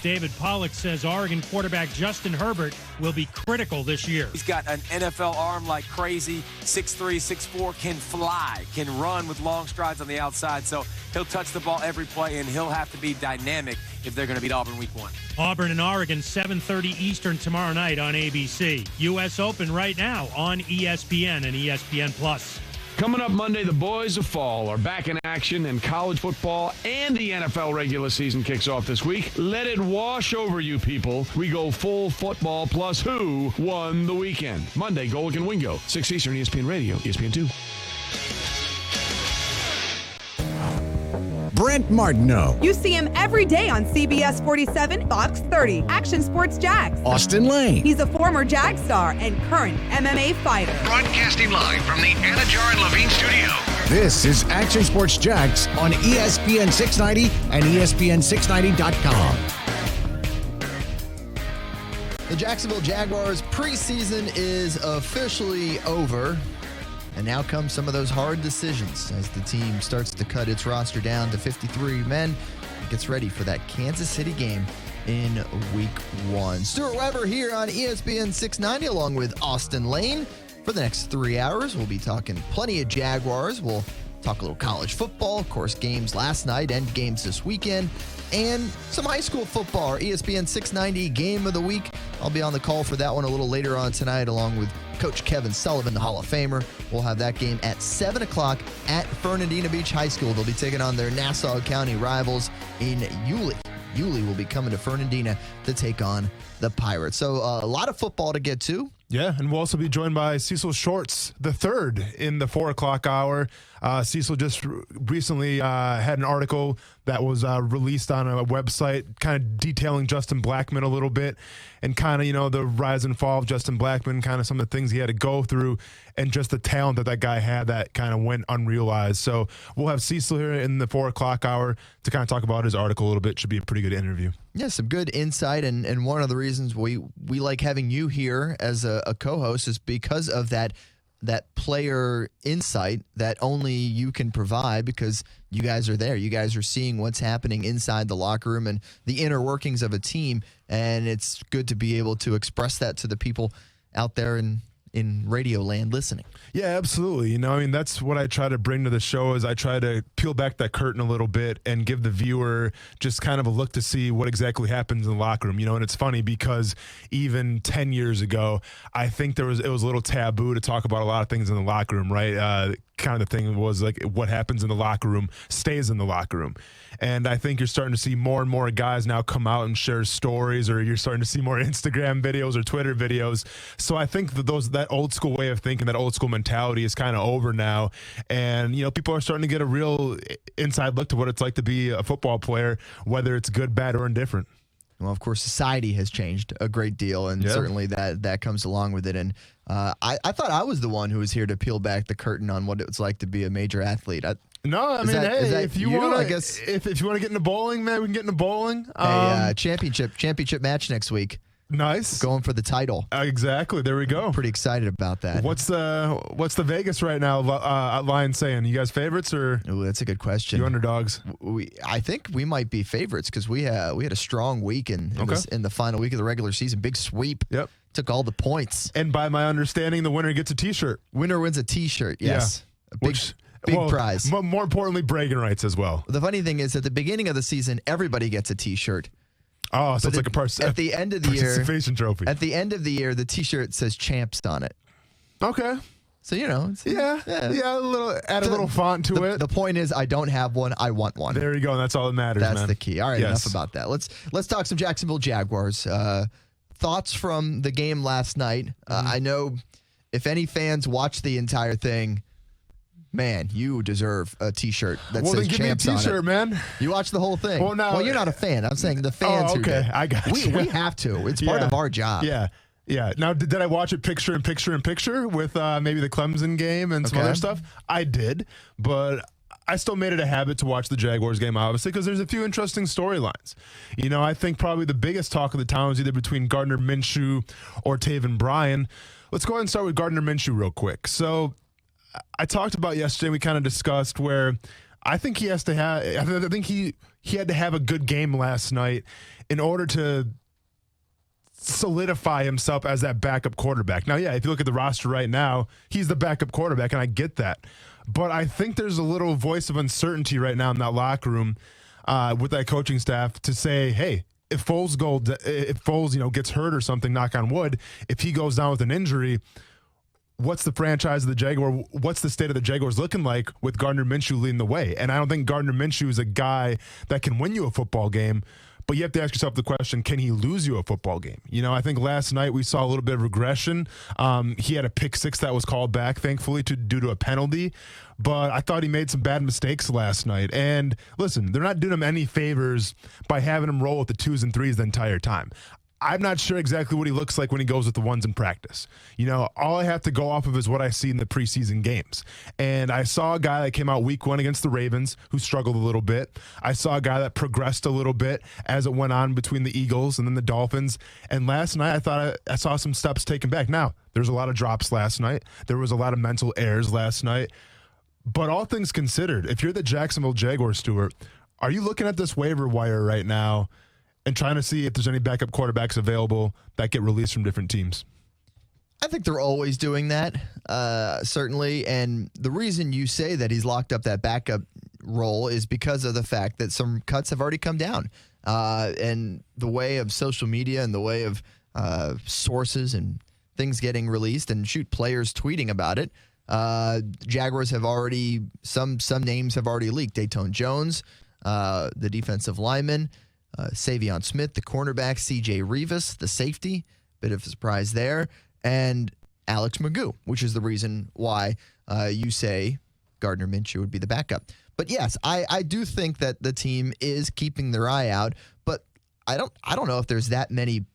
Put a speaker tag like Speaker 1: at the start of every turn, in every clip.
Speaker 1: David Pollack says Oregon quarterback Justin Herbert will be critical this year.
Speaker 2: He's got an NFL arm like crazy, 6'3", 6'4", can fly, can run with long strides on the outside. So he'll touch the ball every play, and he'll have to be dynamic if they're going to beat Auburn week 1.
Speaker 1: Auburn and Oregon, 7:30 Eastern tomorrow night on ABC. U.S. Open right now on ESPN and ESPN+.
Speaker 3: Coming up Monday, the boys of fall are back in action, and college football and the NFL regular season kicks off this week. Let it wash over you, people. We go full football plus who won the weekend. Monday, Golic and Wingo, 6 Eastern, ESPN Radio, ESPN 2.
Speaker 4: Brent Martineau.
Speaker 5: You see him every day on CBS 47, Fox 30, Action Sports Jax.
Speaker 4: Austin Lane.
Speaker 5: He's a former Jag star and current MMA fighter.
Speaker 6: Broadcasting live from the Anajar and Levine studio.
Speaker 4: This is Action Sports Jax on ESPN 690 and ESPN690.com.
Speaker 7: The Jacksonville Jaguars preseason is officially over. And now come some of those hard decisions as the team starts to cut its roster down to 53 men and gets ready for that Kansas City game in week 1. Stuart Weber here on ESPN 690 along with Austin Lane. For the next 3 hours, we'll be talking plenty of Jaguars. We'll talk a little college football, of course, games last night and games this weekend, and some high school football. Our ESPN 690 Game of the Week. I'll be on the call for that one a little later on tonight, along with Coach Kevin Sullivan, the Hall of Famer. We'll have that game at 7 o'clock at Fernandina Beach High School. They'll be taking on their Nassau County rivals in Yulee. Yulee will be coming to Fernandina to take on the Pirates. So a lot of football to get to.
Speaker 8: Yeah, and we'll also be joined by Cecil Shorts, the third in the 4 o'clock hour. Cecil just recently had an article that was released on a website kind of detailing Justin Blackmon a little bit and kind of, you know, the rise and fall of Justin Blackmon, kind of some of the things he had to go through and just the talent that that guy had that kind of went unrealized. So we'll have Cecil here in the 4 o'clock hour to kind of talk about his article a little bit. Should be a pretty good interview.
Speaker 7: Yeah, some good insight, and one of the reasons we like having you here as a co-host is because of that player insight that only you can provide, because you guys are there. You guys are seeing what's happening inside the locker room and the inner workings of a team, and it's good to be able to express that to the people out there in radio land listening.
Speaker 8: Yeah, absolutely. You know, I mean, that's what I try to bring to the show is I try to peel back that curtain a little bit and give the viewer just kind of a look to see what exactly happens in the locker room. You know, and it's funny because even 10 years ago, I think it was a little taboo to talk about a lot of things in the locker room, right? Kind of the thing was like what happens in the locker room stays in the locker room. And I think you're starting to see more and more guys now come out and share stories, or you're starting to see more Instagram videos or Twitter videos. So I think that old school way of thinking, that old school mentality is kind of over now. And, you know, people are starting to get a real inside look to what it's like to be a football player, whether it's good, bad, or indifferent.
Speaker 7: Well, of course, society has changed a great deal, and certainly that comes along with it. And I thought I was the one who was here to peel back the curtain on what it was like to be a major athlete.
Speaker 8: If you want to, if you want to get into bowling, man, we can get into bowling.
Speaker 7: Championship match next week.
Speaker 8: Nice.
Speaker 7: Going for the title.
Speaker 8: Exactly. There we go.
Speaker 7: I'm pretty excited about that.
Speaker 8: What's the Vegas right now line saying? You guys favorites or?
Speaker 7: Ooh, that's a good question.
Speaker 8: You underdogs?
Speaker 7: I think we might be favorites because we had a strong week in the final week of the regular season. Big sweep.
Speaker 8: Yep.
Speaker 7: Took all the points.
Speaker 8: And by my understanding, the winner gets a T-shirt.
Speaker 7: Winner wins a T-shirt. Yes.
Speaker 8: Yeah.
Speaker 7: Big prize.
Speaker 8: More importantly, bragging rights as well.
Speaker 7: The funny thing is, at the beginning of the season, everybody gets a T-shirt.
Speaker 8: Oh, so it's like
Speaker 7: at the end of the year,
Speaker 8: participation trophy.
Speaker 7: At the end of the year, the T-shirt says "Champs" on it.
Speaker 8: Okay.
Speaker 7: So you know,
Speaker 8: add a little font to it.
Speaker 7: The point is, I don't have one. I want one.
Speaker 8: There you go. That's all that matters.
Speaker 7: That's
Speaker 8: man.
Speaker 7: the key. All right, enough about that. Let's talk some Jacksonville Jaguars. Thoughts from the game last night. I know if any fans watched the entire thing, man, you deserve a T-shirt that says "Champs" on it.
Speaker 8: Well, then give me a T-shirt, man.
Speaker 7: You watched the whole thing.
Speaker 8: Well,
Speaker 7: you're not a fan. I'm saying the fans.
Speaker 8: Oh, okay. I got you.
Speaker 7: We have to. It's part of our job.
Speaker 8: Yeah. Yeah. Now, did I watch it picture in picture with maybe the Clemson game and some other stuff? I did, but I still made it a habit to watch the Jaguars game, obviously, because there's a few interesting storylines. You know, I think probably the biggest talk of the town was either between Gardner Minshew or Taven Bryan. Let's go ahead and start with Gardner Minshew real quick. So I talked about yesterday, we kind of discussed where I think he has to have. I think he had to have a good game last night in order to solidify himself as that backup quarterback. Now, yeah, if you look at the roster right now, he's the backup quarterback, and I get that. But I think there's a little voice of uncertainty right now in that locker room with that coaching staff to say, hey, if Foles gets hurt or something, knock on wood, if he goes down with an injury, what's the franchise of the Jaguars? What's the state of the Jaguars looking like with Gardner Minshew leading the way? And I don't think Gardner Minshew is a guy that can win you a football game, but you have to ask yourself the question, can he lose you a football game? I think last night we saw a little bit of regression. He had a pick six that was called back, thankfully, due to a penalty. But I thought he made some bad mistakes last night. And listen, they're not doing him any favors by having him roll with the 2s and 3s the entire time. I'm not sure exactly what he looks like when he goes with the 1s in practice. All I have to go off of is what I see in the preseason games. And I saw a guy that came out week 1 against the Ravens who struggled a little bit. I saw a guy that progressed a little bit as it went on between the Eagles and then the Dolphins. And last night I thought I saw some steps taken back. Now, there's a lot of drops last night. There was a lot of mental errors last night. But all things considered, if you're the Jacksonville Jaguars, Stuart, are you looking at this waiver wire right now and trying to see if there's any backup quarterbacks available that get released from different teams?
Speaker 7: I think they're always doing that, certainly. And the reason you say that he's locked up that backup role is because of the fact that some cuts have already come down. And the way of social media and the way of sources and things getting released and players tweeting about it, Jaguars have already, some names have already leaked. Dayton Jones, the defensive lineman, Savion Smith, the cornerback, C.J. Rivas, the safety, bit of a surprise there, and Alex Magoo, which is the reason why you say Gardner Minshew would be the backup. But yes, I do think that the team is keeping their eye out, but I don't know if there's that many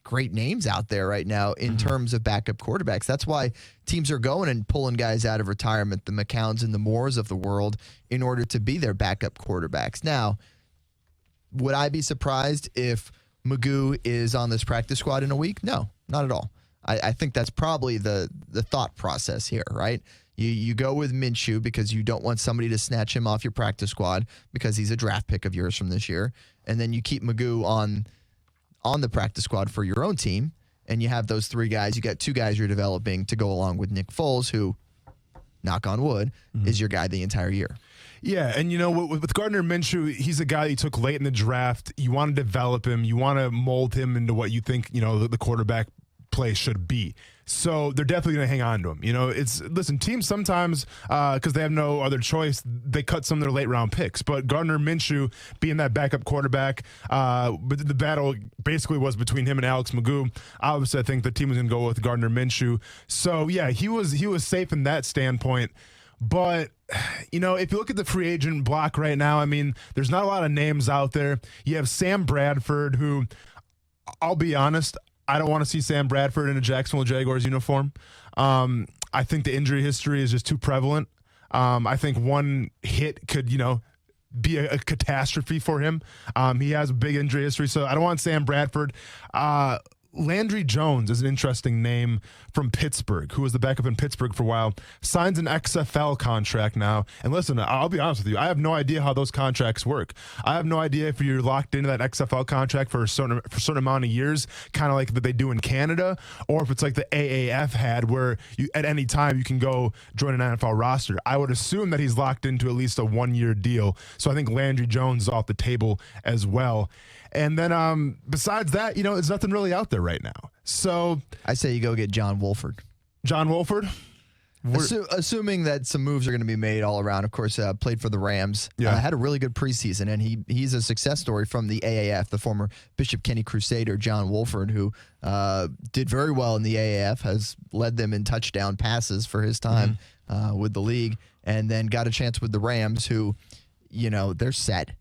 Speaker 7: great names out there right now in terms of backup quarterbacks. That's why teams are going and pulling guys out of retirement, the McCowns and the Moores of the world, in order to be their backup quarterbacks. Now, would I be surprised if Magoo is on this practice squad in a week? No, not at all. I think that's probably the thought process here, right? You go with Minshew because you don't want somebody to snatch him off your practice squad because he's a draft pick of yours from this year. And then you keep Magoo on the practice squad for your own team, and you have those 3 guys. You got 2 guys you're developing to go along with Nick Foles, who, knock on wood, is your guy the entire year.
Speaker 8: Yeah, and with Gardner Minshew, he's a guy you took late in the draft. You want to develop him. You want to mold him into what you think, the quarterback play should be. So they're definitely going to hang on to him. Teams sometimes, because they have no other choice, they cut some of their late round picks. But Gardner Minshew being that backup quarterback, but the battle basically was between him and Alex Magoo. Obviously, I think the team was going to go with Gardner Minshew. So yeah, he was safe in that standpoint. But, if you look at the free agent block right now, there's not a lot of names out there. You have Sam Bradford, who, I'll be honest, I don't want to see Sam Bradford in a Jacksonville Jaguars uniform. I think the injury history is just too prevalent. I think one hit could, be a catastrophe for him. He has a big injury history, so I don't want Sam Bradford. Landry Jones is an interesting name from Pittsburgh, who was the backup in Pittsburgh for a while, signs an XFL contract now. And listen, I'll be honest with you, I have no idea how those contracts work. I have no idea if you're locked into that XFL contract for a certain amount of years, kind of like that they do in Canada, or if it's like the AAF had, where you at any time you can go join an NFL roster. I would assume that he's locked into at least a 1-year deal. So I think Landry Jones is off the table as well. And then besides that, there's nothing really out there right now. So
Speaker 7: I say you go get John Wolford.
Speaker 8: John Wolford?
Speaker 7: Assuming that some moves are going to be made all around. Of course, played for the Rams.
Speaker 8: Yeah.
Speaker 7: Had a really good preseason, and he's a success story from the AAF, the former Bishop Kenny Crusader, John Wolford, who did very well in the AAF, has led them in touchdown passes for his time with the league, and then got a chance with the Rams, who, they're set.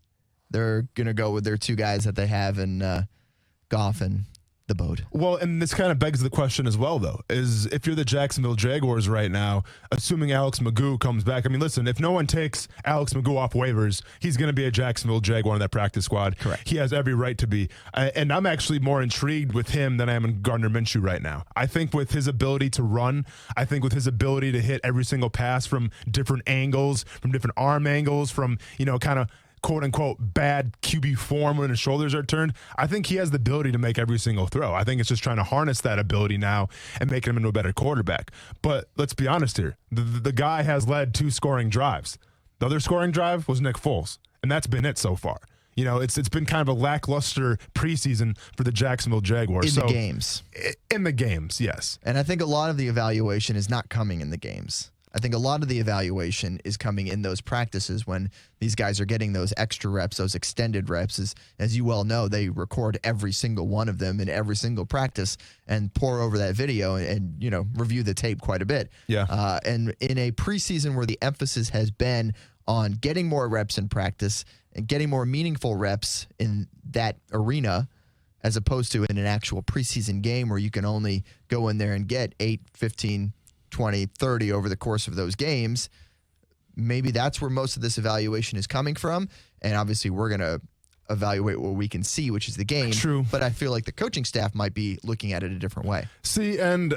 Speaker 7: They're going to go with their 2 guys that they have in Goff and the boat.
Speaker 8: Well, and this kind of begs the question as well, though, is if you're the Jacksonville Jaguars right now, assuming Alex Magoo comes back. I mean, listen, if no one takes Alex Magoo off waivers, he's going to be a Jacksonville Jaguar in that practice squad.
Speaker 7: Correct.
Speaker 8: He has every right to be. And I'm actually more intrigued with him than I am in Gardner Minshew right now. I think with his ability to run, I think with his ability to hit every single pass from different angles, from different arm angles, from, kind of quote-unquote bad QB form when his shoulders are turned, I think he has the ability to make every single throw. I think it's just trying to harness that ability now and making him into a better quarterback. But let's be honest here. The guy has led 2 scoring drives. The other scoring drive was Nick Foles, and that's been it so far. It's been kind of a lackluster preseason for the Jacksonville Jaguars.
Speaker 7: In the games.
Speaker 8: In the games, yes.
Speaker 7: And I think a lot of the evaluation is not coming in the games. I think a lot of the evaluation is coming in those practices when these guys are getting those extra reps, those extended reps. As you well know, they record every single one of them in every single practice and pour over that video and review the tape quite a bit.
Speaker 8: Yeah.
Speaker 7: And in a preseason where the emphasis has been on getting more reps in practice and getting more meaningful reps in that arena, as opposed to in an actual preseason game where you can only go in there and get 8, 15, 20, 30 over the course of those games, maybe that's where most of this evaluation is coming from. And obviously we're going to evaluate what we can see, which is the game.
Speaker 8: True.
Speaker 7: But I feel like the coaching staff might be looking at it a different way.
Speaker 8: See, and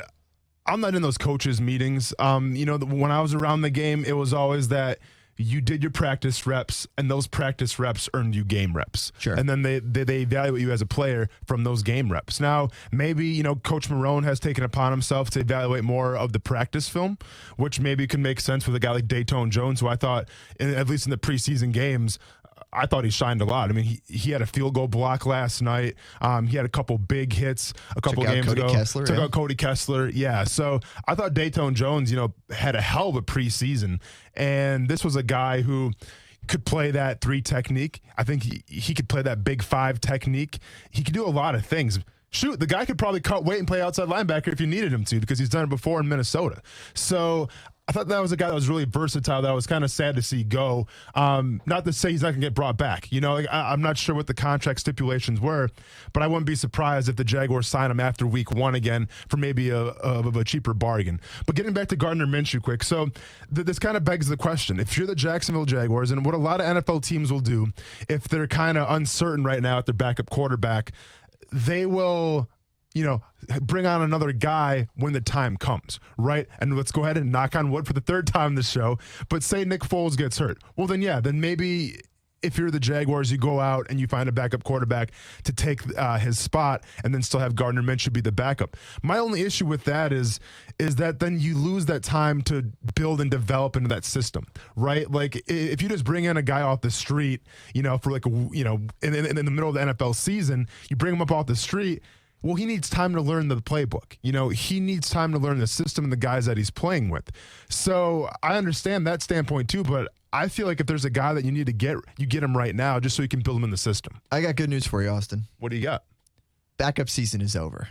Speaker 8: I'm not in those coaches' meetings. When I was around the game, it was always that you did your practice reps, and those practice reps earned you game reps.
Speaker 7: Sure.
Speaker 8: And then they evaluate you as a player from those game reps. Now, maybe, Coach Marrone has taken upon himself to evaluate more of the practice film, which maybe could make sense with a guy like Dayton Jones, who I thought, at least in the preseason games, I thought he shined a lot. I mean, he had a field goal block last night. He had a couple big hits a couple games ago. Took out Cody Kessler. Yeah. So I thought Dayton Jones, had a hell of a preseason. And this was a guy who could play that 3 technique. I think he could play that big 5 technique. He could do a lot of things. Shoot, the guy could probably cut weight and play outside linebacker if you needed him to, because he's done it before in Minnesota. So I thought that was a guy that was really versatile that I was kind of sad to see go. Not to say he's not going to get brought back. I'm not sure what the contract stipulations were, but I wouldn't be surprised if the Jaguars sign him after week 1 again for maybe a cheaper bargain. But getting back to Gardner Minshew quick. So this kind of begs the question. If you're the Jacksonville Jaguars, and what a lot of NFL teams will do if they're kind of uncertain right now at their backup quarterback, they will bring on another guy when the time comes, right? And let's go ahead and knock on wood for the 3rd time this show. But say Nick Foles gets hurt. Well, then maybe if you're the Jaguars, you go out and you find a backup quarterback to take his spot and then still have Gardner Minshew be the backup. My only issue with that is that then you lose that time to build and develop into that system, right? Like if you just bring in a guy off the street, for like, in the middle of the NFL season, you bring him up off the street. Well, he needs time to learn the playbook. He needs time to learn the system and the guys that he's playing with. So I understand that standpoint too, but I feel like if there's a guy that you need to get, you get him right now just so you can build him in the system.
Speaker 7: I got good news for you, Austin.
Speaker 8: What do you got?
Speaker 7: Backup season is over.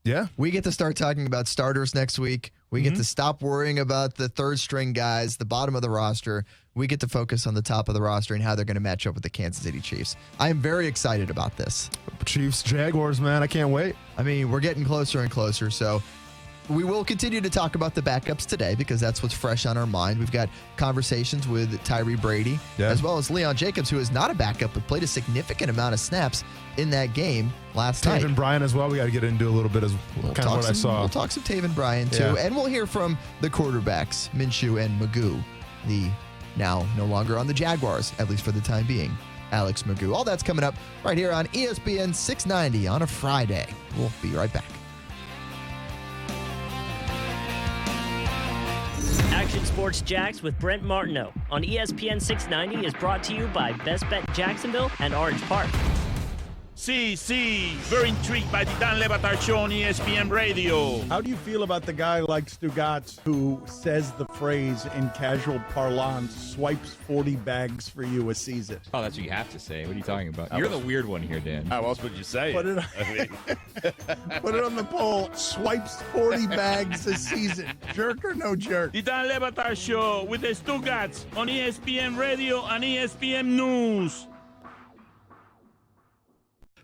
Speaker 8: Yeah?
Speaker 7: We get to start talking about starters next week. We get to stop worrying about the 3rd-string guys, the bottom of the roster. We get to focus on the top of the roster and how they're going to match up with the Kansas City Chiefs. I am very excited about this.
Speaker 8: Chiefs, Jaguars, man. I can't wait.
Speaker 7: I mean, we're getting closer and closer, so we will continue to talk about the backups today because that's what's fresh on our mind. We've got conversations with Tyree Brady as well as Leon Jacobs, who is not a backup but played a significant amount of snaps in that game last night.
Speaker 8: Taven Bryan as well. We got to get into a little bit as kind of what I saw.
Speaker 7: We'll talk some Taven Bryan too, and we'll hear from the quarterbacks, Minshew and Magoo, the now no longer on the Jaguars, at least for the time being, Alex Magoo. All that's coming up right here on ESPN 690 on a Friday. We'll be right back.
Speaker 9: Action Sports Jacks with Brent Martineau on ESPN 690 is brought to you by Best Bet Jacksonville and Orange Park.
Speaker 10: Sí, very intrigued by the Dan Le Batard Show on ESPN Radio.
Speaker 11: How do you feel about the guy like Stugatz who says the phrase in casual parlance, swipes 40 bags for you a season?
Speaker 12: Oh, that's what you have to say. What are you talking about? You're the weird one here, Dan.
Speaker 10: How else would you say
Speaker 11: Put it on the poll. Swipes 40 bags a season. Jerk or no jerk?
Speaker 10: The Dan Le Batard Show with the Stugatz on ESPN Radio and ESPN News.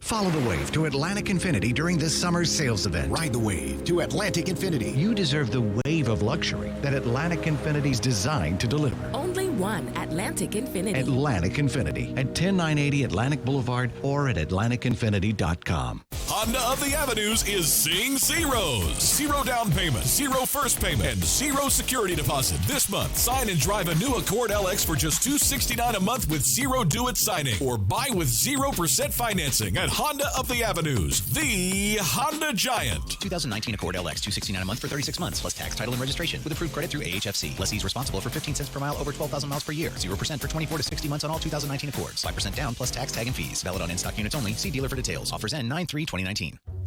Speaker 4: Follow the wave to Atlantic Infinity during this summer's sales event. Ride the wave to Atlantic Infinity. You deserve the wave of luxury that Atlantic Infinity's designed to deliver.
Speaker 13: Only one Atlantic Infinity.
Speaker 4: Atlantic Infinity at 10980 Atlantic Boulevard or at AtlanticInfinity.com.
Speaker 14: Honda of the Avenues is Sing Zeros. 0 down payment, 0 first payment, and 0 security deposit. This month, sign and drive a new Accord LX for just $269 a month with 0 do-it signing. Or buy with 0% financing at Honda of the Avenues, the Honda Giant.
Speaker 15: 2019 Accord LX, $269 a month for 36 months, plus tax, title, and registration. With approved credit through AHFC. Lessees responsible for 15 cents per mile over 12,000 miles per year. 0% for 24 to 60 months on all 2019 Accords. 5% down, plus tax, tag, and fees. Valid on in-stock units only. See dealer for details. Offers end 9/3/2019.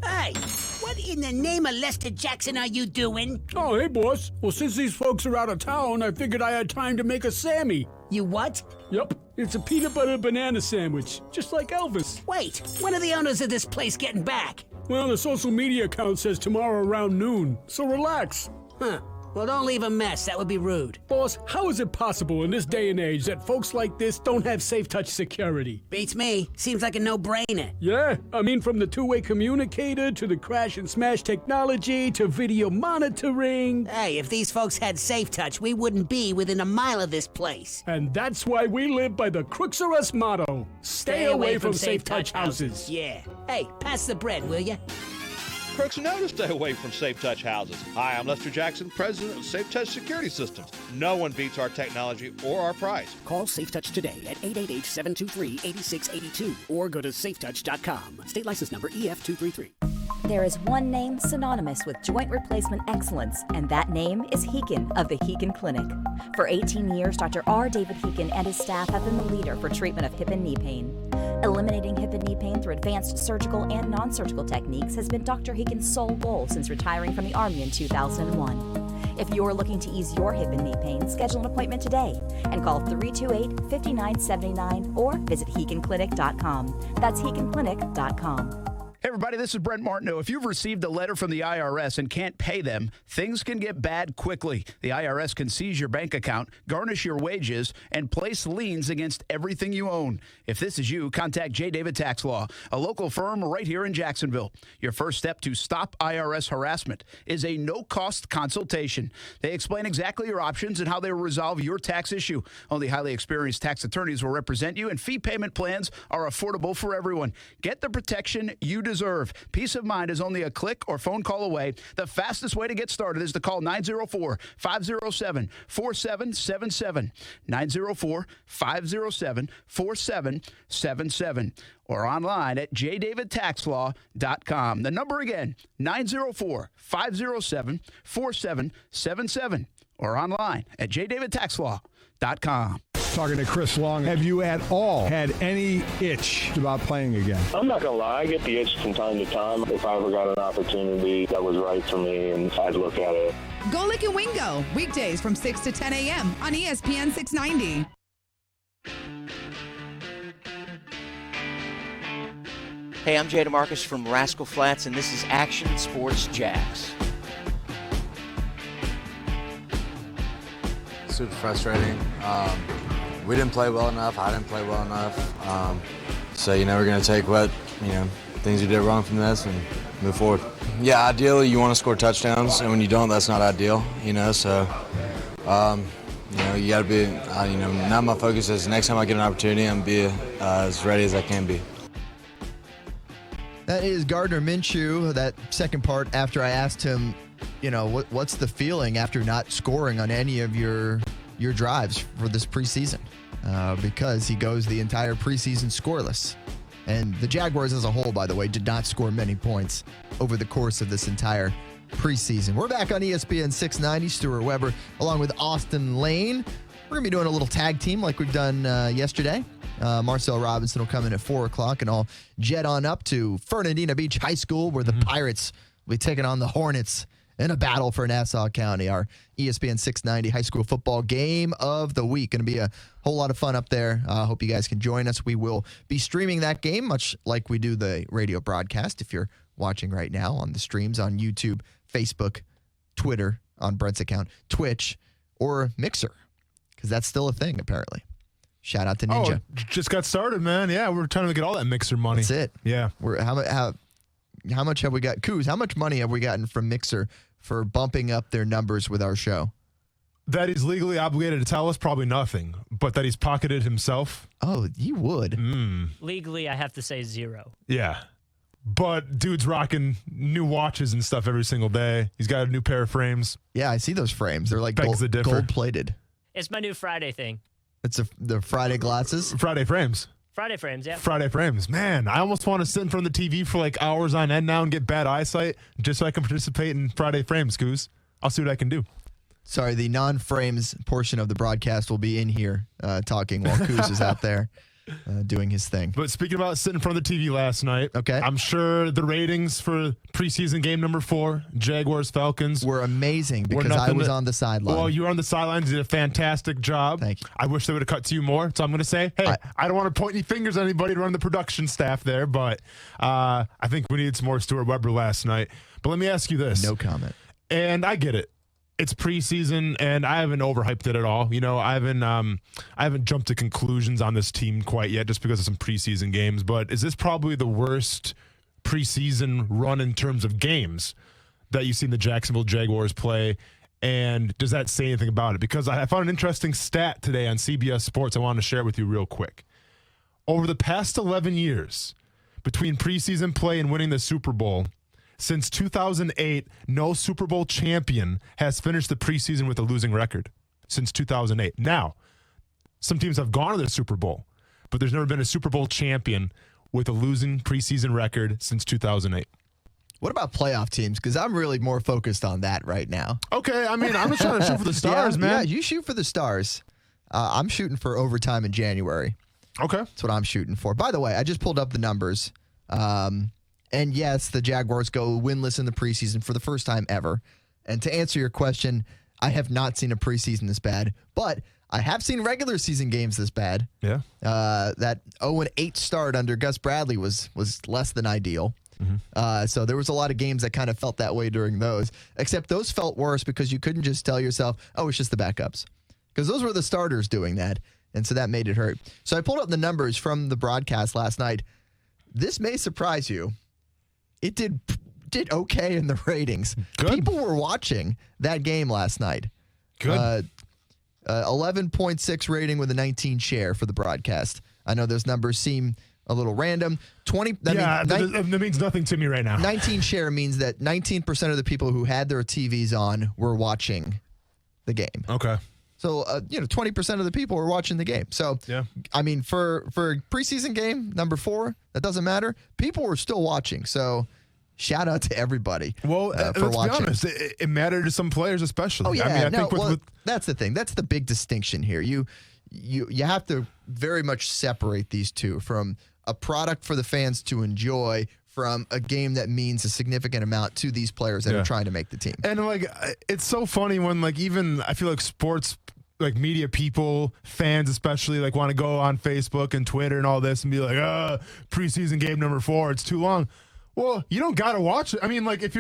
Speaker 16: Hey, what in the name of Lester Jackson are you doing?
Speaker 17: Oh, hey, boss. Well, since these folks are out of town, I figured I had time to make a Sammy.
Speaker 16: You what?
Speaker 17: Yep, it's a peanut butter banana sandwich, just like Elvis.
Speaker 16: Wait, when are the owners of this place getting back?
Speaker 17: Well, the social media account says tomorrow around noon, so relax.
Speaker 16: Huh. Well, don't leave a mess. That would be rude.
Speaker 17: Boss, how is it possible in this day and age that folks like this don't have safe touch security?
Speaker 16: Beats me. Seems like a no-brainer.
Speaker 17: Yeah, I mean, from the two-way communicator to the crash and smash technology to video monitoring.
Speaker 16: Hey, if these folks had safe touch, we wouldn't be within a mile of this place.
Speaker 17: And that's why we live by the Crooks or Us motto. Stay away from safe touch houses.
Speaker 16: Yeah. Hey, pass the bread, will ya?
Speaker 18: Crooks know to stay away from Safe Touch houses. Hi, I'm Lester Jackson, president of Safe Touch Security Systems. No one beats our technology or our price.
Speaker 19: Call Safe Touch today at 888-723-8682 or go to safetouch.com. State license number EF233.
Speaker 20: There is one name synonymous with joint replacement excellence, and that name is Heekin of the Heekin Clinic. For 18 years, Dr. R. David Heekin and his staff have been the leader for treatment of hip and knee pain. Eliminating hip and knee pain through advanced surgical and non-surgical techniques has been Dr. Heekin's sole goal since retiring from the Army in 2001. If you're looking to ease your hip and knee pain, schedule an appointment today and call 328-5979 or visit HeekinClinic.com. That's HeekinClinic.com.
Speaker 21: Hey, everybody, this is Brent Martineau. If you've received a letter from the IRS and can't pay them, things can get bad quickly. The IRS can seize your bank account, garnish your wages, and place liens against everything you own. If this is you, contact J. David Tax Law, a local firm right here in Jacksonville. Your first step to stop IRS harassment is a no-cost consultation. They explain exactly your options and how they will resolve your tax issue. Only highly experienced tax attorneys will represent you, and fee payment plans are affordable for everyone. Get the protection you deserve. Peace of mind is only a click or phone call away. The fastest way to get started is to call 904-507-4777. 904-507-4777. Or online at jdavidtaxlaw.com. The number again, 904-507-4777. Or online at jdavidtaxlaw.com.
Speaker 3: Talking to Chris Long, have you at all had any itch about playing again?
Speaker 22: I'm not going to lie, I get the itch from time to time. If I ever got an opportunity that was right for me, and I'd look at it.
Speaker 5: Go Lick and Wingo, weekdays from 6 to 10 a.m. on ESPN 690.
Speaker 23: Hey, I'm Jay DeMarcus from Rascal Flats, and this is Action Sports Jax.
Speaker 24: Super frustrating. We didn't play well enough. I didn't play well enough. So, we're going to take what, things we did wrong from this and move forward. Yeah, ideally you want to score touchdowns, and when you don't, that's not ideal, so, you got to be, now my focus is next time I get an opportunity, I'm going to be as ready as I can be.
Speaker 7: That is Gardner Minshew, that second part after I asked him, what's the feeling after not scoring on any of your drives for this preseason? Because he goes the entire preseason scoreless. And the Jaguars as a whole, by the way, did not score many points over the course of this entire preseason. We're back on ESPN 690. Stuart Weber along with Austin Lane. We're going to be doing a little tag team like we've done yesterday. Marcel Robinson will come in at 4 o'clock, and I'll jet on up to Fernandina Beach High School where the Pirates will be taking on the Hornets in a battle for Nassau County, our ESPN 690 high school football game of the week. Going to be a whole lot of fun up there. I hope you guys can join us. We will be streaming that game, much like we do the radio broadcast. If you're watching right now on the streams on YouTube, Facebook, Twitter, on Brent's account, Twitch, or Mixer, because that's still a thing, apparently. Shout out to Ninja.
Speaker 1: Just got started, man. Yeah, we're trying to get all that Mixer money.
Speaker 7: That's it.
Speaker 1: Yeah.
Speaker 7: How much have we got? Coos, how much money have we gotten from Mixer for bumping up their numbers with our show?
Speaker 1: That he's legally obligated to tell us, probably nothing. But that he's pocketed himself.
Speaker 7: Oh, you would.
Speaker 9: Legally, I have to say 0.
Speaker 1: Yeah. But dude's rocking new watches and stuff every single day. He's got a new pair of frames.
Speaker 7: Yeah, I see those frames. They're like gold-plated.
Speaker 9: It's my new Friday thing.
Speaker 7: It's the Friday glasses?
Speaker 1: Friday frames.
Speaker 9: Friday frames, yeah.
Speaker 1: Friday frames. Man, I almost want to sit in front of the TV for like hours on end now and get bad eyesight just so I can participate in Friday frames, Goose. I'll see what I can do.
Speaker 7: Sorry, the non-frames portion of the broadcast will be in here talking while Coos is out there doing his thing.
Speaker 1: But speaking about sitting in front of the TV last night,
Speaker 7: okay,
Speaker 1: I'm sure the ratings for preseason game number 4, Jaguars Falcons,
Speaker 7: were amazing because I was on the sideline.
Speaker 1: Well, you were on the sidelines. You did a fantastic job.
Speaker 7: Thank you.
Speaker 1: I wish they would have cut to you more. So I'm going to say, hey, I don't want to point any fingers at anybody to run the production staff there, but I think we needed some more Stuart Weber last night. But let me ask you this.
Speaker 7: No comment.
Speaker 1: And I get it. It's preseason, and I haven't overhyped it at all. You know, I haven't jumped to conclusions on this team quite yet, just because of some preseason games. But is this probably the worst preseason run in terms of games that you've seen the Jacksonville Jaguars play? And does that say anything about it? Because I found an interesting stat today on CBS Sports I want to share with you real quick. Over the past 11 years, between preseason play and winning the Super Bowl, since 2008, no Super Bowl champion has finished the preseason with a losing record since 2008. Now, some teams have gone to the Super Bowl, but there's never been a Super Bowl champion with a losing preseason record since 2008.
Speaker 7: What about playoff teams? Because I'm really more focused on that right now.
Speaker 1: Okay, I mean, I'm just trying to shoot for the stars, man.
Speaker 7: Yeah, you shoot for the stars. I'm shooting for overtime in January.
Speaker 1: Okay.
Speaker 7: That's what I'm shooting for. By the way, I just pulled up the numbers. And yes, the Jaguars go winless in the preseason for the first time ever. And to answer your question, I have not seen a preseason this bad, but I have seen regular season games this bad.
Speaker 1: Yeah.
Speaker 7: That 0-8 start under Gus Bradley was less than ideal.
Speaker 1: Mm-hmm.
Speaker 7: So there was a lot of games that kind of felt that way during those, except those felt worse because you couldn't just tell yourself, oh, it's just the backups. Because those were the starters doing that, and so that made it hurt. So I pulled up the numbers from the broadcast last night. This may surprise you. It did okay in the ratings.
Speaker 1: Good.
Speaker 7: People were watching that game last night.
Speaker 1: Good.
Speaker 7: 11.6 rating with a 19 share for the broadcast. I know those numbers seem a little random.
Speaker 1: That means nothing to me right now.
Speaker 7: 19 share means that 19% of the people who had their TVs on were watching the game.
Speaker 1: Okay.
Speaker 7: So, 20% of the people were watching the game. So,
Speaker 1: yeah.
Speaker 7: I mean, for a preseason game, number 4, that doesn't matter. People were still watching. So, shout out to everybody for
Speaker 1: let's
Speaker 7: watching.
Speaker 1: Be honest, it mattered to some players especially.
Speaker 7: Oh, yeah.
Speaker 1: I mean, I think
Speaker 7: that's the thing. That's the big distinction here. You have to very much separate these two from a product for the fans to enjoy from a game that means a significant amount to these players that are trying to make the team.
Speaker 1: And it's so funny when even I feel like sports media people, fans especially, want to go on Facebook and Twitter and all this and be like, preseason game number 4, it's too long. Well, you don't got to watch it. I mean, if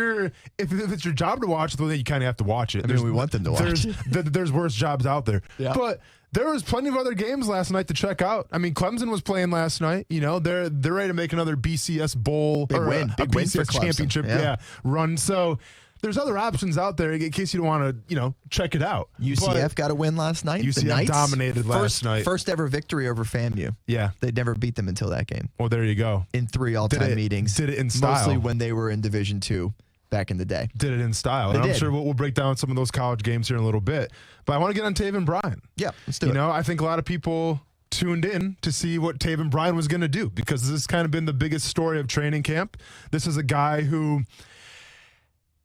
Speaker 1: it's your job to watch it, then you kind of have to watch it.
Speaker 7: We want them to watch it.
Speaker 1: There's worse jobs out there.
Speaker 7: Yeah.
Speaker 1: But there was plenty of other games last night to check out. I mean, Clemson was playing last night. They're ready to make another BCS bowl
Speaker 7: big win for
Speaker 1: BCS
Speaker 7: Clemson.
Speaker 1: championship run. So there's other options out there in case you don't want to, check it out.
Speaker 7: UCF got a win last night.
Speaker 1: UCF dominated last night.
Speaker 7: First ever victory over FAMU.
Speaker 1: Yeah.
Speaker 7: They'd never beat them until that game.
Speaker 1: Well, there you go.
Speaker 7: In 3 all-time meetings.
Speaker 1: Did it in style.
Speaker 7: Mostly when they were in Division II back in the day.
Speaker 1: Did it in style. And I'm sure we'll break down some of those college games here in a little bit. But I want to get on Taven Bryan.
Speaker 7: Yeah, let's do it.
Speaker 1: I think a lot of people tuned in to see what Taven Bryan was going to do because this has kind of been the biggest story of training camp. This is a guy who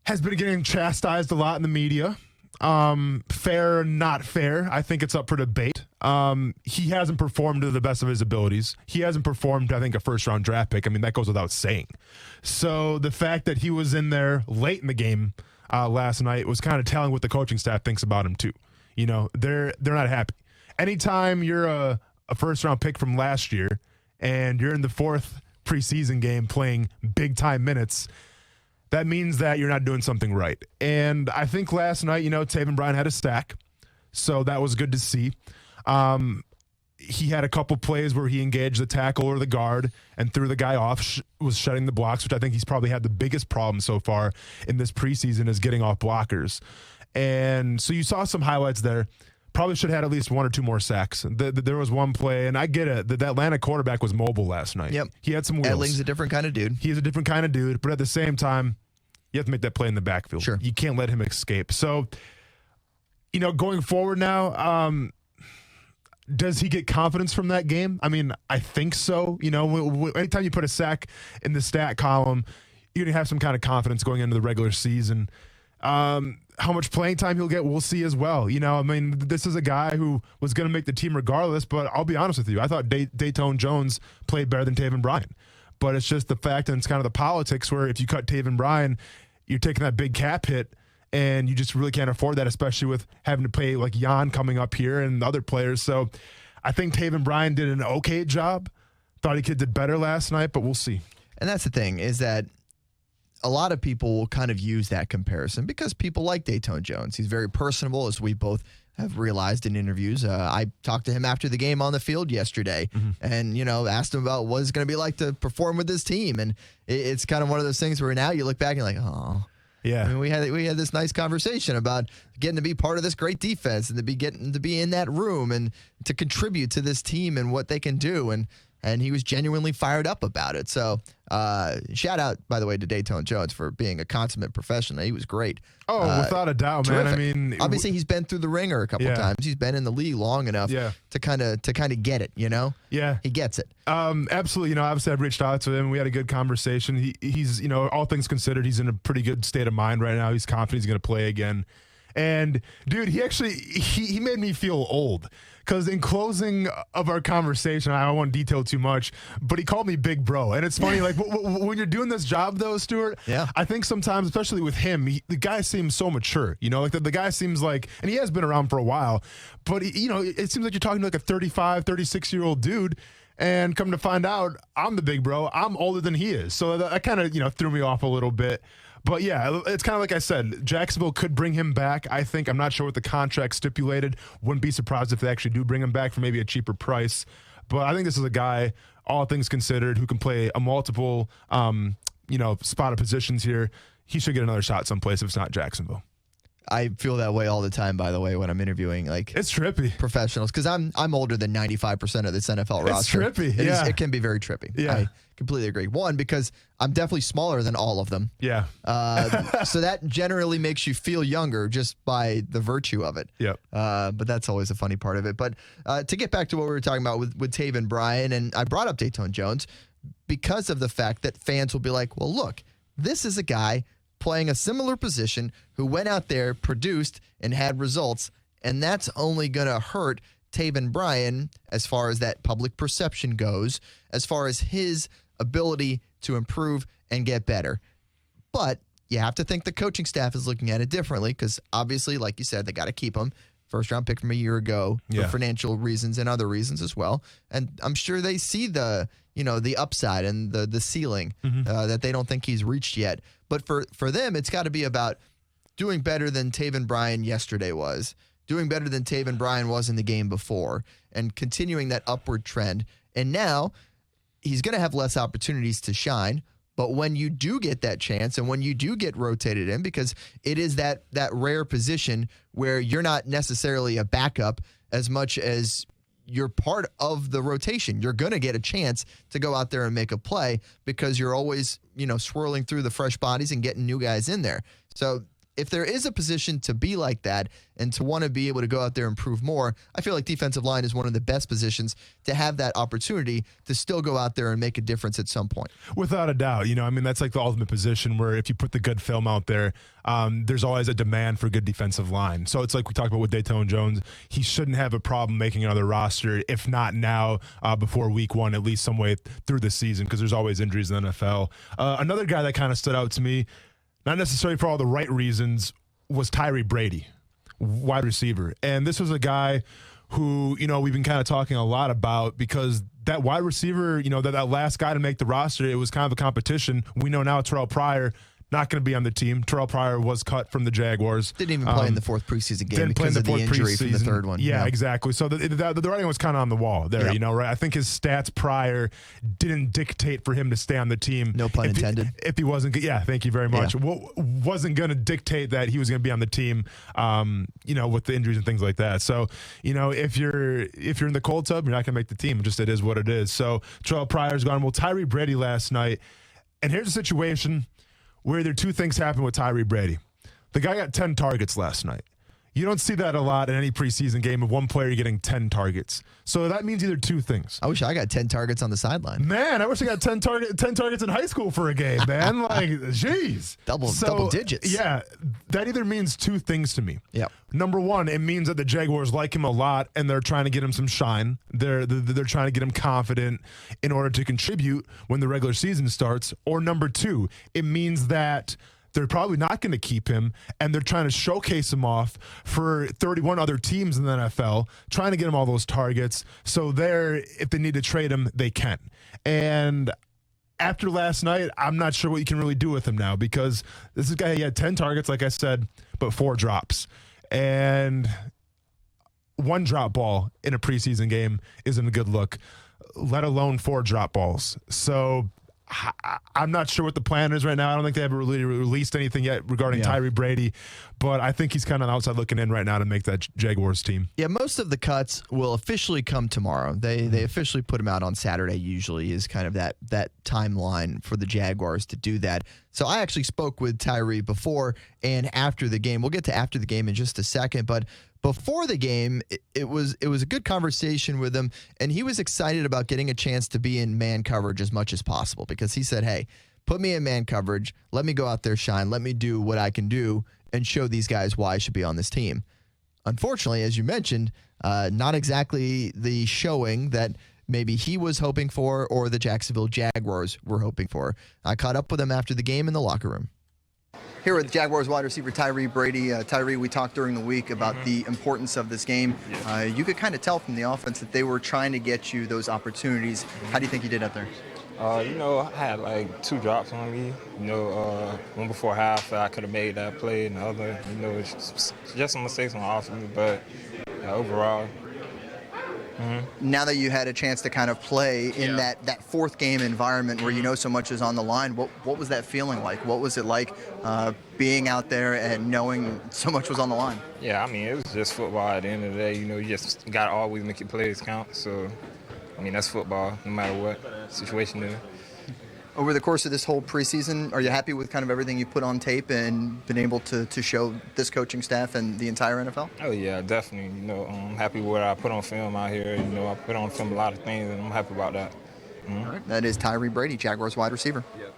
Speaker 1: has been getting chastised a lot in the media. Fair or not fair, I think it's up for debate. He hasn't performed to the best of his abilities. He hasn't performed, I think, a first-round draft pick. I mean, that goes without saying. So the fact that he was in there late in the game last night was kind of telling what the coaching staff thinks about him, too. They're not happy. Anytime you're a first-round pick from last year and you're in the 4th preseason game playing big-time minutes, that means that you're not doing something right. And I think last night, Taven Bryan had a stack, so that was good to see. he had a couple plays where he engaged the tackle or the guard and threw the guy off, was shutting the blocks, which I think he's probably had the biggest problem so far in this preseason is getting off blockers. And so you saw some highlights there. Probably should have had at least one or two more sacks. There was one play, and I get it. The Atlanta quarterback was mobile last night.
Speaker 7: Yep.
Speaker 1: He had some wheels.
Speaker 7: Edling's a different kind of dude.
Speaker 1: He is a different kind of dude, but at the same time, you have to make that play in the backfield.
Speaker 7: Sure.
Speaker 1: You can't let him escape. So, going forward now, does he get confidence from that game? I mean, I think so. Anytime you put a sack in the stat column, you're going to have some kind of confidence going into the regular season. How much playing time he'll get, we'll see as well. This is a guy who was going to make the team regardless, but I'll be honest with you. I thought Dayton Jones played better than Taven Bryan. But it's just the fact, and it's kind of the politics where if you cut Taven Bryan, you're taking that big cap hit, and you just really can't afford that, especially with having to pay like Jan coming up here and other players. So I think Taven Bryan did an okay job. Thought he did better last night, but we'll see.
Speaker 7: And that's the thing, is that a lot of people will kind of use that comparison because people like Dayton Jones. He's very personable, as we both have realized in interviews. I talked to him after the game on the field yesterday and, asked him about what it's going to be like to perform with this team. And it's kind of one of those things where now you look back and you're like, oh.
Speaker 1: Yeah.
Speaker 7: I mean, we had this nice conversation about getting to be part of this great defense and getting to be in that room and to contribute to this team and what they can do. And he was genuinely fired up about it. So shout out, by the way, to Dayton Jones for being a consummate professional. He was great.
Speaker 1: Oh, without a doubt,
Speaker 7: terrific.
Speaker 1: man. I mean,
Speaker 7: obviously he's been through the ringer a couple times. He's been in the league long enough to kind of get it,
Speaker 1: Yeah.
Speaker 7: He gets it.
Speaker 1: Absolutely. Obviously I've reached out to him. We had a good conversation. He's, all things considered, he's in a pretty good state of mind right now. He's confident he's going to play again. And dude, he made me feel old. Because in closing of our conversation, I don't want to detail too much, but he called me big bro. And it's funny, like when you're doing this job though, Stuart, I think sometimes, especially with him, the guy seems so mature, like the guy seems like, and he has been around for a while, but it seems like you're talking to like a 35, 36-year-old dude. And come to find out, I'm the big bro. I'm older than he is. So that kind of, threw me off a little bit. But yeah, it's kind of like I said, Jacksonville could bring him back. I think, I'm not sure what the contract stipulated. Wouldn't be surprised if they actually do bring him back for maybe a cheaper price. But I think this is a guy, all things considered, who can play a multiple, spot of positions here. He should get another shot someplace if it's not Jacksonville.
Speaker 7: I feel that way all the time, by the way, when I'm interviewing
Speaker 1: it's trippy
Speaker 7: professionals, because I'm older than 95% of this NFL roster.
Speaker 1: It's trippy.
Speaker 7: It can be very trippy.
Speaker 1: Yeah.
Speaker 7: I completely agree. One, because I'm definitely smaller than all of them.
Speaker 1: Yeah.
Speaker 7: So that generally makes you feel younger just by the virtue of it.
Speaker 1: Yep.
Speaker 7: But that's always a funny part of it. But to get back to what we were talking about with Taven Bryan, and I brought up Dayton Jones because of the fact that fans will be like, well, look, this is a guy playing a similar position who went out there, produced, and had results, and that's only going to hurt Taven Bryan as far as that public perception goes, as far as his ability to improve and get better. But you have to think the coaching staff is looking at it differently because obviously, like you said, they got to keep him. First-round pick from a year ago for financial reasons and other reasons as well. And I'm sure they see the upside and the ceiling that they don't think he's reached yet. But for them, it's got to be about doing better than Taven Bryan yesterday was, doing better than Taven Bryan was in the game before, and continuing that upward trend. And now he's going to have less opportunities to shine. But when you do get that chance and when you do get rotated in, because it is that rare position where you're not necessarily a backup as much as you're part of the rotation. You're going to get a chance to go out there and make a play because you're always, swirling through the fresh bodies and getting new guys in there. So if there is a position to be like that and to want to be able to go out there and prove more, I feel like defensive line is one of the best positions to have that opportunity to still go out there and make a difference at some point.
Speaker 1: Without a doubt. That's like the ultimate position where if you put the good film out there, there's always a demand for good defensive line. So it's like we talked about with Dayton Jones. He shouldn't have a problem making another roster, if not now, before week one, at least some way through the season, because there's always injuries in the NFL. Another guy that kind of stood out to me, not necessarily for all the right reasons, was Tyree Brady, wide receiver. And this was a guy who, we've been kind of talking a lot about because that wide receiver, that last guy to make the roster, it was kind of a competition. We know now Terrell Pryor not going to be on the team. Terrell Pryor was cut from the Jaguars.
Speaker 7: Didn't even play in the fourth preseason game because of the injury from the third one.
Speaker 1: Yeah, exactly. So the writing was kind of on the wall there, right? I think his stats prior didn't dictate for him to stay on the team.
Speaker 7: No pun intended.
Speaker 1: If he wasn't, thank you very much. Wasn't going to dictate that he was going to be on the team, with the injuries and things like that. So, if you're in the cold tub, you're not going to make the team. It is what it is. So Terrell Pryor's gone. Well, Tyree Brady last night, and here's a situation where there are two things happen with Tyree Brady. The guy got 10 targets last night. You don't see that a lot in any preseason game of one player getting 10 targets. So that means either two things.
Speaker 7: I wish I got 10 targets on the sideline.
Speaker 1: Man, I wish I got 10 targets in high school for a game, man. Like, jeez.
Speaker 7: Double digits.
Speaker 1: Yeah, that either means two things to me.
Speaker 7: Yep.
Speaker 1: Number one, it means that the Jaguars like him a lot and they're trying to get him some shine. They're trying to get him confident in order to contribute when the regular season starts. Or number two, it means that they're probably not going to keep him, and they're trying to showcase him off for 31 other teams in the NFL, trying to get him all those targets. So if they need to trade him, they can. And after last night, I'm not sure what you can really do with him now, because this guy, he had 10 targets, like I said, but 4 drops. And 1 drop ball in a preseason game isn't a good look, let alone 4 drop balls. So I'm not sure what the plan is right now. I don't think they haven't really released anything yet regarding Tyree Brady, but I think he's kind of outside looking in right now to make that Jaguars team.
Speaker 7: Yeah, most of the cuts will officially come tomorrow. They officially put them out on Saturday, usually is kind of that timeline for the Jaguars to do that. So I actually spoke with Tyree before and after the game. We'll get to after the game in just a second, but before the game, it was a good conversation with him, and he was excited about getting a chance to be in man coverage as much as possible, because he said, hey, put me in man coverage, let me go out there, shine, let me do what I can do and show these guys why I should be on this team. Unfortunately, as you mentioned, not exactly the showing that maybe he was hoping for or the Jacksonville Jaguars were hoping for. I caught up with him after the game in the locker room. Here with Jaguars wide receiver Tyree Brady. Tyree, we talked during the week about the importance of this game. You could kind of tell from the offense that they were trying to get you those opportunities. How do you think you did out there?
Speaker 2: I had like 2 drops on me. One before half, I could have made that play, and the other, it's just some mistakes on offense, but overall.
Speaker 7: Now that you had a chance to kind of play in that fourth game environment where so much is on the line, what was that feeling like? What was it like being out there and knowing so much was on the line?
Speaker 2: Yeah, it was just football at the end of the day. You just got to always make your plays count. So, that's football, no matter what situation it is.
Speaker 7: Over the course of this whole preseason, are you happy with kind of everything you put on tape and been able to show this coaching staff and the entire NFL?
Speaker 2: Oh, yeah, definitely. I'm happy with what I put on film out here. I put on film a lot of things, and I'm happy about that.
Speaker 7: All right. That is Tyree Brady, Jaguars wide receiver. Yep.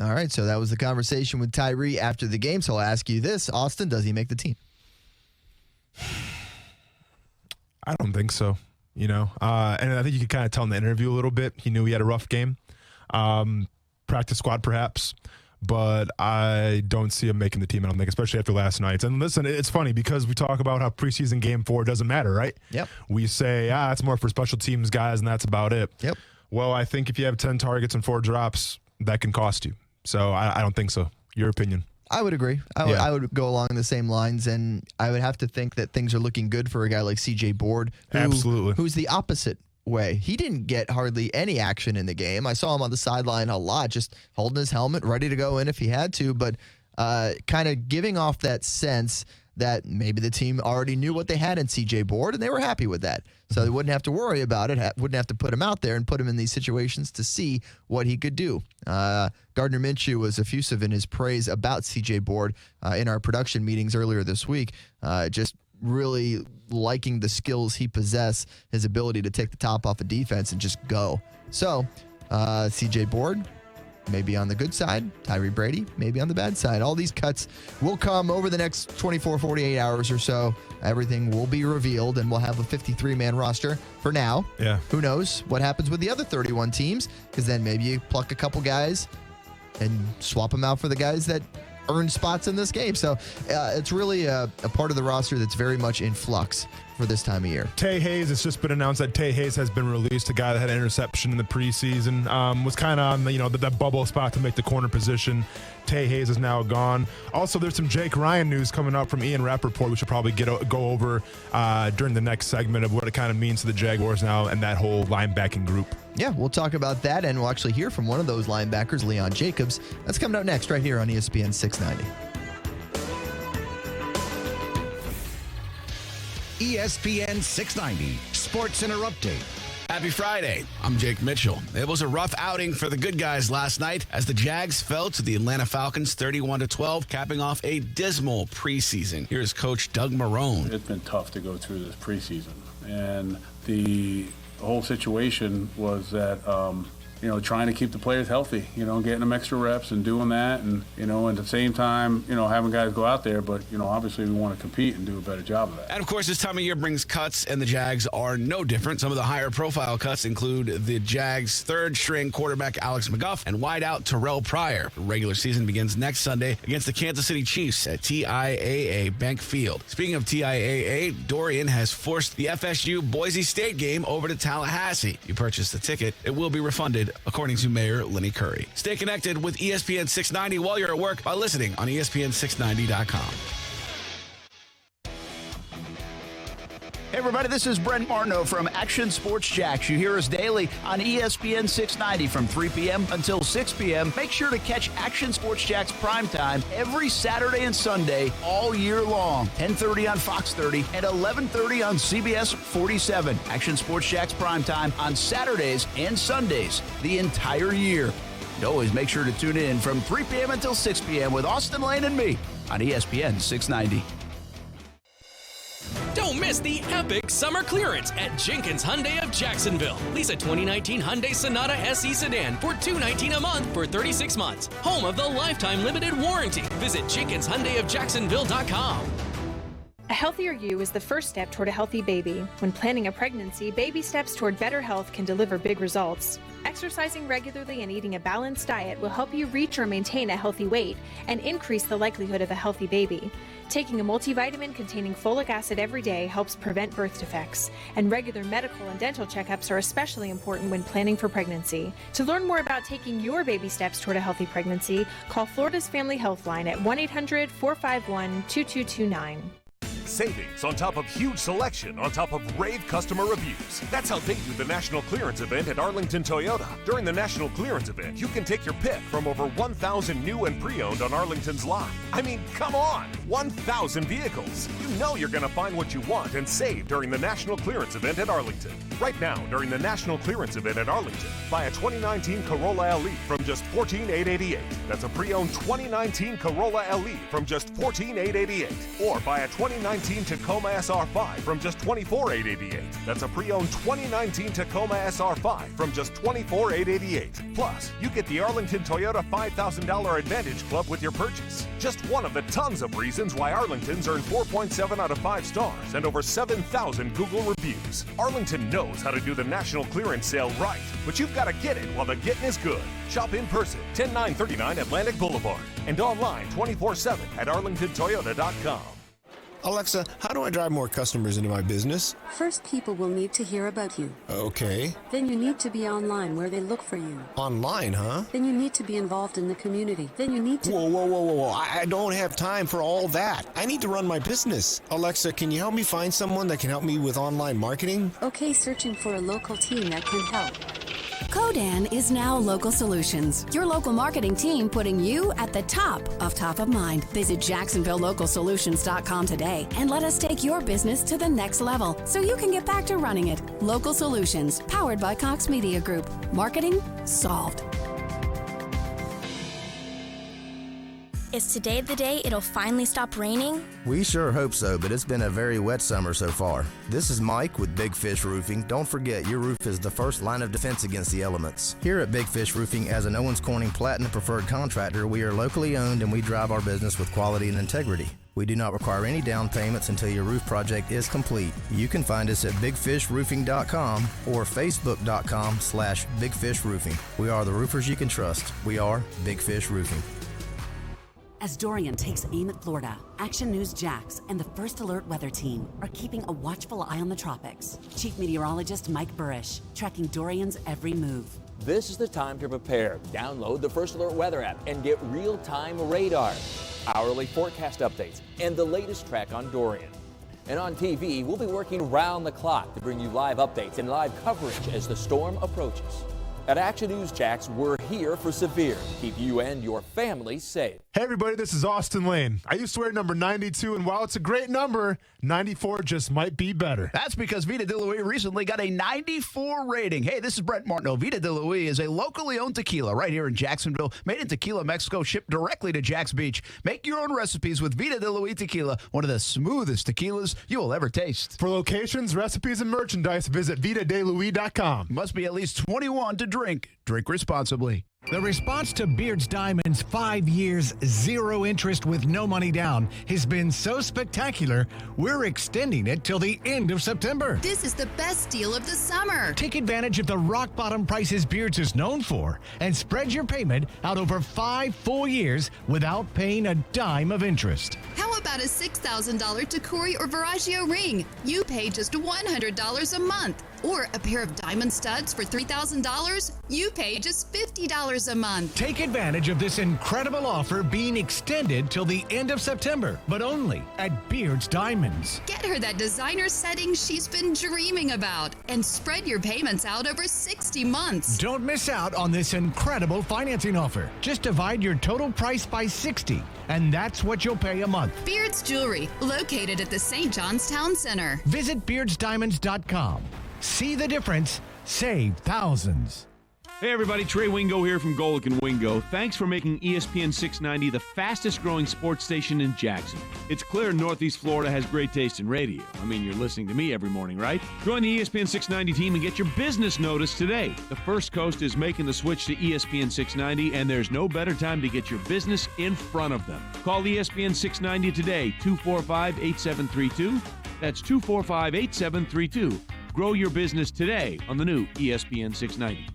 Speaker 7: All right, so that was the conversation with Tyree after the game. So I'll ask you this, Austin, does he make the team?
Speaker 1: I don't think so, and I think you could kind of tell in the interview a little bit. He knew he had a rough game. Practice squad perhaps, but I don't see him making the team, I don't think, especially after last night. And listen, it's funny because we talk about how preseason game 4 doesn't matter, right?
Speaker 7: Yep.
Speaker 1: We say, it's more for special teams guys, and that's about it.
Speaker 7: Yep.
Speaker 1: Well, I think if you have 10 targets and 4 drops, that can cost you. So I don't think so. Your opinion?
Speaker 7: I would agree. I would go along the same lines, and I would have to think that things are looking good for a guy like C.J. Board,
Speaker 1: Absolutely.
Speaker 7: Who's the opposite way. He didn't get hardly any action in the game. I saw him on the sideline a lot, just holding his helmet, ready to go in if he had to, but kind of giving off that sense that maybe the team already knew what they had in C.J. Board, and they were happy with that. So they wouldn't have to worry about it, wouldn't have to put him out there and put him in these situations to see what he could do. Gardner Minshew was effusive in his praise about C.J. Board in our production meetings earlier this week, just really liking the skills he possessed, his ability to take the top off of defense and just go. So, C.J. Board, maybe on the good side. Tyree Brady, maybe on the bad side. All these cuts will come over the next 24, 48 hours or so. Everything will be revealed, and we'll have a 53-man roster for now.
Speaker 1: Yeah.
Speaker 7: Who knows what happens with the other 31 teams, because then maybe you pluck a couple guys and swap them out for the guys that earn spots in this game. So it's really a part of the roster that's very much in flux for this time of year.
Speaker 1: Tay Hayes, it's just been announced that Tay Hayes has been released, a guy that had an interception in the preseason, was kind of on the, that bubble spot to make the corner position. Tay Hayes is now gone. Also, there's some Jake Ryan news coming up from Ian Rappaport. We should probably go over during the next segment of what it kind of means to the Jaguars now and that whole linebacking group.
Speaker 7: Yeah, we'll talk about that, and we'll actually hear from one of those linebackers, Leon Jacobs. That's coming up next right here on ESPN 690.
Speaker 4: ESPN 690 Sports Center Update.
Speaker 6: Happy Friday. I'm Jake Mitchell. It was a rough outing for the good guys last night as the Jags fell to the Atlanta Falcons 31-12, capping off a dismal preseason. Here's Coach Doug Marrone.
Speaker 8: It's been tough to go through this preseason, and the whole situation was that trying to keep the players healthy, getting them extra reps and doing that, and at the same time, having guys go out there, but obviously we want to compete and do a better job of that.
Speaker 6: And of course, this time of year brings cuts, and the Jags are no different. Some of the higher profile cuts include the Jags' third-string quarterback Alex McGuff and wideout Terrell Pryor. The regular season begins next Sunday against the Kansas City Chiefs at TIAA Bank Field. Speaking of TIAA, Dorian has forced the FSU Boise State game over to Tallahassee. If you purchase the ticket, it will be refunded, according to Mayor Lenny Curry. Stay connected with ESPN 690 while you're at work by listening on ESPN690.com.
Speaker 21: Hey everybody, this is Brent Martineau from Action Sports Jacks. You hear us daily on ESPN 690 from 3 p.m. until 6 p.m. Make sure to catch Action Sports Jacks primetime every Saturday and Sunday all year long. 10:30 on Fox 30 and 11:30 on CBS 47. Action Sports Jacks primetime on Saturdays and Sundays the entire year. And always make sure to tune in from 3 p.m. until 6 p.m. with Austin Lane and me on ESPN 690.
Speaker 11: Don't miss the epic summer clearance at Jenkins Hyundai of Jacksonville. Lease a 2019 Hyundai Sonata SE sedan for $219 a month for 36 months. Home of the lifetime limited warranty. Visit JenkinsHyundaiofJacksonville.com.
Speaker 12: A healthier you is the first step toward a healthy baby. When planning a pregnancy, baby steps toward better health can deliver big results. Exercising regularly and eating a balanced diet will help you reach or maintain a healthy weight and increase the likelihood of a healthy baby. Taking a multivitamin containing folic acid every day helps prevent birth defects, and regular medical and dental checkups are especially important when planning for pregnancy. To learn more about taking your baby steps toward a healthy pregnancy, call Florida's Family Health Line at 1-800-451-2229.
Speaker 25: Savings on top of huge selection on top of rave customer reviews. That's how they do the National Clearance Event at Arlington Toyota. During the National Clearance Event, you can take your pick from over 1,000 new and pre-owned on Arlington's lot. I mean, come on! 1,000 vehicles. You know you're going to find what you want and save during the National Clearance Event at Arlington. Right now, during the National Clearance Event at Arlington, buy a 2019 Corolla LE from just $14,888. That's a pre-owned 2019 Corolla LE from just $14,888. Or buy a 2019 Tacoma SR5 from just $24,888. That's a pre-owned 2019 Tacoma SR5 from just $24,888. Plus, you get the Arlington Toyota $5,000 Advantage Club with your purchase. Just one of the tons of reasons why Arlington's earned 4.7 out of 5 stars and over 7,000 Google reviews. Arlington knows how to do the national clearance sale right, but you've got to get it while the getting is good. Shop in person, 10939 Atlantic Boulevard, and online 24/7 at arlingtontoyota.com.
Speaker 26: Alexa, how do I drive more customers into my business?
Speaker 27: First, people will need to hear about you.
Speaker 26: Okay.
Speaker 27: Then you need to be online where they look for you.
Speaker 26: Online, huh?
Speaker 27: Then you need to be involved in the community. Then you need to...
Speaker 26: Whoa. I don't have time for all that. I need to run my business. Alexa, can you help me find someone that can help me with online marketing?
Speaker 27: Okay, searching for a local team that can help.
Speaker 13: Codan is now Local Solutions, your local marketing team putting you at the top of mind. Visit JacksonvilleLocalSolutions.com today and let us take your business to the next level so you can get back to running it. Local Solutions, powered by Cox Media Group. Marketing solved.
Speaker 28: Is today the day it'll finally stop raining?
Speaker 29: We sure hope so, but it's been a very wet summer so far. This is Mike with Big Fish Roofing. Don't forget, your roof is the first line of defense against the elements. Here at Big Fish Roofing, as an Owens Corning Platinum Preferred Contractor, we are locally owned and we drive our business with quality and integrity. We do not require any down payments until your roof project is complete. You can find us at bigfishroofing.com or facebook.com/bigfishroofing. We are the roofers you can trust. We are Big Fish Roofing.
Speaker 3: As Dorian takes aim at Florida, Action News Jax and the First Alert Weather Team are keeping a watchful eye on the tropics. Chief Meteorologist Mike Burrish tracking Dorian's every move.
Speaker 10: This is the time to prepare. Download the First Alert Weather app and get real-time radar, hourly forecast updates, and the latest track on Dorian. And on TV, we'll be working around the clock to bring you live updates and live coverage as the storm approaches. At Action News Jax, we're here for severe. Keep you and your family safe.
Speaker 1: Hey, everybody, this is Austin Lane. I used to wear number 92, and while it's a great number, 94 just might be better.
Speaker 21: That's because Vita de Luis recently got a 94 rating. Hey, this is Brent Martineau. Vita de Luis is a locally owned tequila right here in Jacksonville, made in Tequila, Mexico, shipped directly to Jax Beach. Make your own recipes with Vita de Luis tequila, one of the smoothest tequilas you will ever taste.
Speaker 1: For locations, recipes, and merchandise, visit VitaDeLuis.com.
Speaker 21: Must be at least 21 to drink. Drink responsibly.
Speaker 14: The response to Beards Diamond's 5 years, 0 interest with no money down has been so spectacular, we're extending it till the end of September.
Speaker 15: This is the best deal of the summer.
Speaker 14: Take advantage of the rock bottom prices Beards is known for and spread your payment out over 5 full years without paying a dime of interest.
Speaker 15: How about a $6,000 Tacori or Veragio ring? You pay just $100 a month. Or a pair of diamond studs for $3,000? You pay just $50 a month.
Speaker 14: Take advantage of this incredible offer being extended till the end of September, but only at Beards Diamonds.
Speaker 15: Get her that designer setting she's been dreaming about and spread your payments out over 60 months.
Speaker 14: Don't miss out on this incredible financing offer. Just divide your total price by 60, and that's what you'll pay a month.
Speaker 15: Beards Jewelry, located at the St. John's Town Center.
Speaker 14: Visit beardsdiamonds.com. See the difference. Save thousands.
Speaker 16: Hey everybody, Trey Wingo here from Golic and Wingo. Thanks for making ESPN 690 the fastest growing sports station in Jackson. It's clear Northeast Florida has great taste in radio. I mean, you're listening to me every morning, right? Join the ESPN 690 team and get your business notice today. The First Coast is making the switch to ESPN 690, and there's no better time to get your business in front of them. Call ESPN 690 today, 245-8732. That's 245-8732. Grow your business today on the new ESPN 690.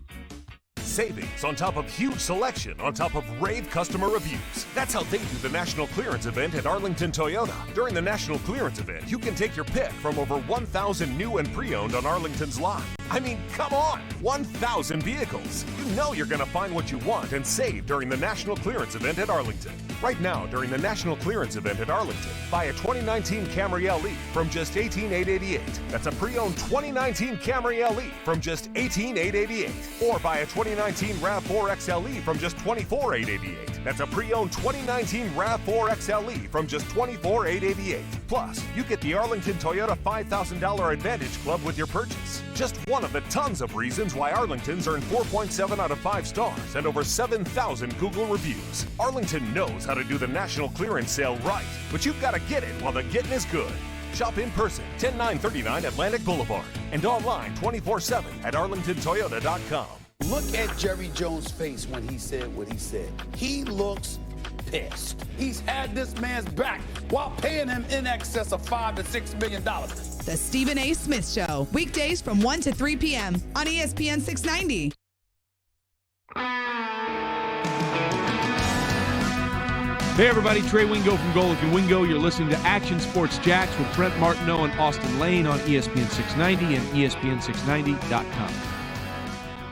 Speaker 25: Savings on top of huge selection on top of rave customer reviews. That's how they do the National Clearance Event at Arlington Toyota. During the National Clearance Event, you can take your pick from over 1,000 new and pre-owned on Arlington's lot. I mean, come on, 1,000 vehicles. You know you're going to find what you want and save during the National Clearance Event at Arlington. Right now, during the National Clearance Event at Arlington, buy a 2019 Camry LE from just $18,888. That's a pre-owned 2019 Camry LE from just $18,888. Or buy a 2019 RAV4 XLE from just $24,888. That's a pre-owned 2019 RAV4 XLE from just $24,888. Plus, you get the Arlington Toyota $5,000 Advantage Club with your purchase. Just one of the tons of reasons why Arlington's earned 4.7 out of 5 stars and over 7,000 Google reviews. Arlington knows how to do the national clearance sale right, but you've got to get it while the getting is good. Shop in person, 10939 Atlantic Boulevard, and online 24/7 at arlingtontoyota.com.
Speaker 17: Look at Jerry Jones' face when he said what he said. He looks pissed. He's had this man's back while paying him in excess of $5 to $6 million.
Speaker 5: The Stephen A. Smith Show, weekdays from 1 to 3 p.m. on ESPN 690.
Speaker 16: Hey everybody, Trey Wingo from Golic and Wingo. You're listening to Action Sports Jax with Brent Martineau and Austin Lane on ESPN 690 and ESPN690.com.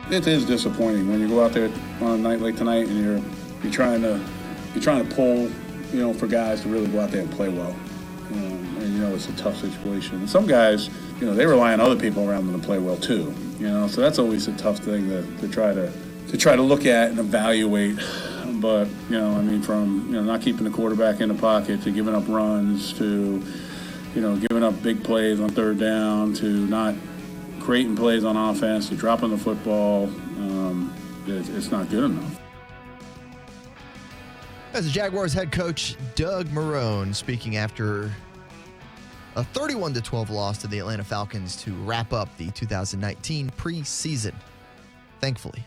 Speaker 8: It is disappointing when you go out there on a night like tonight and you're trying to pull, for guys to really go out there and play well. And it's a tough situation. And some guys, they rely on other people around them to play well too. So that's always a tough thing to try to look at and evaluate. But from not keeping the quarterback in the pocket to giving up runs to giving up big plays on third down to not creating plays on offense to dropping the football, it's not good enough.
Speaker 7: As the Jaguars head coach Doug Marrone speaking after a 31-12 loss to the Atlanta Falcons to wrap up the 2019 preseason. Thankfully,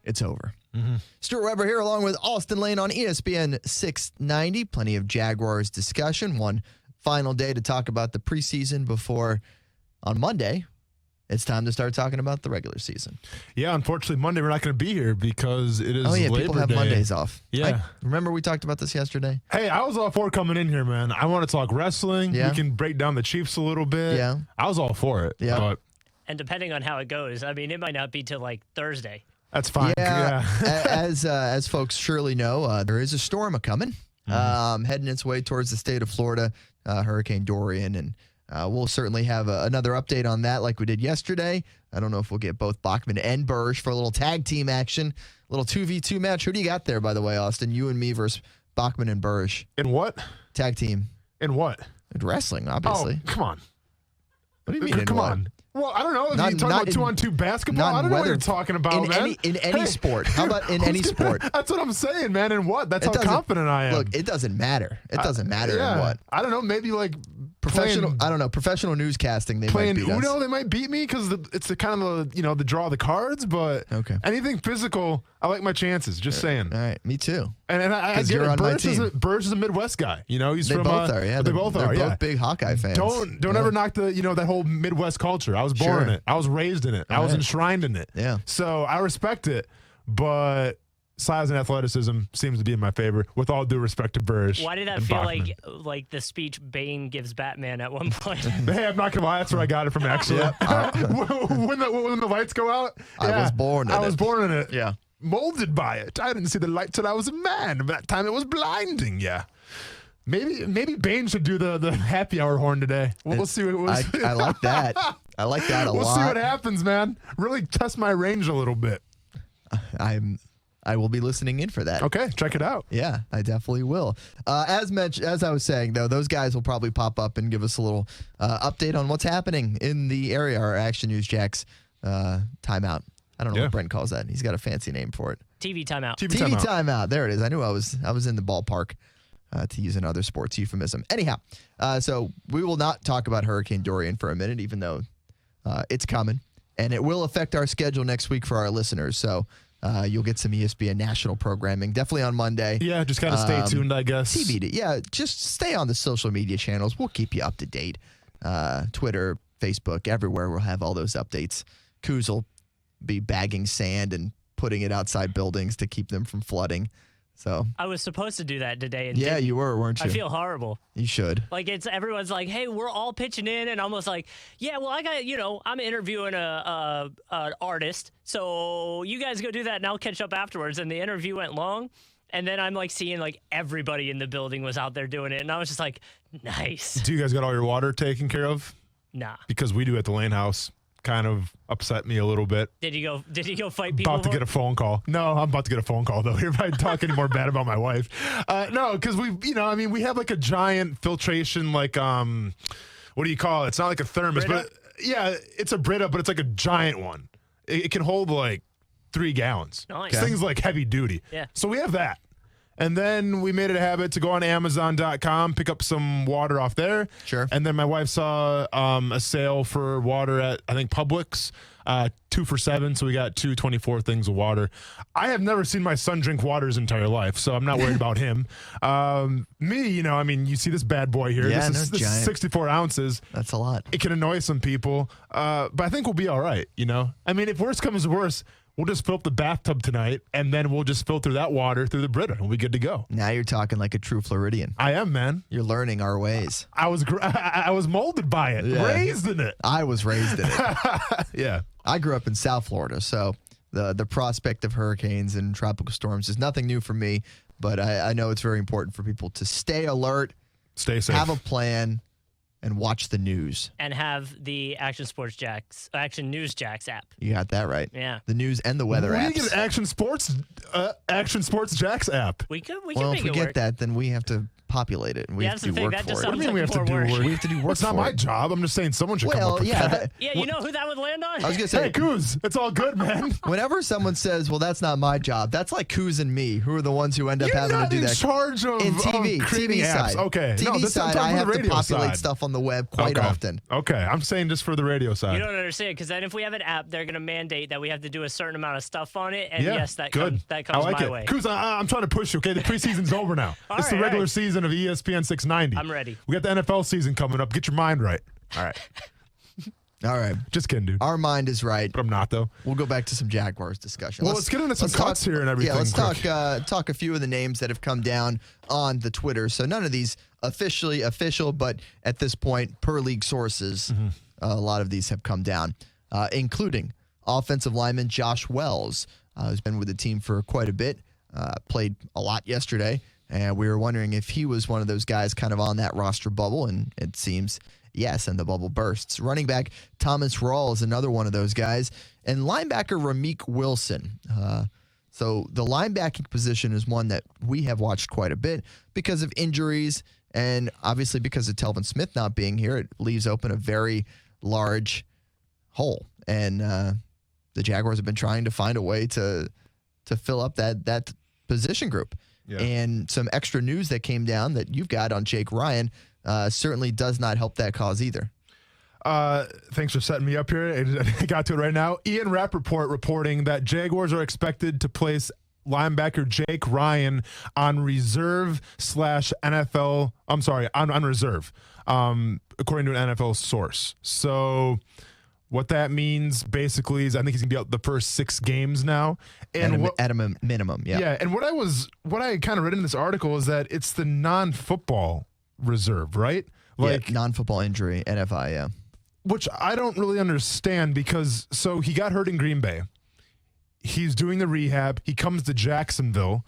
Speaker 7: it's over. Mm-hmm. Stuart Weber here along with Austin Lane on ESPN 690. Plenty of Jaguars discussion. One final day to talk about the preseason before on Monday it's time to start talking about the regular season.
Speaker 1: Yeah, unfortunately, Monday we're not going to be here because it is Labor
Speaker 7: people have
Speaker 1: Day.
Speaker 7: Mondays off.
Speaker 1: Yeah.
Speaker 7: Remember we talked about this yesterday?
Speaker 1: Hey, I was all for coming in here, man. I want to talk wrestling.
Speaker 7: Yeah.
Speaker 1: We can break down the Chiefs a little bit.
Speaker 7: Yeah.
Speaker 1: I was all for it.
Speaker 7: Yeah.
Speaker 1: But
Speaker 2: And depending on how it goes, I mean, it might not be till like Thursday.
Speaker 1: that's fine.
Speaker 7: Yeah. As folks surely know, there is a storm a-coming, heading its way towards the state of Florida, Hurricane Dorian, and we'll certainly have another update on that like we did yesterday. I don't know if we'll get both Bachman and Bursch for a little tag team action, a little 2v2 match. Who do you got there, by the way, Austin? You and me versus Bachman and Bursch.
Speaker 1: In what?
Speaker 7: Tag team.
Speaker 1: In what?
Speaker 7: In wrestling, obviously.
Speaker 1: Oh, come on.
Speaker 7: What do you mean in
Speaker 1: Come
Speaker 7: what?
Speaker 1: on. Well, I don't know. If
Speaker 7: Not-
Speaker 1: you're talking
Speaker 7: not
Speaker 1: about two-on-two basketball, I don't know what you're talking about, man.
Speaker 7: In any sport. How about in any sport?
Speaker 1: That's what I'm saying, man. In what? That's
Speaker 7: It
Speaker 1: how
Speaker 7: doesn't-
Speaker 1: confident I am.
Speaker 7: Look, it doesn't matter. It doesn't matter
Speaker 1: yeah.
Speaker 7: in what.
Speaker 1: I don't know. Maybe like
Speaker 7: Professional,
Speaker 1: playing,
Speaker 7: I don't know, professional newscasting, they
Speaker 1: playing
Speaker 7: might beat us.
Speaker 1: Uno, they might beat me because it's the kind of the draw of the cards. But anything physical, I like my chances. Just saying.
Speaker 7: All right, me too.
Speaker 1: And I
Speaker 7: 'Cause
Speaker 1: get
Speaker 7: you're
Speaker 1: it.
Speaker 7: on my
Speaker 1: Bursch
Speaker 7: team.
Speaker 1: is a Midwest guy. You know, he's
Speaker 7: They
Speaker 1: from.
Speaker 7: both are. Yeah,
Speaker 1: they both
Speaker 7: they're
Speaker 1: are.
Speaker 7: both
Speaker 1: Yeah,
Speaker 7: big Hawkeye fans.
Speaker 1: Don't
Speaker 7: Yeah.
Speaker 1: ever knock the that whole Midwest culture. I was born in
Speaker 7: Sure.
Speaker 1: it. I was raised in it. I
Speaker 7: All
Speaker 1: was
Speaker 7: right.
Speaker 1: enshrined in it.
Speaker 7: Yeah.
Speaker 1: So I respect it, but size and athleticism seems to be in my favor. With all due respect to Bursch.
Speaker 2: Why did that
Speaker 1: and
Speaker 2: feel
Speaker 1: Bachman.
Speaker 2: like the speech Bane gives Batman at one point?
Speaker 1: Hey, I'm not gonna lie. That's where I got it from. Actually, when the lights go out,
Speaker 7: I was born in
Speaker 1: I was
Speaker 7: it.
Speaker 1: born in it.
Speaker 7: Yeah.
Speaker 1: Molded by it. I didn't see the light till I was a man. But that time it was blinding. Yeah. Maybe Bane should do the happy hour horn today. We'll see.
Speaker 7: I like that. I like that a
Speaker 1: We'll
Speaker 7: lot.
Speaker 1: see what happens, man. Really test my range a little bit.
Speaker 7: I will be listening in for that.
Speaker 1: Okay, check it out.
Speaker 7: Yeah, I definitely will. As I was saying, though, those guys will probably pop up and give us a little update on what's happening in the area. Our Action News Jax timeout. I don't know what Brent calls that. He's got a fancy name for it.
Speaker 2: TV timeout.
Speaker 7: TV timeout. There it is. I knew I was in the ballpark, to use another sports euphemism. Anyhow, so we will not talk about Hurricane Dorian for a minute, even though it's coming, and it will affect our schedule next week for our listeners. So you'll get some ESPN national programming definitely on Monday.
Speaker 1: Yeah, just kind of stay tuned, I guess.
Speaker 7: TBD. Yeah, just stay on the social media channels. We'll keep you up to date. Twitter, Facebook, everywhere. We'll have all those updates. Kuz will be bagging sand and putting it outside buildings to keep them from flooding. So
Speaker 2: I was supposed to do that today. And
Speaker 7: yeah,
Speaker 2: didn't.
Speaker 7: you were, weren't you?
Speaker 2: I feel horrible.
Speaker 7: You should.
Speaker 2: Like everyone's like, hey, we're all pitching in, and I'm almost like, yeah, well, I got, I'm interviewing an artist, so you guys go do that, and I'll catch up afterwards. And the interview went long, and then I'm like seeing like everybody in the building was out there doing it, and I was just like, nice.
Speaker 1: Do you guys got all your water taken care of?
Speaker 2: Nah.
Speaker 1: Because we do at the Lane House. Kind of upset me a little bit.
Speaker 2: Did you go fight people?
Speaker 1: About to get a phone call. No, I'm about to get a phone call though. If I talk any more bad about my wife, no, because we have like a giant filtration, like what do you call it? It's not like a thermos,
Speaker 2: Brita?
Speaker 1: but yeah, it's a Brita, but it's like a giant one. It can hold like 3 gallons.
Speaker 2: Nice.
Speaker 1: This thing's like heavy duty.
Speaker 2: Yeah.
Speaker 1: So we have that. And then we made it a habit to go on Amazon.com, pick up some water off there.
Speaker 7: Sure.
Speaker 1: And then my wife saw a sale for water at, I think, Publix, 2 for $7. So we got 224 things of water. I have never seen my son drink water his entire life, so I'm not worried about him. Me, you see this bad boy here.
Speaker 7: Yeah,
Speaker 1: this is
Speaker 7: giant.
Speaker 1: 64 ounces.
Speaker 7: That's a lot.
Speaker 1: It can annoy some people, but I think we'll be all right, if worse comes to worse, we'll just fill up the bathtub tonight, and then we'll just filter that water through the Brita, and we'll be good to go.
Speaker 7: Now you're talking like a true Floridian.
Speaker 1: I am, man.
Speaker 7: You're learning our ways.
Speaker 1: I was molded by it, raised in it.
Speaker 7: I was raised in it.
Speaker 1: Yeah.
Speaker 7: I grew up in South Florida, so the prospect of hurricanes and tropical storms is nothing new for me, but I know it's very important for people to stay alert,
Speaker 1: stay safe,
Speaker 7: have a plan, and watch the news.
Speaker 2: And have the Action News Jax app.
Speaker 7: You got that right.
Speaker 2: Yeah.
Speaker 7: The news and the weather
Speaker 1: We
Speaker 7: apps.
Speaker 1: need to get an Action Sports Jax app.
Speaker 2: We could
Speaker 7: Well,
Speaker 2: make
Speaker 7: if we
Speaker 2: it
Speaker 7: get
Speaker 2: work.
Speaker 7: that, then we have to populate it, and we
Speaker 2: Yeah,
Speaker 7: have
Speaker 2: that's
Speaker 7: to
Speaker 2: the
Speaker 7: do
Speaker 2: thing.
Speaker 7: work
Speaker 2: That just
Speaker 7: for it.
Speaker 1: What do you mean
Speaker 2: sounds
Speaker 1: we
Speaker 2: like
Speaker 1: have to do
Speaker 2: more
Speaker 1: work?
Speaker 2: work.
Speaker 7: We have to do work
Speaker 1: Well, it's not
Speaker 7: for
Speaker 1: my
Speaker 7: it.
Speaker 1: job. I'm just saying someone should come
Speaker 7: Well,
Speaker 1: up with
Speaker 7: yeah,
Speaker 1: that.
Speaker 2: Yeah, you know who that would land on?
Speaker 7: I was gonna say,
Speaker 1: Hey, Kuz, it's all good, man.
Speaker 7: whenever someone says, "Well, that's not my job," that's like Kuz and me, who are the ones who end up
Speaker 1: You're
Speaker 7: having
Speaker 1: not
Speaker 7: to do
Speaker 1: in
Speaker 7: that.
Speaker 1: charge of
Speaker 7: in TV,
Speaker 1: creating
Speaker 7: TV
Speaker 1: apps.
Speaker 7: side.
Speaker 1: Okay.
Speaker 7: TV
Speaker 1: No, I'm
Speaker 7: side,
Speaker 1: talking
Speaker 7: I
Speaker 1: the
Speaker 7: have to
Speaker 1: radio
Speaker 7: populate
Speaker 1: side.
Speaker 7: stuff on the web quite
Speaker 1: Okay.
Speaker 7: often.
Speaker 1: Okay, I'm saying just for the radio side.
Speaker 2: You don't understand, because then if we have an app, they're going to mandate that we have to do a certain amount of stuff on it, and
Speaker 1: Yeah,
Speaker 2: yes, that
Speaker 1: good.
Speaker 2: comes
Speaker 1: I like
Speaker 2: my
Speaker 1: it.
Speaker 2: way.
Speaker 1: Kuz, I'm trying to push you, okay? The preseason's over now.
Speaker 2: All
Speaker 1: It's
Speaker 2: right,
Speaker 1: the regular
Speaker 2: all right.
Speaker 1: season of ESPN 690.
Speaker 2: I'm ready.
Speaker 1: We got the NFL season coming up. Get your mind right. All right.
Speaker 7: All right.
Speaker 1: Just kidding, dude.
Speaker 7: Our mind is right.
Speaker 1: But I'm not, though.
Speaker 7: We'll go back to some Jaguars discussion.
Speaker 1: Well, let's get into some cuts here and everything.
Speaker 7: Yeah, let's
Speaker 1: quick.
Speaker 7: talk a few of the names that have come down on the Twitter. So none of these officially official, but at this point, per league sources, a lot of these have come down, including offensive lineman Josh Wells, who's been with the team for quite a bit, played a lot yesterday, and we were wondering if he was one of those guys kind of on that roster bubble, and it seems yes, and the bubble bursts. Running back Thomas Rawls is another one of those guys, and linebacker Ramik Wilson. So the linebacking position is one that we have watched quite a bit because of injuries, and obviously because of Telvin Smith not being here, it leaves open a very large hole. And the Jaguars have been trying to find a way to fill up that position group. Yeah. And some extra news that came down that you've got on Jake Ryan certainly does not help that cause either.
Speaker 1: Thanks for setting me up here. I got to it right now. Ian Rappaport reporting that Jaguars are expected to place linebacker Jake Ryan on reserve /NFL. I'm sorry, on reserve, according to an NFL source. So what that means basically is I think he's gonna be out the first 6 games now, and
Speaker 7: at a minimum, yeah.
Speaker 1: Yeah, and what I kind of read in this article is that it's the non-football reserve, right?
Speaker 7: Like non-football injury, NFI, yeah.
Speaker 1: Which I don't really understand because so he got hurt in Green Bay. He's doing the rehab. He comes to Jacksonville.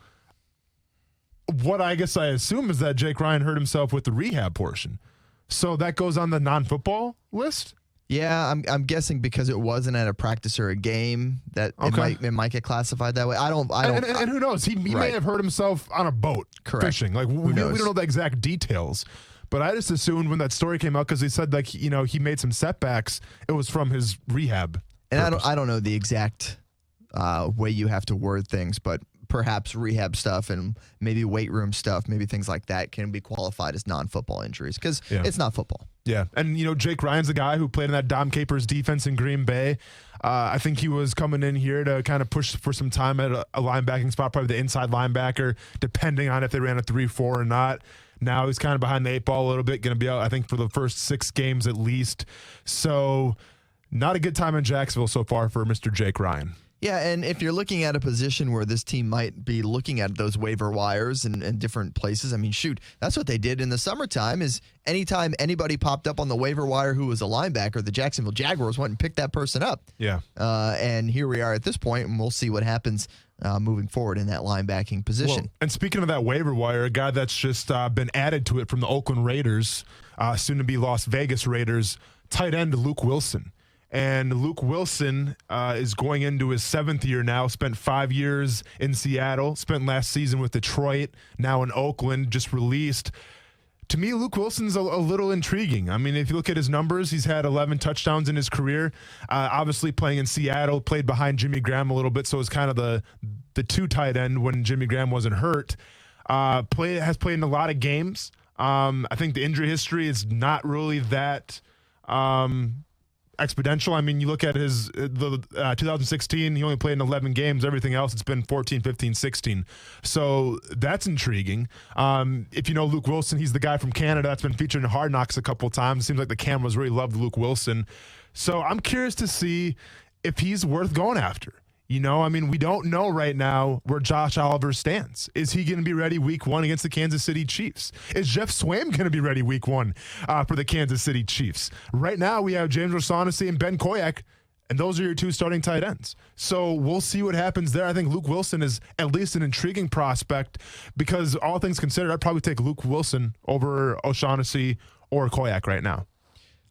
Speaker 1: What I guess I assume is that Jake Ryan hurt himself with the rehab portion. So that goes on the non-football list?
Speaker 7: Yeah, I'm guessing because it wasn't at a practice or a game that it might get classified that way. I don't.
Speaker 1: And who knows? He may have hurt himself on a boat fishing. Like we don't know the exact details. But I just assumed when that story came out because he said like he made some setbacks. It was from his rehab.
Speaker 7: And I don't know the exact way you have to word things, but perhaps rehab stuff and maybe weight room stuff, maybe things like that can be qualified as non-football injuries because it's not football.
Speaker 1: Yeah, and Jake Ryan's a guy who played in that Dom Capers defense in Green Bay. I think he was coming in here to kind of push for some time at a linebacking spot, probably the inside linebacker, depending on if they ran a 3-4 or not. Now he's kind of behind the 8 ball a little bit, going to be out, I think, for the first 6 games at least. So not a good time in Jacksonville so far for Mr. Jake Ryan.
Speaker 7: Yeah, and if you're looking at a position where this team might be looking at those waiver wires and different places, I mean, shoot, that's what they did in the summertime is anytime anybody popped up on the waiver wire who was a linebacker, the Jacksonville Jaguars went and picked that person up.
Speaker 1: Yeah.
Speaker 7: And here we are at this point, and we'll see what happens moving forward in that linebacking position.
Speaker 1: Well, and speaking of that waiver wire, a guy that's just been added to it from the Oakland Raiders, soon to be Las Vegas Raiders, tight end Luke Wilson. And Luke Wilson is going into his 7th year now, spent 5 years in Seattle, spent last season with Detroit, now in Oakland, just released. To me, Luke Wilson's a little intriguing. I mean, if you look at his numbers, he's had 11 touchdowns in his career. Obviously playing in Seattle, played behind Jimmy Graham a little bit, so it's kind of the 2 tight end when Jimmy Graham wasn't hurt. Has played in a lot of games. I think the injury history is not really that exponential. I mean, you look at his 2016, he only played in 11 games. Everything else, it's been 14, 15, 16. So that's intriguing. If you know Luke Wilson, he's the guy from Canada that's been featured in Hard Knocks a couple of times. It seems like the cameras really loved Luke Wilson. So I'm curious to see if he's worth going after. I mean, we don't know right now where Josh Oliver stands. Is he going to be ready week 1 against the Kansas City Chiefs? Is Jeff Swaim going to be ready week 1 for the Kansas City Chiefs? Right now, we have James O'Shaughnessy and Ben Koyak, and those are your 2 starting tight ends. So we'll see what happens there. I think Luke Wilson is at least an intriguing prospect because all things considered, I'd probably take Luke Wilson over O'Shaughnessy or Koyak right now.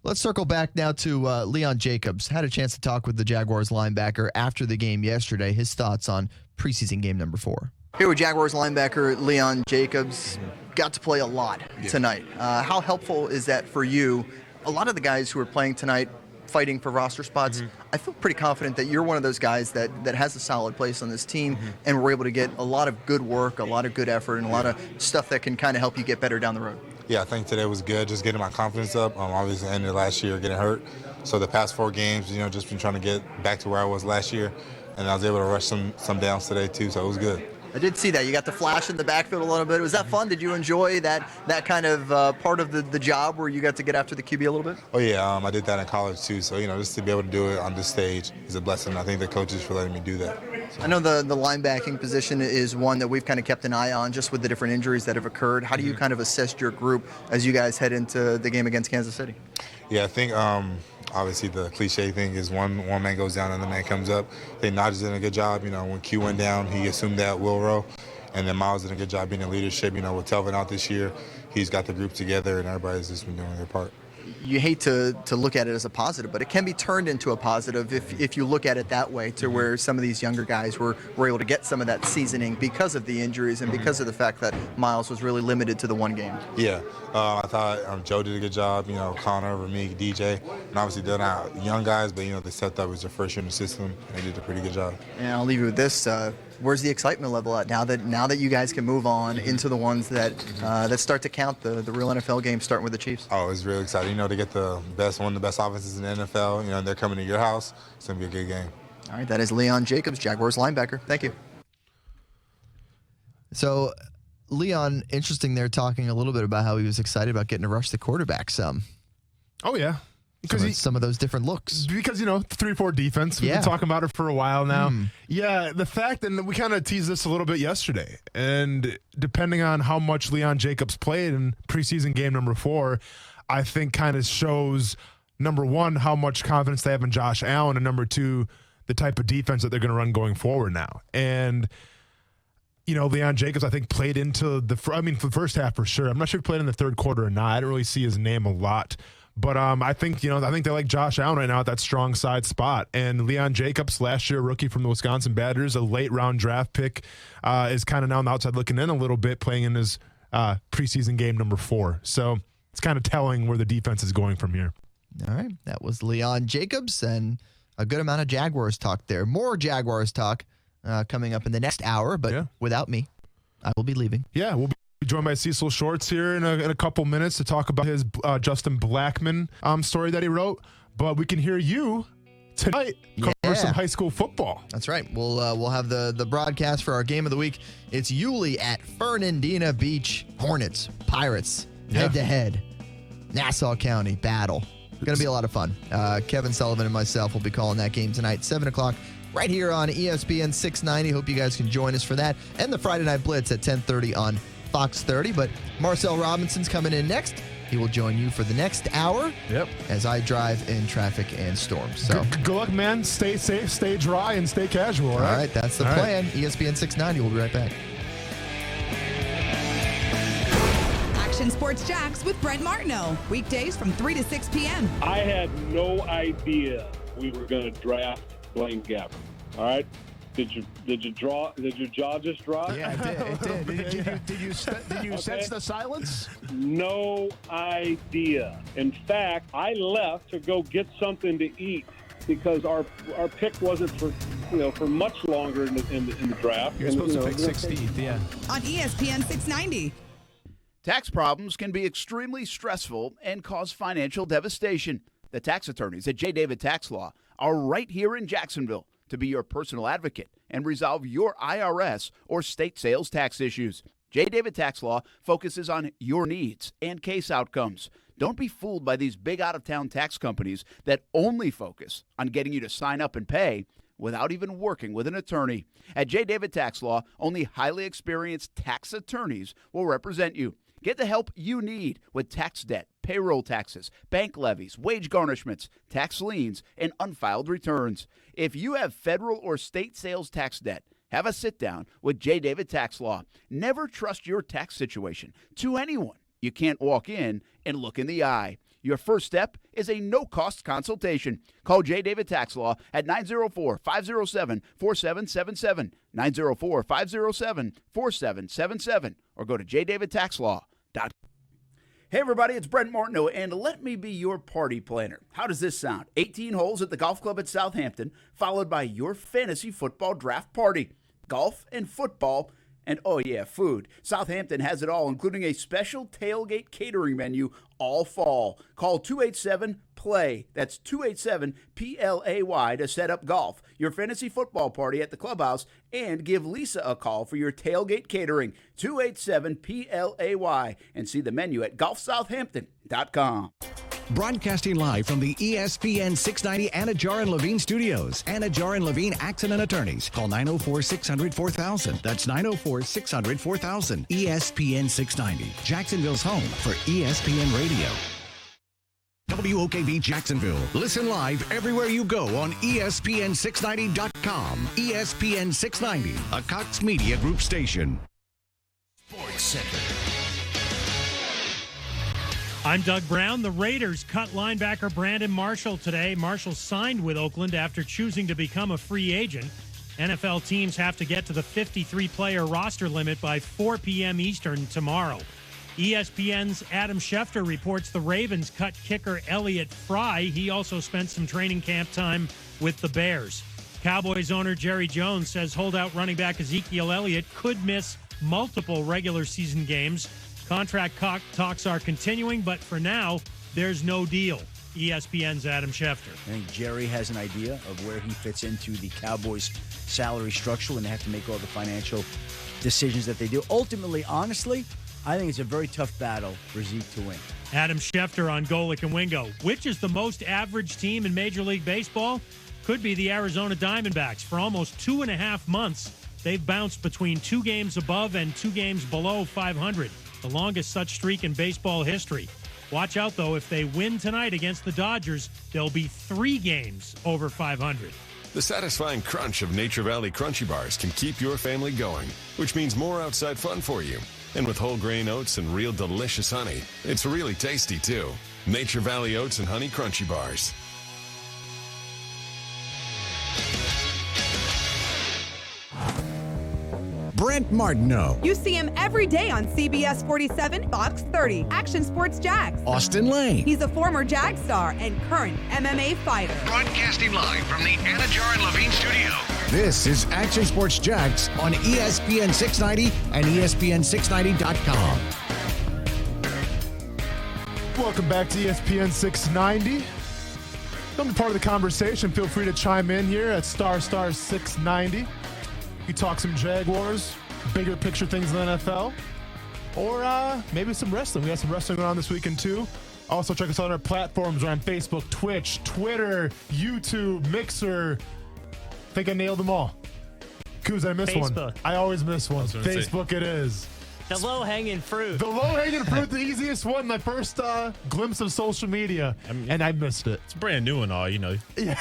Speaker 7: Let's circle back now to Leon Jacobs. Had a chance to talk with the Jaguars linebacker after the game yesterday. His thoughts on preseason game number 4. Here with Jaguars linebacker Leon Jacobs. Got to play a lot tonight. How helpful is that for you? A lot of the guys who are playing tonight fighting for roster spots, I feel pretty confident that you're one of those guys that has a solid place on this team, and we're able to get a lot of good work, a lot of good effort, and a lot of stuff that can kind of help you get better down the road.
Speaker 4: Yeah, I think today was good, just getting my confidence up. Obviously, ended last year getting hurt. So the past 4 games, just been trying to get back to where I was last year. And I was able to rush some downs today, too, so it was good.
Speaker 7: I did see that. You got the flash in the backfield a little bit. Was that fun? Did you enjoy that kind of part of the job where you got to get after the QB a little bit?
Speaker 4: Oh, yeah. I did that in college, too. So, just to be able to do it on this stage is a blessing. I thank the coaches for letting me do that.
Speaker 7: I know the linebacking position is one that we've kind of kept an eye on just with the different injuries that have occurred. How do you kind of assess your group as you guys head into the game against Kansas City?
Speaker 4: Yeah, I think obviously the cliche thing is one man goes down and the man comes up. I think Najee's did a good job. When Q went down, he assumed that Will row. And then Miles did a good job being in leadership. With Telvin out this year, he's got the group together and everybody's just been doing their part.
Speaker 7: You hate to look at it as a positive, but it can be turned into a positive if you look at it that way, to where some of these younger guys were able to get some of that seasoning because of the injuries and because of the fact that Miles was really limited to the one game.
Speaker 4: Yeah, I thought Joe did a good job, Connor, Ramik, DJ, and obviously they're not young guys, but they stepped up. It was their first year in the system, and they did a pretty good job.
Speaker 7: And I'll leave you with this. Where's the excitement level at now that you guys can move on into the ones that start to count, the real NFL games, starting with the Chiefs?
Speaker 4: Oh, it's really exciting. To get one of the best offenses in the NFL, and they're coming to your house. It's going to be a good game.
Speaker 7: All right, that is Leon Jacobs, Jaguars linebacker. Thank you.
Speaker 6: So, Leon, interesting there, talking a little bit about how he was excited about getting to rush the quarterback some.
Speaker 1: Oh, yeah.
Speaker 6: Because some of those different looks.
Speaker 1: Because, 3-4 defense. We've been talking about it for a while now. Yeah, the fact, and we kind of teased this a little bit yesterday, and depending on how much Leon Jacobs played in preseason game number 4, I think kind of shows, number one, how much confidence they have in Josh Allen, and number two, the type of defense that they're going to run going forward now. And, Leon Jacobs, I think, played into for the first half for sure. I'm not sure if he played in the third quarter or not. I didn't really see his name a lot. But I think, I think they like Josh Allen right now at that strong side spot. And Leon Jacobs, last year rookie from the Wisconsin Badgers, a late round draft pick, is kind of now on the outside looking in a little bit, playing in his preseason game number 4. So it's kind of telling where the defense is going from here.
Speaker 6: All right. That was Leon Jacobs, and a good amount of Jaguars talk there. More Jaguars talk coming up in the next hour, but without me, I will be leaving.
Speaker 1: Yeah, we'll be joined by Cecil Shorts here in a couple minutes to talk about his Justin Blackmon story that he wrote. But we can hear you tonight cover some high school football.
Speaker 6: That's right. We'll have the broadcast for our game of the week. It's Yulee at Fernandina Beach. Hornets, Pirates, head-to-head. Nassau County battle. Going to be a lot of fun. Kevin Sullivan and myself will be calling that game tonight, 7 o'clock, right here on ESPN 690. Hope you guys can join us for that. And the Friday Night Blitz at 10:30 on Fox 30. But Marcel Robinson's coming in next. He will join you for the next hour as I drive in traffic and storms. So
Speaker 1: good luck, man. Stay safe, stay dry, and stay casual. All
Speaker 6: right, that's the plan. ESPN 690. We'll be right back.
Speaker 5: Action Sports Jacks with Brent Martineau. Weekdays from 3 to 6 p.m.
Speaker 9: I had no idea we were going to draft Blaine Gabbert. All right? Did your jaw just drop?
Speaker 21: Yeah, it did. Did you sense the silence?
Speaker 9: No idea. In fact, I left to go get something to eat because our pick wasn't for much longer in the draft.
Speaker 21: You're supposed to pick 16th, yeah.
Speaker 5: On ESPN 690.
Speaker 21: Tax problems can be extremely stressful and cause financial devastation. The tax attorneys at J. David Tax Law are right here in Jacksonville to be your personal advocate and resolve your IRS or state sales tax issues. J. David Tax Law focuses on your needs and case outcomes. Don't be fooled by these big out-of-town tax companies that only focus on getting you to sign up and pay without even working with an attorney. At J. David Tax Law, only highly experienced tax attorneys will represent you. Get the help you need with tax debt, payroll taxes, bank levies, wage garnishments, tax liens, and unfiled returns. If you have federal or state sales tax debt, have a sit-down with J. David Tax Law. Never trust your tax situation to anyone you can't walk in and look in the eye. Your first step is a no-cost consultation. Call J. David Tax Law at 904-507-4777, 904-507-4777, or go to jdavidtaxlaw.com. Hey everybody, it's Brent Martineau, and let me be your party planner. How does this sound? 18 holes at the golf club at Southampton, followed by your fantasy football draft party. Golf and football and, oh yeah, food. Southampton has it all, including a special tailgate catering menu all fall. Call 287-PLAY. That's 287-PLAY to set up golf, your fantasy football party at the clubhouse, and give Lisa a call for your tailgate catering. 287-PLAY. And see the menu at golfsouthampton.com.
Speaker 14: Broadcasting live from the ESPN 690 Anajar and Levine studios. Anajar and Levine Accident Attorneys. Call 904-600-4000. That's 904-600-4000. ESPN 690. Jacksonville's home for ESPN Radio. WOKV Jacksonville. Listen live everywhere you go on ESPN690.com. ESPN 690, a Cox Media Group station.
Speaker 11: Sports Center.
Speaker 12: I'm Doug Brown. The Raiders cut linebacker Brandon Marshall today. Marshall signed with Oakland after choosing to become a free agent. NFL teams have to get to the 53-player roster limit by 4 p.m. Eastern tomorrow. ESPN's Adam Schefter reports the Ravens cut kicker Elliott Fry. He also spent some training camp time with the Bears. Cowboys owner Jerry Jones says holdout running back Ezekiel Elliott could miss multiple regular season games. Contract talks are continuing, but for now, there's no deal. ESPN's Adam Schefter.
Speaker 18: I think Jerry has an idea of where he fits into the Cowboys' salary structure when they have to make all the financial decisions that they do. Ultimately, honestly, I think it's a very tough battle for Zeke to win.
Speaker 12: Adam Schefter on Golick and Wingo. Which is the most average team in Major League Baseball? Could be the Arizona Diamondbacks. For almost 2.5 months, they've bounced between 2 games above and 2 games below 500. The longest such streak in baseball history. Watch out, though. If they win tonight against the Dodgers, there'll be 3 games over 500.
Speaker 25: The satisfying crunch of Nature Valley Crunchy Bars can keep your family going, which means more outside fun for you. And with whole grain oats and real delicious honey, it's really tasty, too. Nature Valley Oats and Honey Crunchy Bars.
Speaker 14: Brent Martineau.
Speaker 5: You see him every day on CBS 47, Fox 30, Action Sports Jax.
Speaker 14: Austin Lane.
Speaker 5: He's a former Jag star and current MMA fighter.
Speaker 14: Broadcasting live from the Anajar and Levine studio. This is Action Sports Jax on ESPN 690 and ESPN690.com.
Speaker 1: Welcome back to ESPN 690. Don't be part of the conversation. Feel free to chime in here at *690. We talk some Jaguars, bigger picture things in the NFL, or maybe some wrestling. We got some wrestling going on this weekend, too. Also, check us out on our platforms. We're on Facebook, Twitch, Twitter, YouTube, Mixer. I think I nailed them all. Coos, I missed one. I always miss one. Facebook it is.
Speaker 2: The low-hanging fruit.
Speaker 1: The low-hanging fruit, the easiest one. My first glimpse of social media, and I missed it.
Speaker 19: It's brand new and all, you know.
Speaker 1: Yeah,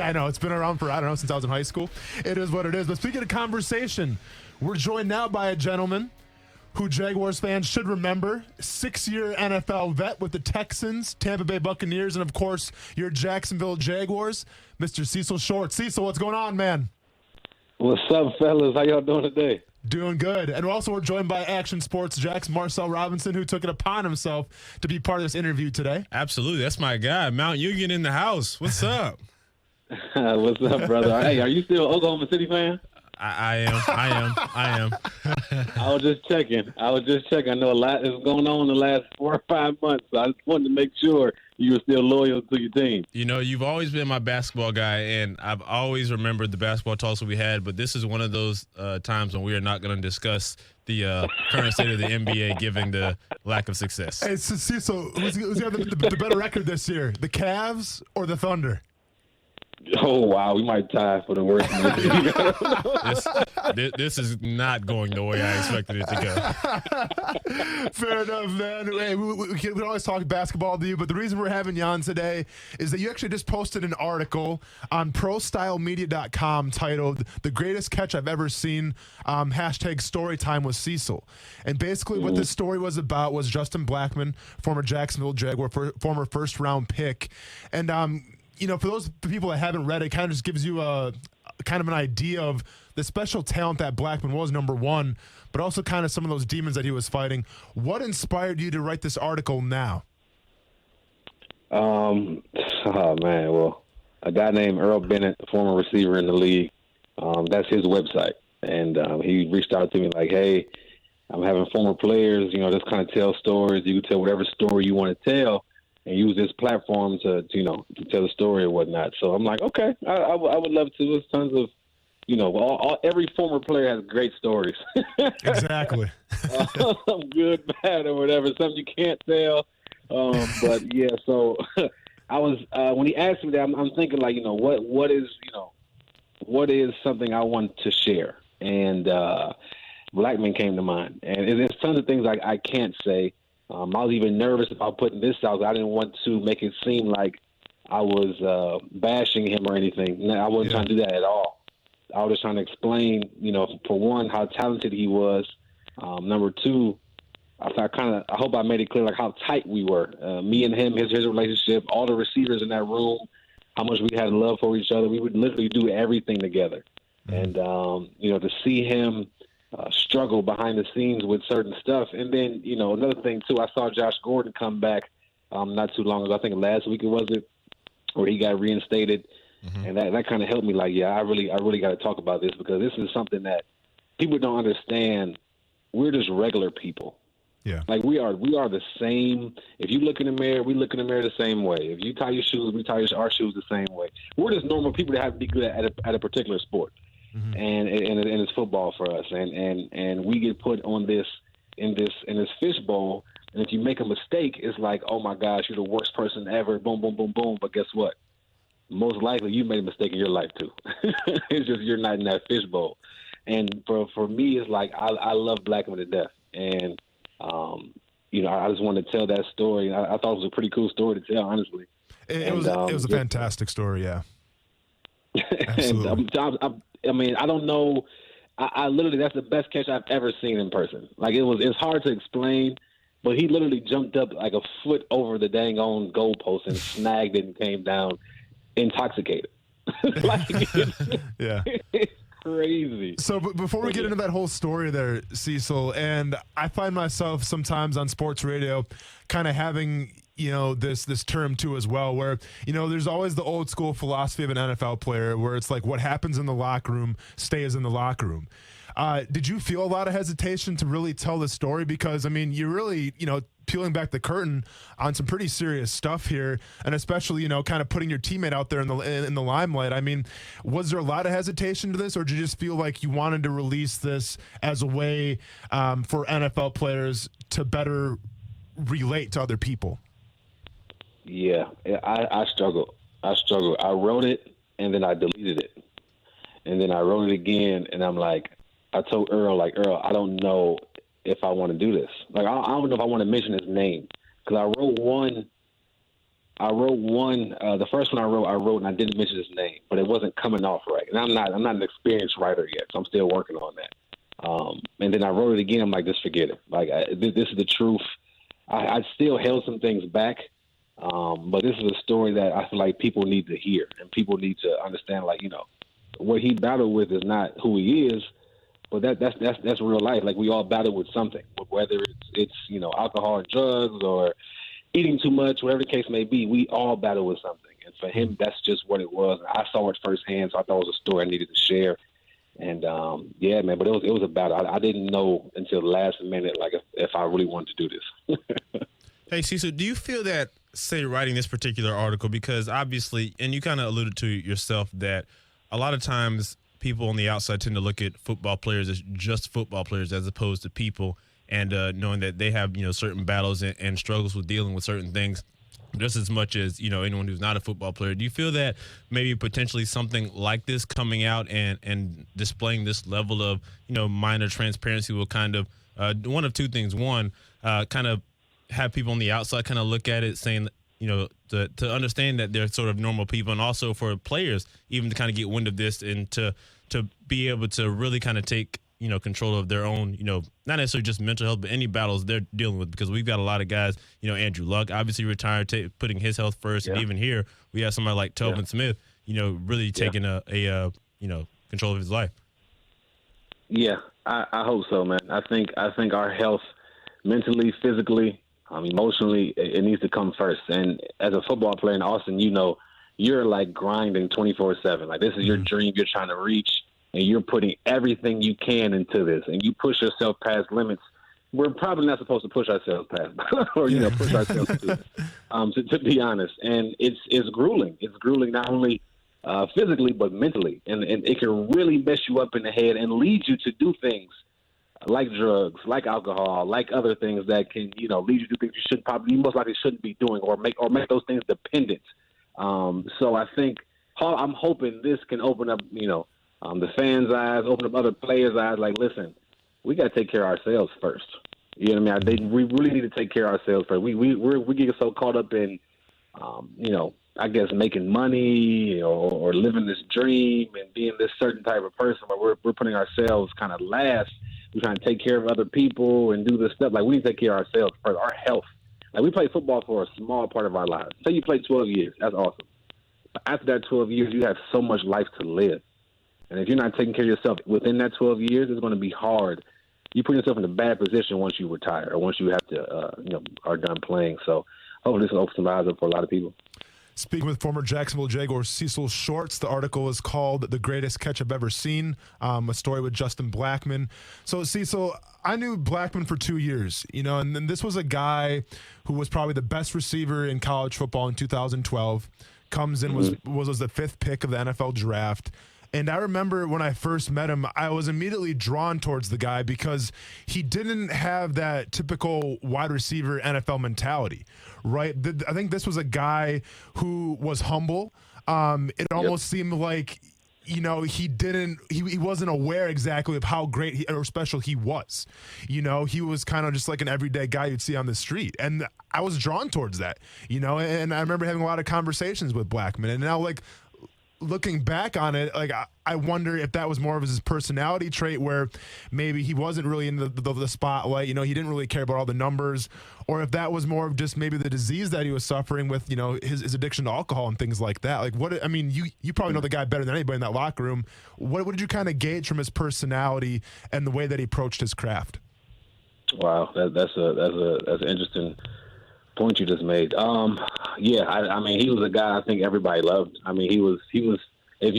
Speaker 1: I know. It's been around for, I don't know, since I was in high school. It is what it is. But speaking of conversation, we're joined now by a gentleman who Jaguars fans should remember. 6-year NFL vet with the Texans, Tampa Bay Buccaneers, and, of course, your Jacksonville Jaguars, Mr. Cecil Short. Cecil, what's going on, man?
Speaker 20: What's up, fellas? How y'all doing today?
Speaker 1: Doing good. And we're joined by Action Sports Jax, Marcel Robinson, who took it upon himself to be part of this interview today.
Speaker 19: Absolutely. That's my guy. Mount Union in the house. What's up?
Speaker 20: What's up, brother? Hey, are you still an Oklahoma City fan?
Speaker 19: I am.
Speaker 20: I was just checking. I know a lot is going on in the last 4 or 5 months, so I just wanted to make sure you were still loyal to your team.
Speaker 19: You know, you've always been my basketball guy, and I've always remembered the basketball talks that we had, but this is one of those times when we are not going to discuss the current state of the NBA given the lack of success.
Speaker 1: Hey, Cecil, who's got the better record this year, the Cavs or the Thunder?
Speaker 20: Oh, wow. We might tie for the worst.
Speaker 19: This is not going the way I expected it to
Speaker 1: go. Fair enough, man. Hey, we can always talk basketball to you, but the reason we're having you on today is that you actually just posted an article on ProStyleMedia.com titled "The Greatest Catch I've Ever Seen," #Storytime with Cecil. And basically what this story was about was Justin Blackmon, former Jacksonville Jaguar, former first-round pick. And, for those people that haven't read it, kind of just gives you a kind of an idea of the special talent that Blackmon was, number one, but also kind of some of those demons that he was fighting. What inspired you to write this article now?
Speaker 20: Oh, man. Well, a guy named Earl Bennett, a former receiver in the league, that's his website. And he reached out to me like, hey, I'm having former players, just kind of tell stories. You can tell whatever story you want to tell and use this platform to tell the story or whatnot. So I'm like, okay, I would love to. There's tons of, every former player has great stories.
Speaker 1: Exactly.
Speaker 20: Good, bad, or whatever, something you can't tell. But yeah, so I was when he asked me that, I'm thinking like, what is something I want to share, and Black Men came to mind, and there's tons of things I can't say. I was even nervous about putting this out. I didn't want to make it seem like I was bashing him or anything. I wasn't trying to do that at all. I was just trying to explain, for one, how talented he was. Number two, I hope I made it clear like how tight we were. Me and him, his relationship, all the receivers in that room, how much we had love for each other. We would literally do everything together. And to see him struggle behind the scenes with certain stuff. And then, another thing too, I saw Josh Gordon come back not too long ago. I think last week where he got reinstated. And that kind of helped me. Like, yeah, I really got to talk about this, because this is something that people don't understand. We're just regular people.
Speaker 1: Yeah.
Speaker 20: Like we are the same. If you look in the mirror, we look in the mirror the same way. If you tie your shoes, we tie our shoes the same way. We're just normal people that have to be good at a particular sport. And it's football for us. And we get put on this in this fishbowl. And if you make a mistake, it's like, oh my gosh, you're the worst person ever. Boom, boom, boom, boom. But guess what? Most likely you made a mistake in your life too. It's just you're not in that fishbowl. And for me, it's like I love Black Men to death. And I just wanted to tell that story. I thought it was a pretty cool story to tell, honestly.
Speaker 1: It was a fantastic story, yeah. Absolutely.
Speaker 20: I don't know. I literally, that's the best catch I've ever seen in person. Like it's hard to explain, but he literally jumped up like a foot over the dang on goalpost and snagged it and came down intoxicated.
Speaker 1: Yeah.
Speaker 20: It's crazy.
Speaker 1: So before we get into that whole story there, Cecil, and I find myself sometimes on sports radio kind of having, this term too as well, where, there's always the old school philosophy of an NFL player where it's like what happens in the locker room stays in the locker room. Did you feel a lot of hesitation to really tell the story? Because, you really, peeling back the curtain on some pretty serious stuff here, and especially, kind of putting your teammate out there in the limelight. Was there a lot of hesitation to this, or did you just feel like you wanted to release this as a way for NFL players to better relate to other people?
Speaker 20: Yeah, I struggled. I wrote it, and then I deleted it. And then I wrote it again, and I'm like, I told Earl, I don't know if I want to do this. I don't know if I want to mention his name, because I wrote one. The first one I wrote, and I didn't mention his name, but it wasn't coming off right. And I'm not an experienced writer yet, so I'm still working on that. And then I wrote it again. I'm like, just forget it. This is the truth. I still held some things back, but this is a story that I feel like people need to hear, and people need to understand. What he battled with is not who he is. But that's real life. Like, we all battle with something, whether it's alcohol and drugs or eating too much, whatever the case may be. We all battle with something, and for him, that's just what it was. I saw it firsthand, so I thought it was a story I needed to share. And yeah, man, but it was a battle. I didn't know until the last minute, if I really wanted to do this.
Speaker 19: Hey, Cecil, do you feel that, say, writing this particular article, because obviously, and you kind of alluded to yourself, that a lot of times people on the outside tend to look at football players as just football players as opposed to people, and knowing that they have, certain battles and struggles with dealing with certain things just as much as, anyone who's not a football player. Do you feel that maybe potentially something like this coming out and displaying this level of, minor transparency will kind of one of two things. One, kind of have people on the outside kind of look at it saying, to understand that they're sort of normal people, and also for players even to kind of get wind of this and to be able to really kind of take, control of their own, not necessarily just mental health, but any battles they're dealing with, because we've got a lot of guys, Andrew Luck obviously retired, putting his health first. Yeah. And even here we have somebody like Telvin Smith, really taking a control of his life.
Speaker 20: Yeah, I hope so, man. I think our health, mentally, physically, emotionally, it needs to come first. And as a football player in Austin, you're like grinding 24/7. Like, this is your dream you're trying to reach, and you're putting everything you can into this, and you push yourself past limits we're probably not supposed to push ourselves past, or push ourselves to be honest. And it's grueling. It's grueling not only physically but mentally, and it can really mess you up in the head and lead you to do things like drugs, like alcohol, like other things that can lead you to things you most likely shouldn't be doing, or make those things dependent. So I think I'm hoping this can open up the fans' eyes, open up other players' eyes. Like, listen, we got to take care of ourselves first. You know what I mean? We really need to take care of ourselves first. We get so caught up in, I guess making money or living this dream and being this certain type of person where we're putting ourselves kind of last. We're trying to take care of other people and do this stuff. Like, we need to take care of ourselves first, our health. Like, we play football for a small part of our lives. Say you play 12 years. That's awesome. But after that 12 years, you have so much life to live. And if you're not taking care of yourself within that 12 years, it's going to be hard. You put yourself in a bad position once you retire or once you have to, are done playing. So hopefully this will open some eyes up for a lot of people.
Speaker 1: Speaking with former Jacksonville Jaguars Cecil Shorts, the article is called "The Greatest Catch I've Ever Seen," a story with Justin Blackmon. So, Cecil, I knew Blackmon for 2 years, and then this was a guy who was probably the best receiver in college football in 2012. Comes in, was the fifth pick of the NFL draft. And I remember when I first met him, I was immediately drawn towards the guy because he didn't have that typical wide receiver NFL mentality, right? I think this was a guy who was humble. It almost seemed like, he wasn't aware exactly of how great or special he was. He was kind of just like an everyday guy you'd see on the street. And I was drawn towards that, and I remember having a lot of conversations with Blackmon. And now, looking back on it, I wonder if that was more of his personality trait where maybe he wasn't really in the spotlight, he didn't really care about all the numbers, or if that was more of just maybe the disease that he was suffering with, his addiction to alcohol and things like that. You probably know the guy better than anybody in that locker room. What did you kind of gauge from his personality and the way that he approached his craft? Wow, that's an interesting point you just made. I mean, he was a guy I think everybody loved. I mean, he was. If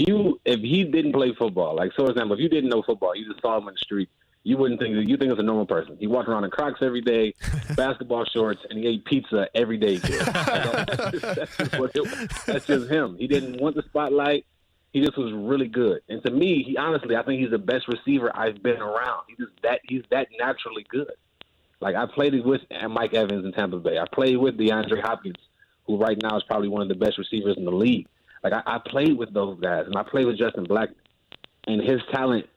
Speaker 1: he didn't play football, for example, if you didn't know football, you just saw him in the street, you wouldn't think you think it's a normal person. He walked around in Crocs every day, basketball shorts, and he ate pizza every day. That's just him. He didn't want the spotlight. He just was really good. And to me, I think he's the best receiver I've been around. He's that naturally good. I played with Mike Evans in Tampa Bay. I played with DeAndre Hopkins, who right now is probably one of the best receivers in the league. I played with those guys, and I played with Justin Blackmon. And his talent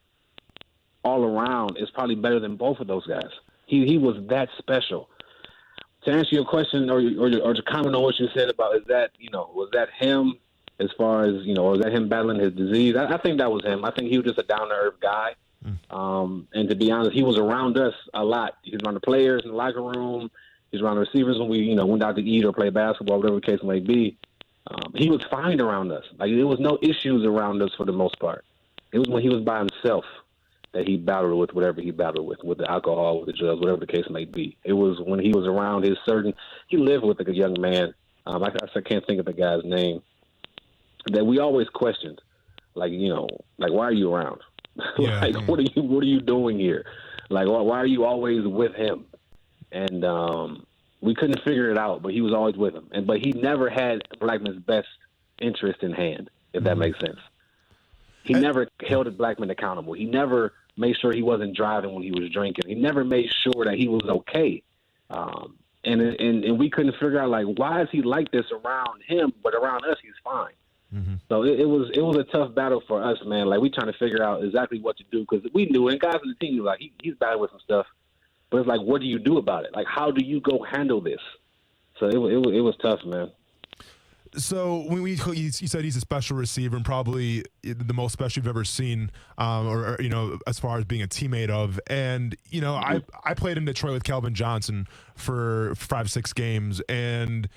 Speaker 1: all around is probably better than both of those guys. He was that special. To answer your question or to comment on what you said about was that him as far as, or was that him battling his disease? I think that was him. I think he was just a down-to-earth guy. And to be honest, he was around us a lot. He was around the players in the locker room. He was around the receivers when we, went out to eat or play basketball, whatever the case may be. He was fine around us. There was no issues around us for the most part. It was when he was by himself that he battled with whatever he battled with the alcohol, with the drugs, whatever the case may be. It was when he was around he lived with a young man. I can't think of the guy's name, that we always questioned, why are you around? What are you doing here? Why are you always with him? And we couldn't figure it out, but he was always with him. But he never had Blackman's best interest in hand, if that makes sense. He never held Blackmon accountable. He never made sure he wasn't driving when he was drinking. He never made sure that he was okay. And we couldn't figure out why is he like this around him, but around us he's fine. Mm-hmm. So it was a tough battle for us, man. We trying to figure out exactly what to do because we knew, and guys on the team were he's battling with some stuff, but it's what do you do about it? How do you go handle this? So it was tough, man. So when you said he's a special receiver and probably the most special you've ever seen, or as far as being a teammate of, and I played in Detroit with Kelvin Johnson for 5-6 games, and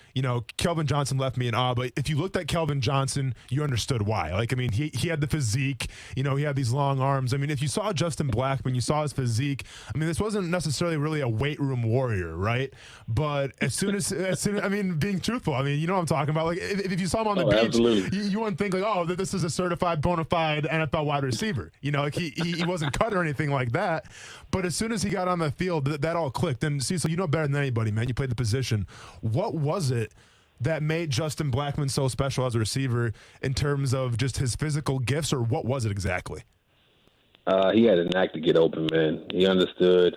Speaker 1: Kelvin Johnson left me in awe. But if you looked at Kelvin Johnson, you understood why. He had the physique, he had these long arms. If you saw Justin Blackmon, you saw his physique. this wasn't necessarily really a weight room warrior, right? But as soon as being truthful, you know what I'm talking about. If you saw him on the beach, you wouldn't think this is a certified bona fide NFL wide receiver. You know, like he wasn't cut or anything like that. But as soon as he got on the field, that all clicked. And Cecil, you know better than anybody, man. You played the position. What was it that made Justin Blackmon so special as a receiver in terms of just his physical gifts, or what was it exactly?
Speaker 20: He had a knack to get open, man. He understood.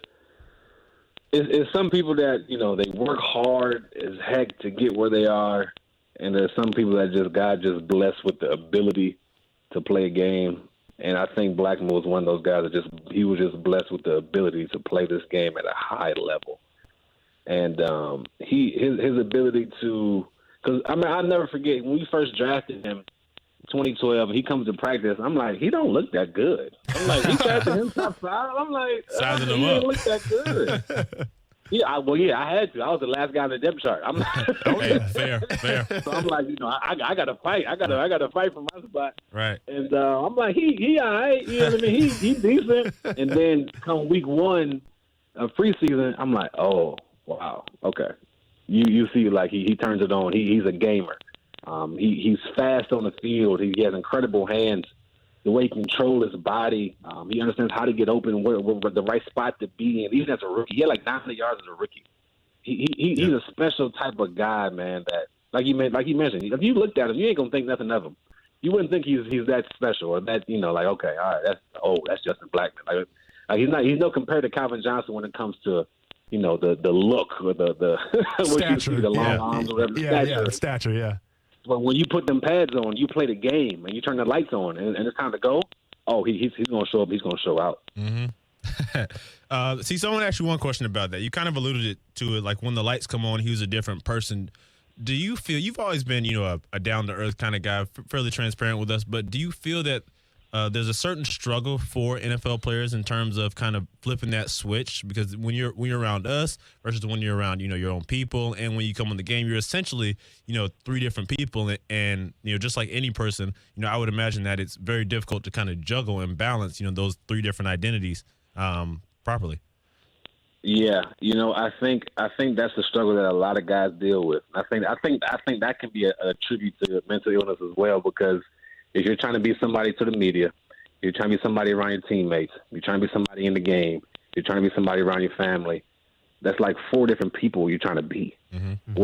Speaker 20: It's some people that, you know, they work hard as heck to get where they are, and there's some people that God just blessed with the ability to play a game. And I think Blackmon was one of those guys that he was just blessed with the ability to play this game at a high level. And his ability to, because I mean, I'll never forget when we first drafted him, 2012, he comes to practice. I'm like, he don't look that good. I'm like, he drafted him top 5. I'm like,
Speaker 19: sizing him
Speaker 20: he
Speaker 19: up.
Speaker 20: didn't look that good. I had to. I was the last guy on the depth chart. I'm
Speaker 19: fair.
Speaker 20: So I'm like, you know, I got to fight. I got to fight for my spot.
Speaker 19: Right.
Speaker 20: And I'm like, he all right. You know what I mean? He decent. And then come week 1 of preseason, I'm like, oh wow, okay. You see, like he turns it on. He's a gamer. He's fast on the field. He has incredible hands. The way he can control his body. He understands how to get open, where the right spot to be in. Even as a rookie, he had like 900 yards as a rookie. He's a special type of guy, man. That like you mentioned, if you looked at him, you ain't gonna think nothing of him. You wouldn't think he's that special or that, you know, like, okay, all right, that's Justin Blackmon. Like he's no compared to Calvin Johnson when it comes to, you know, the look or the
Speaker 1: stature,
Speaker 20: the long arms or whatever.
Speaker 1: Stature, yeah.
Speaker 20: But when you put them pads on, you play the game and you turn the lights on and it's time to go. Oh, he's going to show up. He's going to show out.
Speaker 19: Mm-hmm. See, someone asked you one question about that. You kind of alluded to it, like when the lights come on, he was a different person. Do you feel you've always been, you know, a down to earth kind of guy, fairly transparent with us? But do you feel that there's a certain struggle for NFL players in terms of kind of flipping that switch? Because when you're around us versus when you're around, you know, your own people, and when you come on the game, you're essentially, you know, 3 different people, and you know, just like any person, you know, I would imagine that it's very difficult to kind of juggle and balance, you know, those 3 different identities properly.
Speaker 20: Yeah, you know, I think that's the struggle that a lot of guys deal with. I think that can be a tribute to mental illness as well, because if you're trying to be somebody to the media, you're trying to be somebody around your teammates, you're trying to be somebody in the game, you're trying to be somebody around your family, that's like 4 different people you're trying to be. Mm-hmm.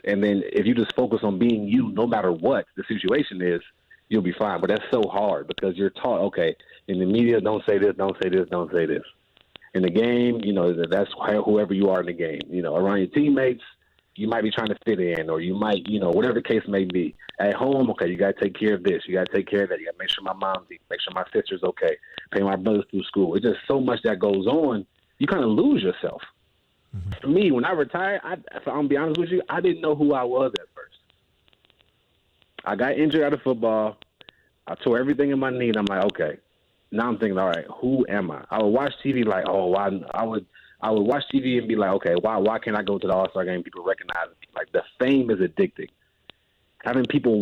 Speaker 20: And then if you just focus on being you, no matter what the situation is, you'll be fine. But that's so hard because you're taught, okay, in the media, don't say this, don't say this, don't say this. In the game, you know, that's whoever you are in the game. You know, around your teammates, you might be trying to fit in, or you might, you know, whatever the case may be. At home, okay, you got to take care of this. You got to take care of that. You got to make sure my mom's eating, make sure my sister's okay, pay my brothers through school. It's just so much that goes on, you kind of lose yourself. Mm-hmm. For me, when I retired, if I'm going to be honest with you, I didn't know who I was at first. I got injured out of football. I tore everything in my knee, and I'm like, okay. Now I'm thinking, all right, who am I? I would watch TV like, I would watch TV and be like, okay, why can't I go to the All-Star game? People recognize me. Like, the fame is addicting. Having people,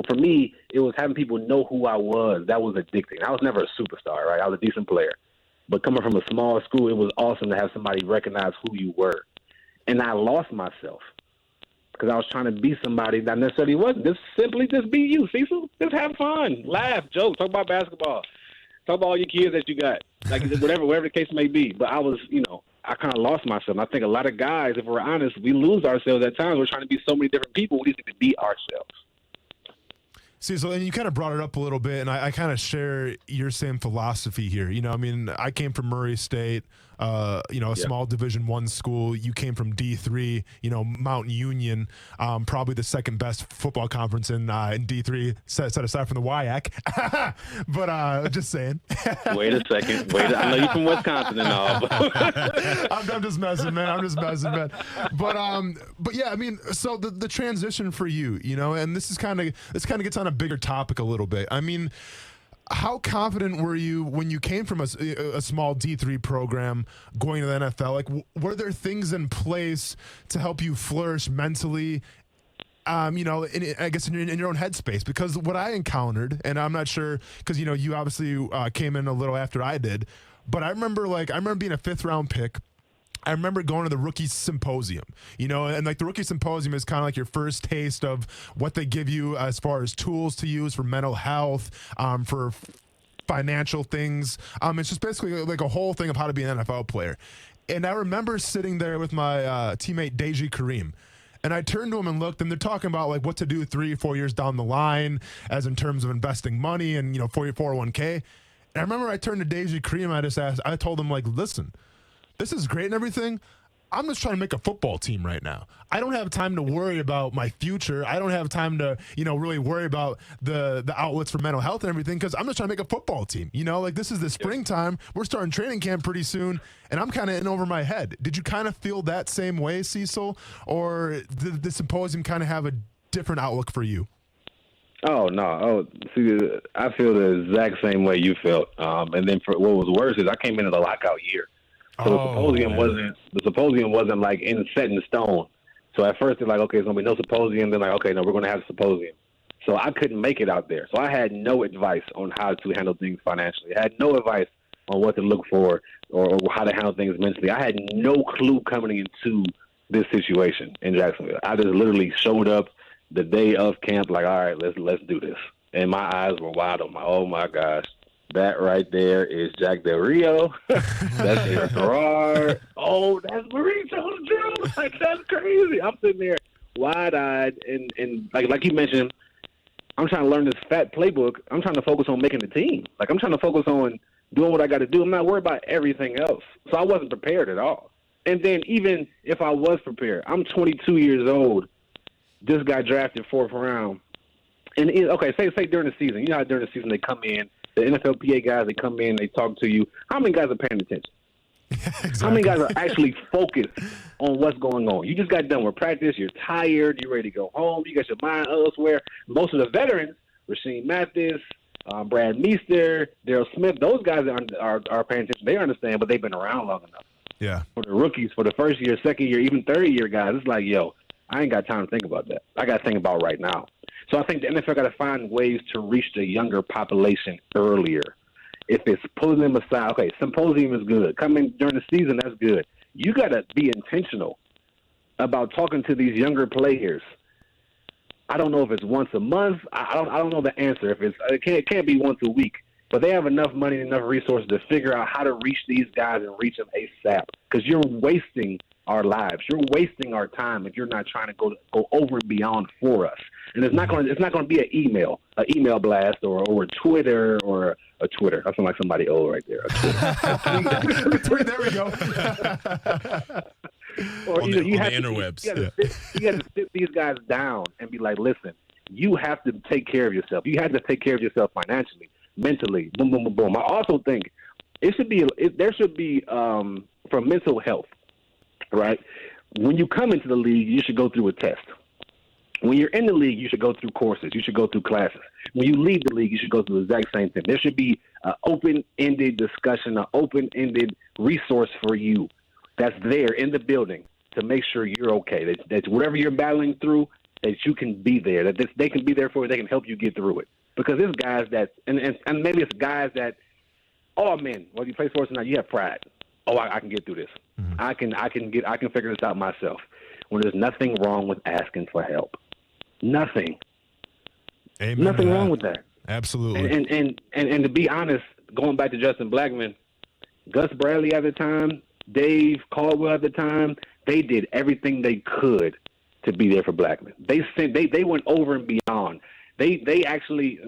Speaker 20: for me, it was having people know who I was. That was addicting. I was never a superstar, right? I was a decent player. But coming from a small school, it was awesome to have somebody recognize who you were. And I lost myself because I was trying to be somebody that necessarily wasn't. Just be you, Cecil. Just have fun, laugh, joke, talk about basketball. Talk about all your kids that you got, like whatever the case may be. But I was, you know, I kind of lost myself. And I think a lot of guys, if we're honest, we lose ourselves at times. We're trying to be so many different people. We need to be ourselves.
Speaker 1: See, so and you kind of brought it up a little bit, and I kind of share your same philosophy here. You know, I mean, I came from Murray State, you know, a small Division I school. You came from D3, you know, Mount Union, probably the second best football conference in D3, set aside from the WIAC. But just saying.
Speaker 20: Wait a second. I know you're from Wisconsin and all. But
Speaker 1: I'm just messing, man. But yeah, I mean, so the transition for you, you know, and this kind of gets on a bigger topic a little bit. I mean, how confident were you when you came from a small D3 program going to the NFL? Like, were there things in place to help you flourish mentally, you know, I guess in your own headspace? Because what I encountered, and I'm not sure, because, you know, you obviously came in a little after I did, but I remember being a 5th round pick. I remember going to the rookie symposium, and like the rookie symposium is kind of like your first taste of what they give you as far as tools to use for mental health, for financial things. It's just basically like a whole thing of how to be an NFL player. And I remember sitting there with my teammate Deji Kareem. And I turned to him and looked, and they're talking about like what to do 3-4 years down the line, as in terms of investing money and for your 401k. And I remember I turned to Deji Kareem. I told him, like, listen, this is great and everything. I'm just trying to make a football team right now. I don't have time to worry about my future. I don't have time to, really worry about the outlets for mental health and everything, because I'm just trying to make a football team. Like this is the springtime. We're starting training camp pretty soon, and I'm kind of in over my head. Did you kind of feel that same way, Cecil, or did the symposium kind of have a different outlook for you?
Speaker 20: Oh, no. Oh, see, I feel the exact same way you felt. And then what was worse is I came into the lockout year. So the symposium wasn't like set in stone. So at first they're like, okay, there's gonna be no symposium. They're like, okay, no, we're gonna have a symposium. So I couldn't make it out there. So I had no advice on how to handle things financially. I had no advice on what to look for or how to handle things mentally. I had no clue coming into this situation in Jacksonville. I just literally showed up the day of camp, like, all right, let's do this. And my eyes were wide open. Oh my gosh. That right there is Jack Del Rio. That's Eric Garrard. Oh, that's Marie Jones-Drew. Like, that's crazy. I'm sitting there wide-eyed and like you mentioned, I'm trying to learn this fat playbook. I'm trying to focus on making the team. Like, I'm trying to focus on doing what I got to do. I'm not worried about everything else. So I wasn't prepared at all. And then even if I was prepared, I'm 22 years old. Just got drafted 4th round. And, say during the season. You know how during the season they come in, the NFLPA guys, they come in, they talk to you. How many guys are paying attention? Exactly. How many guys are actually focused on what's going on? You just got done with practice. You're tired. You're ready to go home. You got your mind elsewhere. Most of the veterans, Rasheem Mathis, Brad Meester, Daryl Smith, those guys are paying attention. They understand, but they've been around long enough.
Speaker 1: Yeah.
Speaker 20: For the rookies, for the first year, second year, even third year guys, it's like, yo, I ain't got time to think about that. I got to think about right now. So I think the NFL got to find ways to reach the younger population earlier. If it's pulling them aside, okay, symposium is good. Coming during the season, that's good. You got to be intentional about talking to these younger players. I don't know if it's once a month. I don't know the answer. If it can't be once a week. But they have enough money and enough resources to figure out how to reach these guys and reach them ASAP. Because you're wasting our lives. You're wasting our time if you're not trying to go over and beyond for us. And it's not going to be an email blast or a Twitter or a Twitter. I sound like somebody old right there.
Speaker 1: There we go.
Speaker 20: Or
Speaker 19: on the interwebs.
Speaker 20: You got to sit these guys down and be like, listen, you have to take care of yourself. You have to take care of yourself financially, mentally. Boom, boom, boom, boom. I also think there should be for mental health. Right? When you come into the league, you should go through a test. When you're in the league, you should go through courses. You should go through classes. When you leave the league, you should go through the exact same thing. There should be an open-ended discussion, an open-ended resource for you that's there in the building to make sure you're okay, that whatever you're battling through, that you can be there, that they can be there for you, they can help you get through it. Because there's guys that, and maybe it's guys that, oh, man, well, you play sports now, you have pride. Oh, I can get through this. Mm-hmm. I can figure this out myself. When there's nothing wrong with asking for help. Nothing.
Speaker 1: Amen.
Speaker 20: Nothing wrong with that.
Speaker 1: Absolutely.
Speaker 20: And to be honest, going back to Justin Blackmon, Gus Bradley at the time, Dave Caldwell at the time, they did everything they could to be there for Blackmon. They went over and beyond. They actually,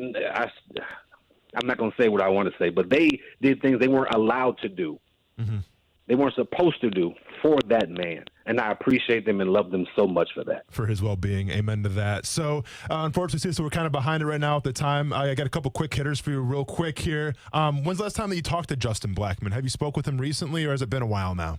Speaker 20: I'm not going to say what I want to say, but they did things they weren't allowed to do. Mm-hmm. They weren't supposed to do for that man. And I appreciate them and love them so much for that.
Speaker 1: For his well-being. Amen to that. So, unfortunately, so we're kind of behind it right now at the time. I got a couple quick hitters for you real quick here. When's the last time that you talked to Justin Blackmon? Have you spoke with him recently, or has it been a while now?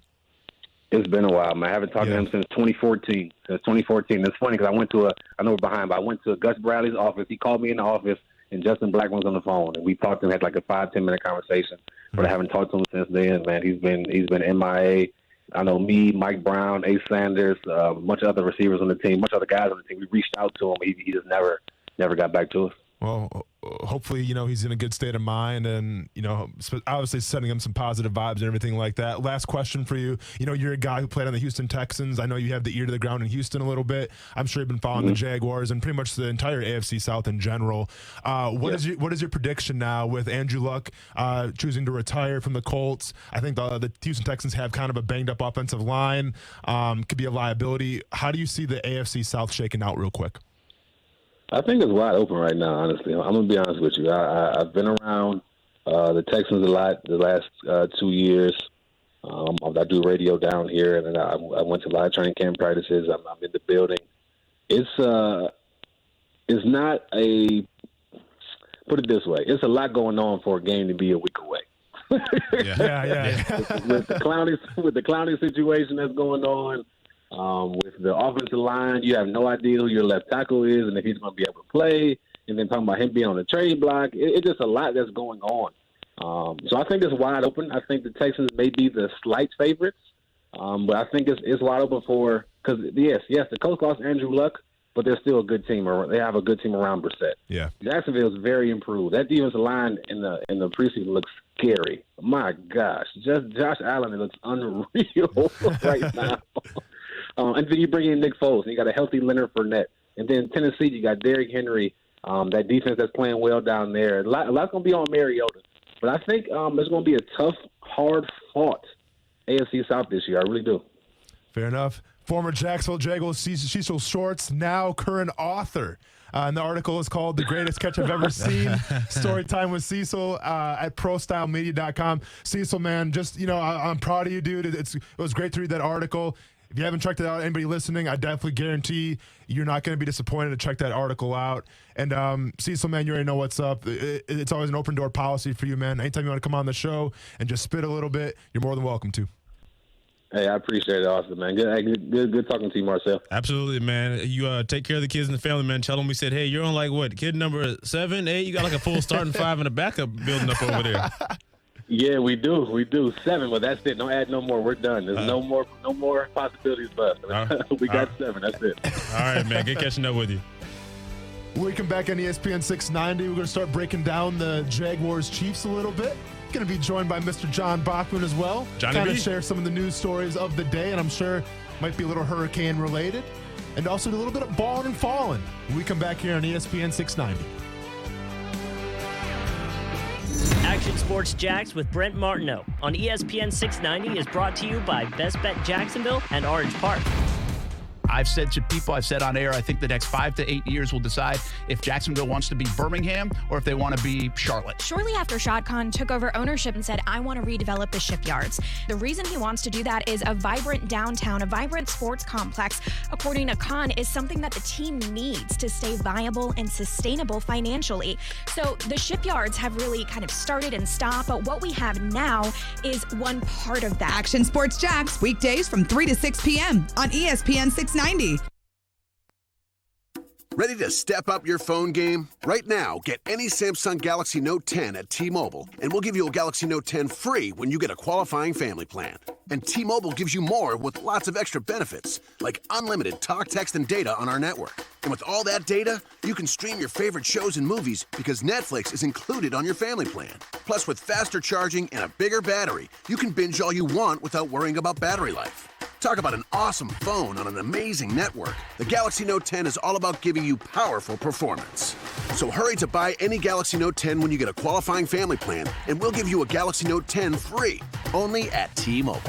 Speaker 20: It's been a while, man. I haven't talked to him since 2014. It's funny because I went to I know we're behind, but I went to Gus Bradley's office. He called me in the office, and Justin Blackmon's on the phone. And we talked to him, had like a 5-10 minute conversation. But I haven't talked to him since then, man. He's been MIA. I know me, Mike Brown, Ace Sanders, a bunch of other receivers on the team, a bunch of other guys on the team. We reached out to him. He just never got back to us.
Speaker 1: Well, hopefully, he's in a good state of mind and, obviously sending him some positive vibes and everything like that. Last question for you. You're a guy who played on the Houston Texans. I know you have the ear to the ground in Houston a little bit. I'm sure you've been following the Jaguars and pretty much the entire AFC South in general. What is your prediction now with Andrew Luck choosing to retire from the Colts? I think the Houston Texans have kind of a banged up offensive line. Could be a liability. How do you see the AFC South shaking out real quick?
Speaker 20: I think it's wide open right now, honestly. I'm going to be honest with you. I've been around the Texans a lot the last 2 years. I do radio down here, and I went to a lot of training camp practices. I'm in the building. It's not a – put it this way. It's a lot going on for a game to be a week away.
Speaker 1: Yeah.
Speaker 20: With the clowning situation that's going on, with the offensive line, you have no idea who your left tackle is and if he's going to be able to play. And then talking about him being on the trade block, it's just a lot that's going on. So I think it's wide open. I think the Texans may be the slight favorites, but I think it's wide open because yes, the Colts lost Andrew Luck, but they're still a good team. They have a good team around Brissett.
Speaker 1: Yeah,
Speaker 20: Jacksonville is very improved. That defensive line in the preseason looks scary. My gosh, just Josh Allen looks unreal right now. And then you bring in Nick Foles, and you got a healthy Leonard Fournette. And then Tennessee, you got Derrick Henry, that defense that's playing well down there. A lot's going to be on Mariota. But I think it's going to be a tough, hard-fought AFC South this year. I really do.
Speaker 1: Fair enough. Former Jacksonville Jaguars Cecil Shorts, now current author. And the article is called The Greatest Catch I've Ever Seen. Story time with Cecil at ProStyleMedia.com. Cecil, man, just, I'm proud of you, dude. It was great to read that article. If you haven't checked it out, anybody listening, I definitely guarantee you're not going to be disappointed to check that article out. And Cecil, man, you already know what's up. It's always an open door policy for you, man. Anytime you want to come on the show and just spit a little bit, you're more than welcome to.
Speaker 20: Hey, I appreciate it, Austin, man. Good talking to you, Marcel.
Speaker 19: Absolutely, man. You take care of the kids and the family, man. Tell them we said, hey, you're on like what, kid number 7, 8? You got like a full starting 5 and a backup building up over there.
Speaker 20: Yeah, we do 7, but that's it. Don't add no more. We're done. There's no more possibilities left. We got 7. That's it.
Speaker 19: All right, man. Good catching up with you.
Speaker 1: When we come back on ESPN 690, we're going to start breaking down the Jaguars Chiefs a little bit. Going to be joined by Mr. John Bachman as well. Kind of share some of the news stories of the day, and I'm sure might be a little hurricane related, and also a little bit of balling and falling. When we come back here on ESPN 690.
Speaker 2: Action Sports Jacks with Brent Martineau on ESPN 690 is brought to you by Best Bet Jacksonville and Orange Park.
Speaker 21: I've said to people, I've said on air, I think the next 5 to 8 years will decide if Jacksonville wants to be Birmingham or if they want to be Charlotte.
Speaker 3: Shortly after Shad Khan took over ownership and said, I want to redevelop the shipyards. The reason he wants to do that is a vibrant downtown, a vibrant sports complex, according to Khan, is something that the team needs to stay viable and sustainable financially. So the shipyards have really kind of started and stopped, but what we have now is one part of that.
Speaker 5: Action Sports Jacks, weekdays from 3 to 6 p.m. on ESPN 690.
Speaker 13: Ready to step up your phone game? Right now, get any Samsung Galaxy Note 10 at T-Mobile, and we'll give you a Galaxy Note 10 free when you get a qualifying family plan. And T-Mobile gives you more with lots of extra benefits, like unlimited talk, text, and data on our network. And with all that data, you can stream your favorite shows and movies because Netflix is included on your family plan. Plus, with faster charging and a bigger battery, you can binge all you want without worrying about battery life. Talk about an awesome phone on an amazing network. The Galaxy Note 10 is all about giving you powerful performance. So hurry to buy any Galaxy Note 10 when you get a qualifying family plan, and we'll give you a Galaxy Note 10 free, only at T-Mobile.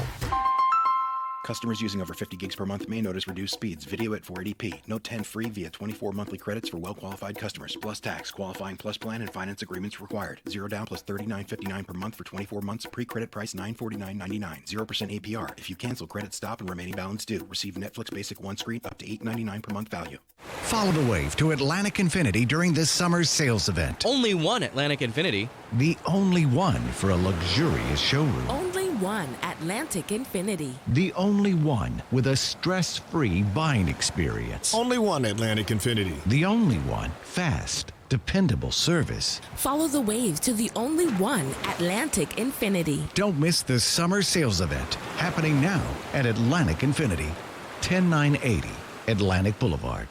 Speaker 22: Customers using over 50 gigs per month may notice reduced speeds. Video at 480p. Note 10 free via 24 monthly credits for well-qualified customers. Plus tax. Qualifying plus plan and finance agreements required. 0 down plus $39.59 per month for 24 months. Pre-credit price $949.99. 0% APR. If you cancel, credit stop and remaining balance due. Receive Netflix Basic one screen up to $8.99 per month value.
Speaker 14: Follow the wave to Atlantic Infinity during this summer's sales event.
Speaker 23: Only one Atlantic Infinity.
Speaker 14: The only one for a luxurious showroom.
Speaker 24: Only one Atlantic Infinity.
Speaker 14: The only one with a stress-free buying experience.
Speaker 11: Only one Atlantic Infinity.
Speaker 14: The only one fast, dependable service.
Speaker 24: Follow the wave to the only one Atlantic Infinity.
Speaker 14: Don't miss the summer sales event happening now at Atlantic Infinity, 10980 Atlantic Boulevard.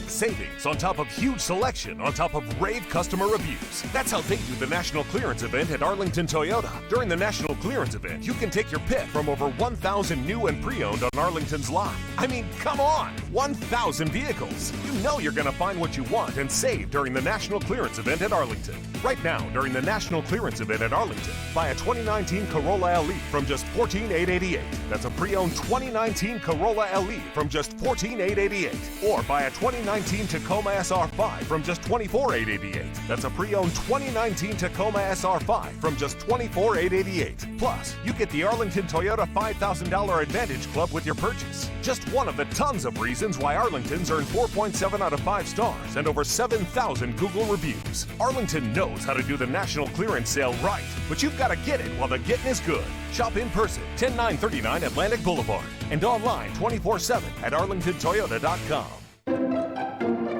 Speaker 25: Savings on top of huge selection on top of rave customer reviews. That's how they do the national clearance event at Arlington Toyota. During the national clearance event, you can take your pick from over 1,000 new and pre-owned on Arlington's lot. I mean, come on, 1,000 vehicles. You know you're going to find what you want and save during the national clearance event at Arlington. Right now, during the national clearance event at Arlington, buy a 2019 Corolla LE from just $14,888. That's a pre-owned 2019 Corolla LE from just $14,888. Or buy a 2019 Tacoma SR5 from just $24,888. That's a pre-owned 2019 Tacoma SR5 from just $24,888. Plus, you get the Arlington Toyota $5,000 Advantage Club with your purchase. Just one of the tons of reasons why Arlington's earned 4.7 out of 5 stars and over 7,000 Google reviews. Arlington knows how to do the national clearance sale right, but you've got to get it while the getting is good. Shop in person, 10939 Atlantic Boulevard, and online 24/7 at arlingtontoyota.com.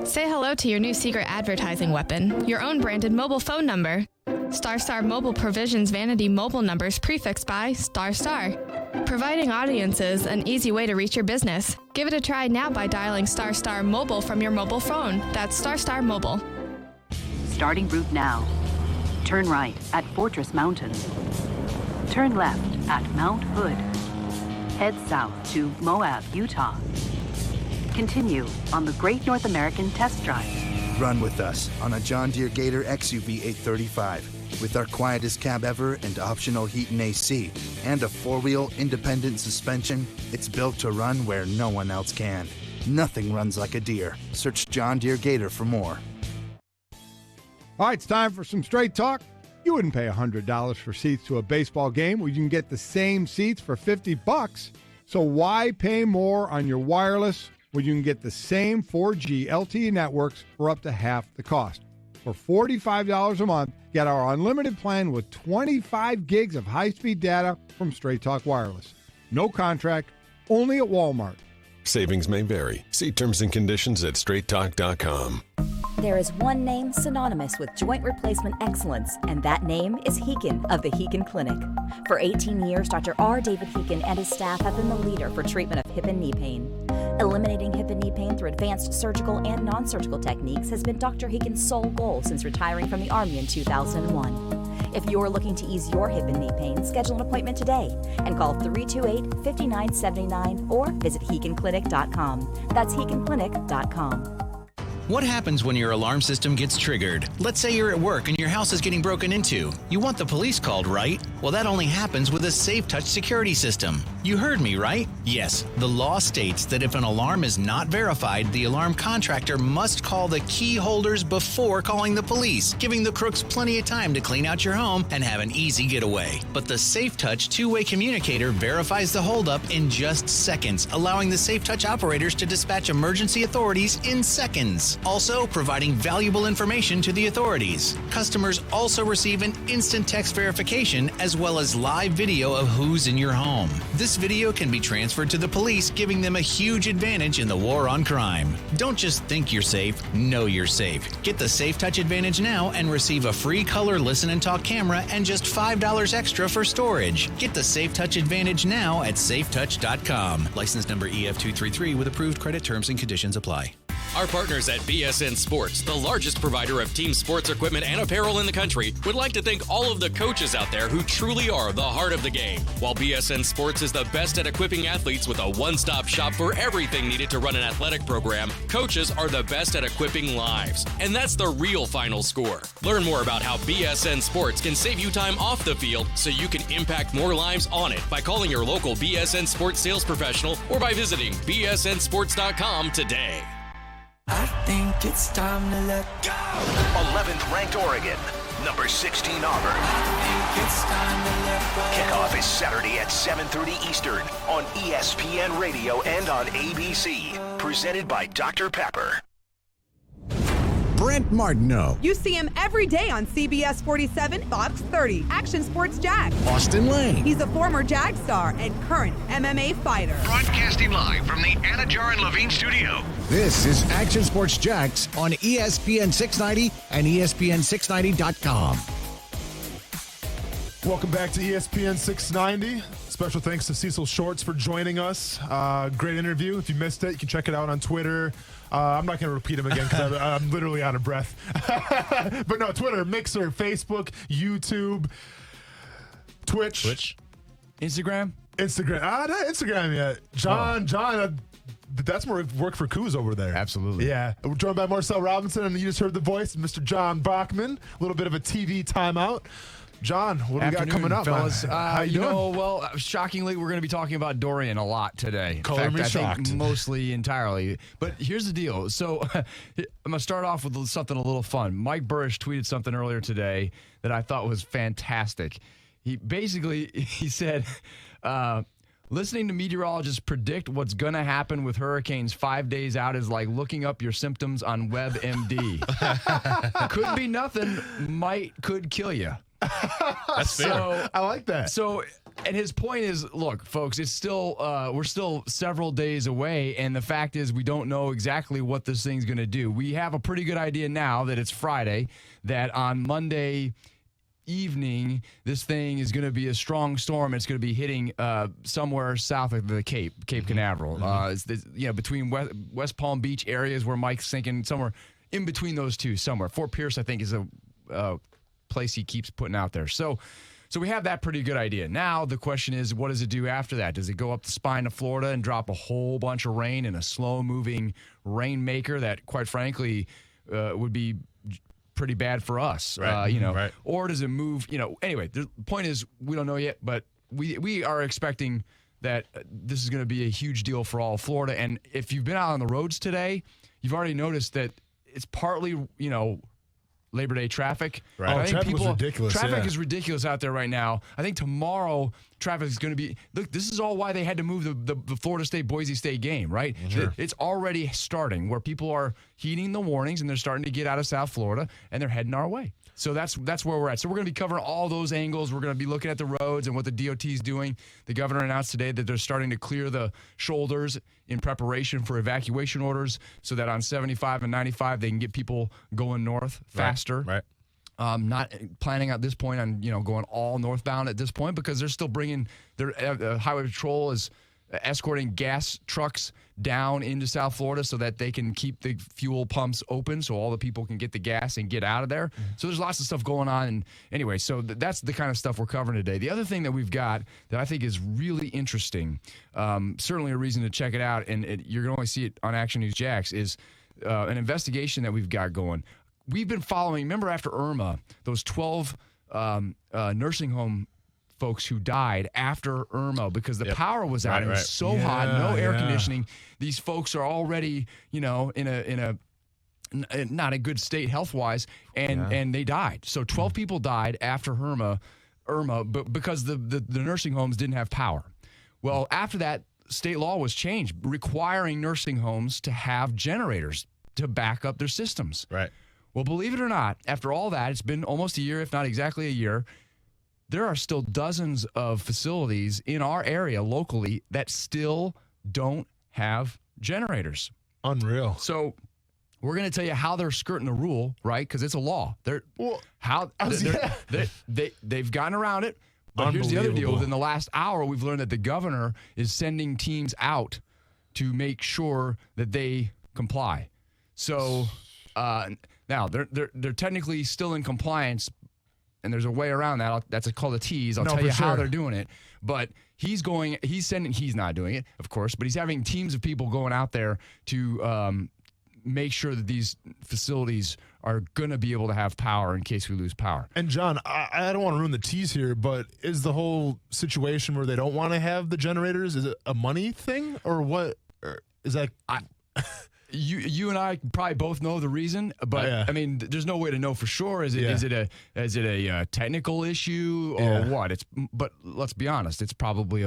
Speaker 8: Say hello to your new secret advertising weapon, your own branded mobile phone number. StarStar Mobile provisions vanity mobile numbers prefixed by StarStar, providing audiences an easy way to reach your business. Give it a try now by dialing StarStar Mobile from your mobile phone. That's StarStar Mobile.
Speaker 10: Starting route now. Turn right at Fortress Mountain. Turn left at Mount Hood. Head south to Moab, Utah. Continue on the Great North American Test Drive.
Speaker 15: Run with us on a John Deere Gator XUV 835. With our quietest cab ever and optional heat and AC, and a 4-wheel independent suspension, it's built to run where no one else can. Nothing runs like a Deere. Search John Deere Gator for more.
Speaker 16: All right, it's time for some straight talk. You wouldn't pay $100 for seats to a baseball game where you can get the same seats for $50. So why pay more on your wireless when you can get the same 4G LTE networks for up to half the cost? For $45 a month, get our unlimited plan with 25 gigs of high-speed data from Straight Talk Wireless. No contract, only at Walmart.
Speaker 17: Savings may vary. See terms and conditions at straighttalk.com.
Speaker 26: There is one name synonymous with joint replacement excellence, and that name is Heekin of the Heekin Clinic. For 18 years, Dr. R. David Heekin and his staff have been the leader for treatment of hip and knee pain. Eliminating hip and knee pain through advanced surgical and non-surgical techniques has been Dr. Heekin's sole goal since retiring from the Army in 2001. If you're looking to ease your hip and knee pain, schedule an appointment today and call 328-5979 or visit HeekinClinic.com. That's HeekinClinic.com.
Speaker 27: What happens when your alarm system gets triggered? Let's say you're at work and your house is getting broken into. You want the police called, right? Well, that only happens with a SafeTouch security system. You heard me, right? Yes, the law states that if an alarm is not verified, the alarm contractor must call the key holders before calling the police, giving the crooks plenty of time to clean out your home and have an easy getaway. But the SafeTouch two-way communicator verifies the holdup in just seconds, allowing the SafeTouch operators to dispatch emergency authorities in seconds. Also providing valuable information to the authorities. Customers also receive an instant text verification as well as live video of who's in your home. This video can be transferred to the police, giving them a huge advantage in the war on crime. Don't just think you're safe, know you're safe. Get the SafeTouch Advantage now and receive a free color listen and talk camera and just $5 extra for storage. Get the SafeTouch Advantage now at safetouch.com. License number EF233 with approved credit terms and conditions apply.
Speaker 28: Our partners at BSN Sports, the largest provider of team sports equipment and apparel in the country, would like to thank all of the coaches out there who truly are the heart of the game. While BSN Sports is the best at equipping athletes with a one-stop shop for everything needed to run an athletic program, coaches are the best at equipping lives. And that's the real final score. Learn more about how BSN Sports can save you time off the field so you can impact more lives on it by calling your local BSN Sports sales professional or by visiting bsnsports.com today.
Speaker 29: I think it's time to let go.
Speaker 11: 11th ranked Oregon, number 16 Auburn.
Speaker 29: It's time to let go.
Speaker 11: Kickoff is Saturday at 7:30 Eastern on ESPN Radio and on ABC. Presented by Dr. Pepper.
Speaker 14: Brent Martineau.
Speaker 5: You see him every day on CBS 47, Fox 30, Action Sports Jag.
Speaker 14: Austin Lane.
Speaker 5: He's a former Jag star and current MMA fighter.
Speaker 11: Broadcasting live from the Anna Jar and Levine studio.
Speaker 14: This is Action Sports Jax on ESPN 690 and ESPN690.com.
Speaker 1: Welcome back to ESPN 690. Special thanks to Cecil Shorts for joining us. Great interview. If you missed it, you can check it out on Twitter. I'm not going to repeat them again because I'm literally out of breath. But no, Twitter, Mixer, Facebook, YouTube, Twitch.
Speaker 2: Instagram?
Speaker 1: Not Instagram yet. John, that's more work for Kuz over there.
Speaker 2: Absolutely.
Speaker 1: Yeah. We're joined by Marcel Robinson, and you just heard the voice, Mr. John Bachman. A little bit of a TV timeout. John, what do we got coming up,
Speaker 2: fellas?
Speaker 1: How you doing?
Speaker 2: Shockingly, we're going to be talking about Dorian a lot today.
Speaker 1: Color me
Speaker 2: I
Speaker 1: shocked.
Speaker 2: think mostly entirely. But here's the deal. So I'm going to start off with something a little fun. Mike Burrish tweeted something earlier today that I thought was fantastic. He said, listening to meteorologists predict what's going to happen with hurricanes 5 days out is like looking up your symptoms on WebMD. Could be nothing, could kill you.
Speaker 1: That's fair. I like that.
Speaker 2: So, and his point is, look, folks, it's still we're still several days away, and the fact is we don't know exactly what this thing's going to do. We have a pretty good idea now that it's Friday, that on Monday evening this thing is going to be a strong storm. It's going to be hitting somewhere south of the Cape Canaveral. It's between West Palm Beach areas where Mike's thinking somewhere in between those two somewhere. Fort Pierce, I think, is a place he keeps putting out there. So we have that pretty good idea. Now the question is, what does it do after that? Does it go up the spine of Florida and drop a whole bunch of rain in a slow-moving rainmaker that, quite frankly, would be pretty bad for us?
Speaker 1: Right.
Speaker 2: Or does it move? Anyway, the point is we don't know yet, but we are expecting that this is going to be a huge deal for all of Florida. And if you've been out on the roads today, you've already noticed that it's partly, Labor Day traffic.
Speaker 1: Right. I think traffic was ridiculous.
Speaker 2: Traffic is ridiculous out there right now. I think tomorrow traffic is going to be. Look, this is all why they had to move the Florida State Boise State game, right?
Speaker 1: Sure.
Speaker 2: It's already starting where people are heeding the warnings and they're starting to get out of South Florida and they're heading our way. So that's where we're at. So we're going to be covering all those angles. We're going to be looking at the roads and what the DOT is doing. The governor announced today that they're starting to clear the shoulders in preparation for evacuation orders so that on 75 and 95 they can get people going north faster.
Speaker 1: Right.
Speaker 2: Not planning at this point on going all northbound at this point because they're still bringing their highway patrol is escorting gas trucks down into South Florida so that they can keep the fuel pumps open so all the people can get the gas and get out of there. So there's lots of stuff going on. And anyway, so that's the kind of stuff we're covering today. The other thing that we've got that I think is really interesting, certainly a reason to check it out, and you're going to only see it on Action News Jax, is an investigation that we've got going. We've been following, remember after Irma, those 12 nursing home folks who died after Irma because the power was out. It was so hot, no air conditioning. These folks are already, in a not a good state health-wise, and they died. So 12 people died after Irma, but because the nursing homes didn't have power. Well, after that, state law was changed, requiring nursing homes to have generators to back up their systems.
Speaker 1: Right.
Speaker 2: Well, believe it or not, after all that, it's been almost a year, if not exactly a year, there are still dozens of facilities in our area locally that still don't have generators.
Speaker 1: Unreal.
Speaker 2: So we're going to tell you how they're skirting the rule, right? Because it's a law. They've gotten around it. But here's the other deal. Within the last hour, we've learned that the governor is sending teams out to make sure that they comply. So now they're technically still in compliance. And there's a way around that. That's called a tease. I'll tell you how they're doing it. But he's not doing it, of course, but he's having teams of people going out there to make sure that these facilities are going to be able to have power in case we lose power.
Speaker 1: And, John, I don't want to ruin the tease here, but is the whole situation where they don't want to have the generators, is it a money thing or what? Or is that...
Speaker 2: You and I probably both know the reason, but I mean, there's no way to know for sure. Is it a technical issue or what? But let's be honest, it's probably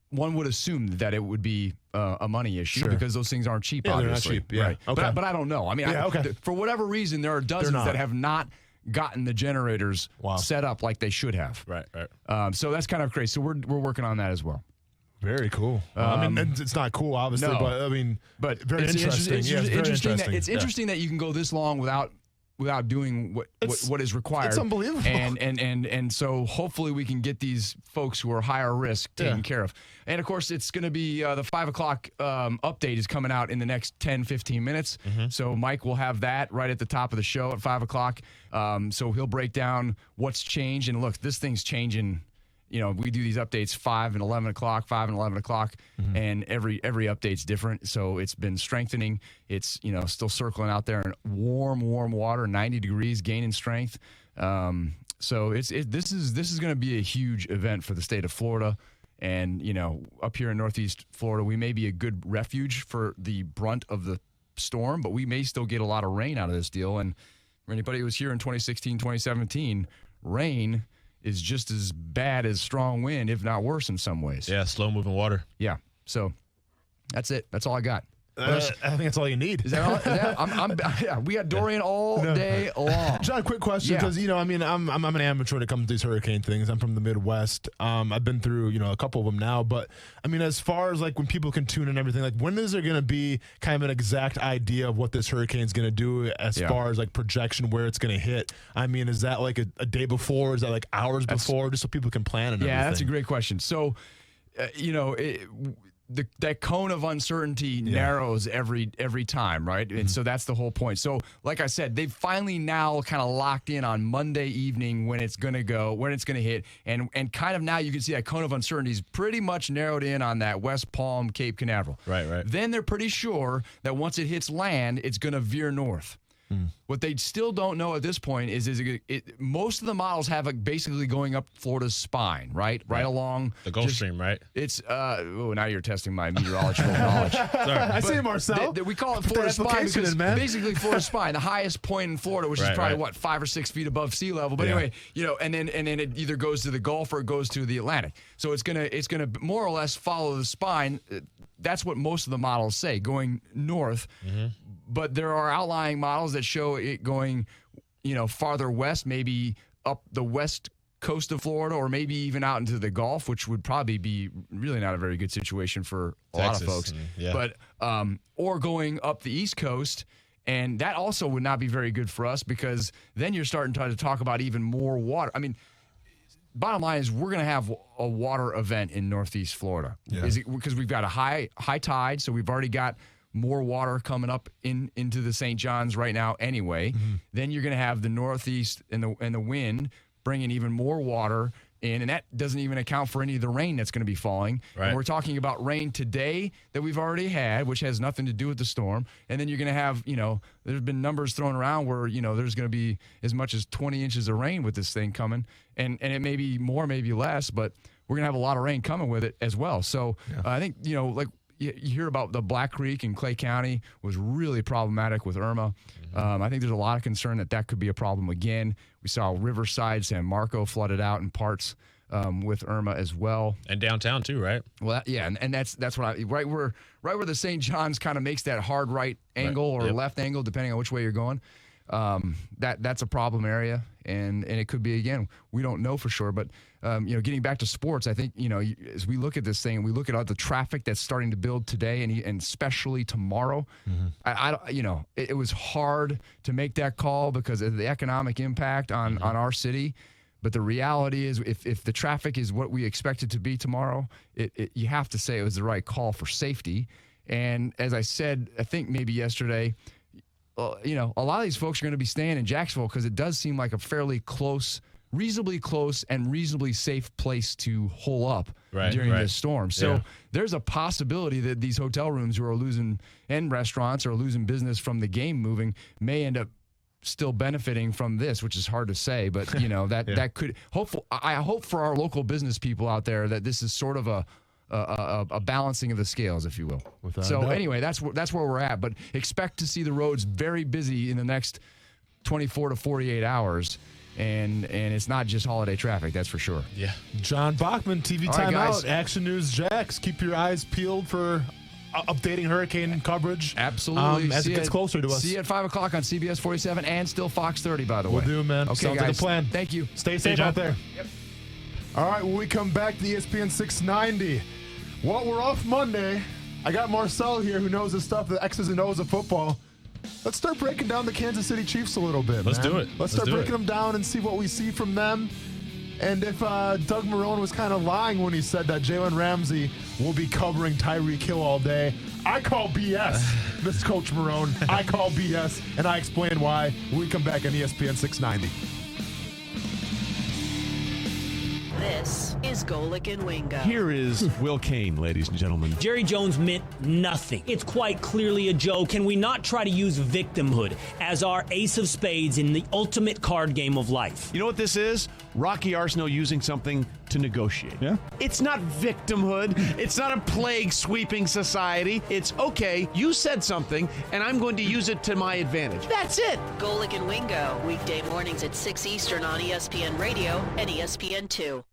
Speaker 2: one would assume that it would be a money issue because those things aren't cheap. Obviously,
Speaker 1: they're not cheap. Yeah,
Speaker 2: right.
Speaker 1: Okay.
Speaker 2: But I don't know. I mean, for whatever reason, there are dozens that have not gotten the generators set up like they should have.
Speaker 1: Right.
Speaker 2: So that's kind of crazy. So we're working on that as well.
Speaker 1: Very cool. I mean, it's not cool, obviously, but I mean, very interesting.
Speaker 2: It's interesting that you can go this long without without doing what is required.
Speaker 1: It's unbelievable.
Speaker 2: And so hopefully we can get these folks who are higher risk taken care of. And of course, it's going to be the 5 o'clock update is coming out in the next 10, 15 minutes. So Mike will have that right at the top of the show at 5 o'clock. So he'll break down what's changed. And look, this thing's changing. We do these updates 5 and 11 o'clock, 5 and 11 o'clock, and every update's different. So it's been strengthening. It's, still circling out there in warm water, 90 degrees, gaining strength. So this is going to be a huge event for the state of Florida. And, up here in Northeast Florida, we may be a good refuge for the brunt of the storm, but we may still get a lot of rain out of this deal. And for anybody who was here in 2016, 2017, rain is just as bad as strong wind, if not worse in some ways.
Speaker 4: Yeah, slow-moving water.
Speaker 2: Yeah. So that's it. That's all I got.
Speaker 1: I think that's all you need.
Speaker 2: Is that all? We got Dorian all day long.
Speaker 1: John, quick question, because I'm an amateur when it comes to these hurricane things. I'm from the Midwest. I've been through a couple of them now, but as far as like when people can tune in and everything, like when is there going to be kind of an exact idea of what this hurricane is going to do as far as like projection where it's going to hit? Is that like a day before? Is that like hours before, just so people can plan and everything?
Speaker 2: Yeah, that's a great question. So, that cone of uncertainty narrows every time, right? And so that's the whole point. So, like I said, they've finally now kind of locked in on Monday evening when it's going to go, when it's going to hit, and kind of now you can see that cone of uncertainty is pretty much narrowed in on that West Palm, Cape Canaveral.
Speaker 4: Right.
Speaker 2: Then they're pretty sure that once it hits land, it's going to veer north. What they still don't know at this point is most of the models have it basically going up Florida's spine, right along
Speaker 4: the Gulf Stream, right?
Speaker 2: It's now you're testing my meteorological knowledge.
Speaker 1: Sorry. I see, Marcel.
Speaker 2: We call it Florida spine because basically Florida spine, the highest point in Florida, which is probably 5 or 6 feet above sea level. But anyway, and then it either goes to the Gulf or it goes to the Atlantic. So it's gonna more or less follow the spine. That's what most of the models say, going north. But there are outlying models that show it going, farther west, maybe up the west coast of Florida, or maybe even out into the Gulf, which would probably be really not a very good situation for a lot of folks. But or going up the East Coast, and that also would not be very good for us because then you're starting to talk about even more water. Bottom line is we're going to have a water event in Northeast Florida. Because we've got a high tide, so we've already got more water coming up into the St. John's right now anyway. Then you're going to have the Northeast and the wind bringing even more water in, and that doesn't even account for any of the rain that's going to be falling.
Speaker 4: Right.
Speaker 2: And we're talking about rain today that we've already had, which has nothing to do with the storm. And then you're going to have, there's been numbers thrown around where, there's going to be as much as 20 inches of rain with this thing coming. And it may be more, maybe less, but we're going to have a lot of rain coming with it as well. So I think, like, you hear about the Black Creek in Clay County was really problematic with Irma. I think there's a lot of concern that could be a problem again. We saw Riverside, San Marco flooded out in parts with Irma as well, and downtown too, right? Well, and that's what right where the St. John's kind of makes that hard right angle or left angle, depending on which way you're going. That's a problem area, and it could be again. We don't know for sure, but getting back to sports, I think as we look at this thing, we look at all the traffic that's starting to build today, and especially tomorrow. It was hard to make that call because of the economic impact on our city. But the reality is, if the traffic is what we expect it to be tomorrow, you have to say it was the right call for safety. And as I said, I think maybe yesterday, a lot of these folks are going to be staying in Jacksonville because it does seem like a fairly reasonably close and reasonably safe place to hole up during this storm. So there's a possibility that these hotel rooms who are losing, and restaurants are losing business from the game moving, may end up still benefiting from this, which is hard to say, but that could I hope for our local business people out there that this is sort of a balancing of the scales, if you will. Anyway, that's where we're at, but expect to see the roads very busy in the next 24 to 48 hours. And it's not just holiday traffic, that's for sure. Yeah.
Speaker 1: John Bachman, TV Timeout, Action News Jacks. Keep your eyes peeled for updating hurricane coverage.
Speaker 2: Absolutely.
Speaker 1: As it gets closer to us.
Speaker 2: See you at 5 o'clock on CBS 47 and still Fox 30, by the way.
Speaker 1: We'll do, man.
Speaker 2: Okay,
Speaker 1: Sounds
Speaker 2: guys.
Speaker 1: like a plan.
Speaker 2: Thank you.
Speaker 1: Stay safe out there. Yep. All right, when we come back to ESPN 690, we're off Monday. I got Marcel here who knows the stuff, the X's and O's of football. Let's start breaking down the Kansas City Chiefs a little bit.
Speaker 4: Let's
Speaker 1: man.
Speaker 4: do it.
Speaker 1: Let's start breaking them down and see what we see from them. And if Doug Marrone was kind of lying when he said that Jalen Ramsey will be covering Tyreek Hill all day, I call BS, Mr. Coach Marrone. I call BS, and I explain why when we come back on ESPN 690.
Speaker 6: This is Golic and Wingo.
Speaker 7: Here is Will Kane, ladies and gentlemen.
Speaker 9: Jerry Jones meant nothing. It's quite clearly a joke. Can we not try to use victimhood as our ace of spades in the ultimate card game of life?
Speaker 7: You know what this is? Rocky Arsenal using something to negotiate.
Speaker 16: Yeah.
Speaker 7: It's not victimhood. It's not a plague sweeping society. It's, okay, you said something, and I'm going to use it to my advantage. That's it.
Speaker 6: Golic and Wingo, weekday mornings at 6 Eastern on ESPN Radio and ESPN2.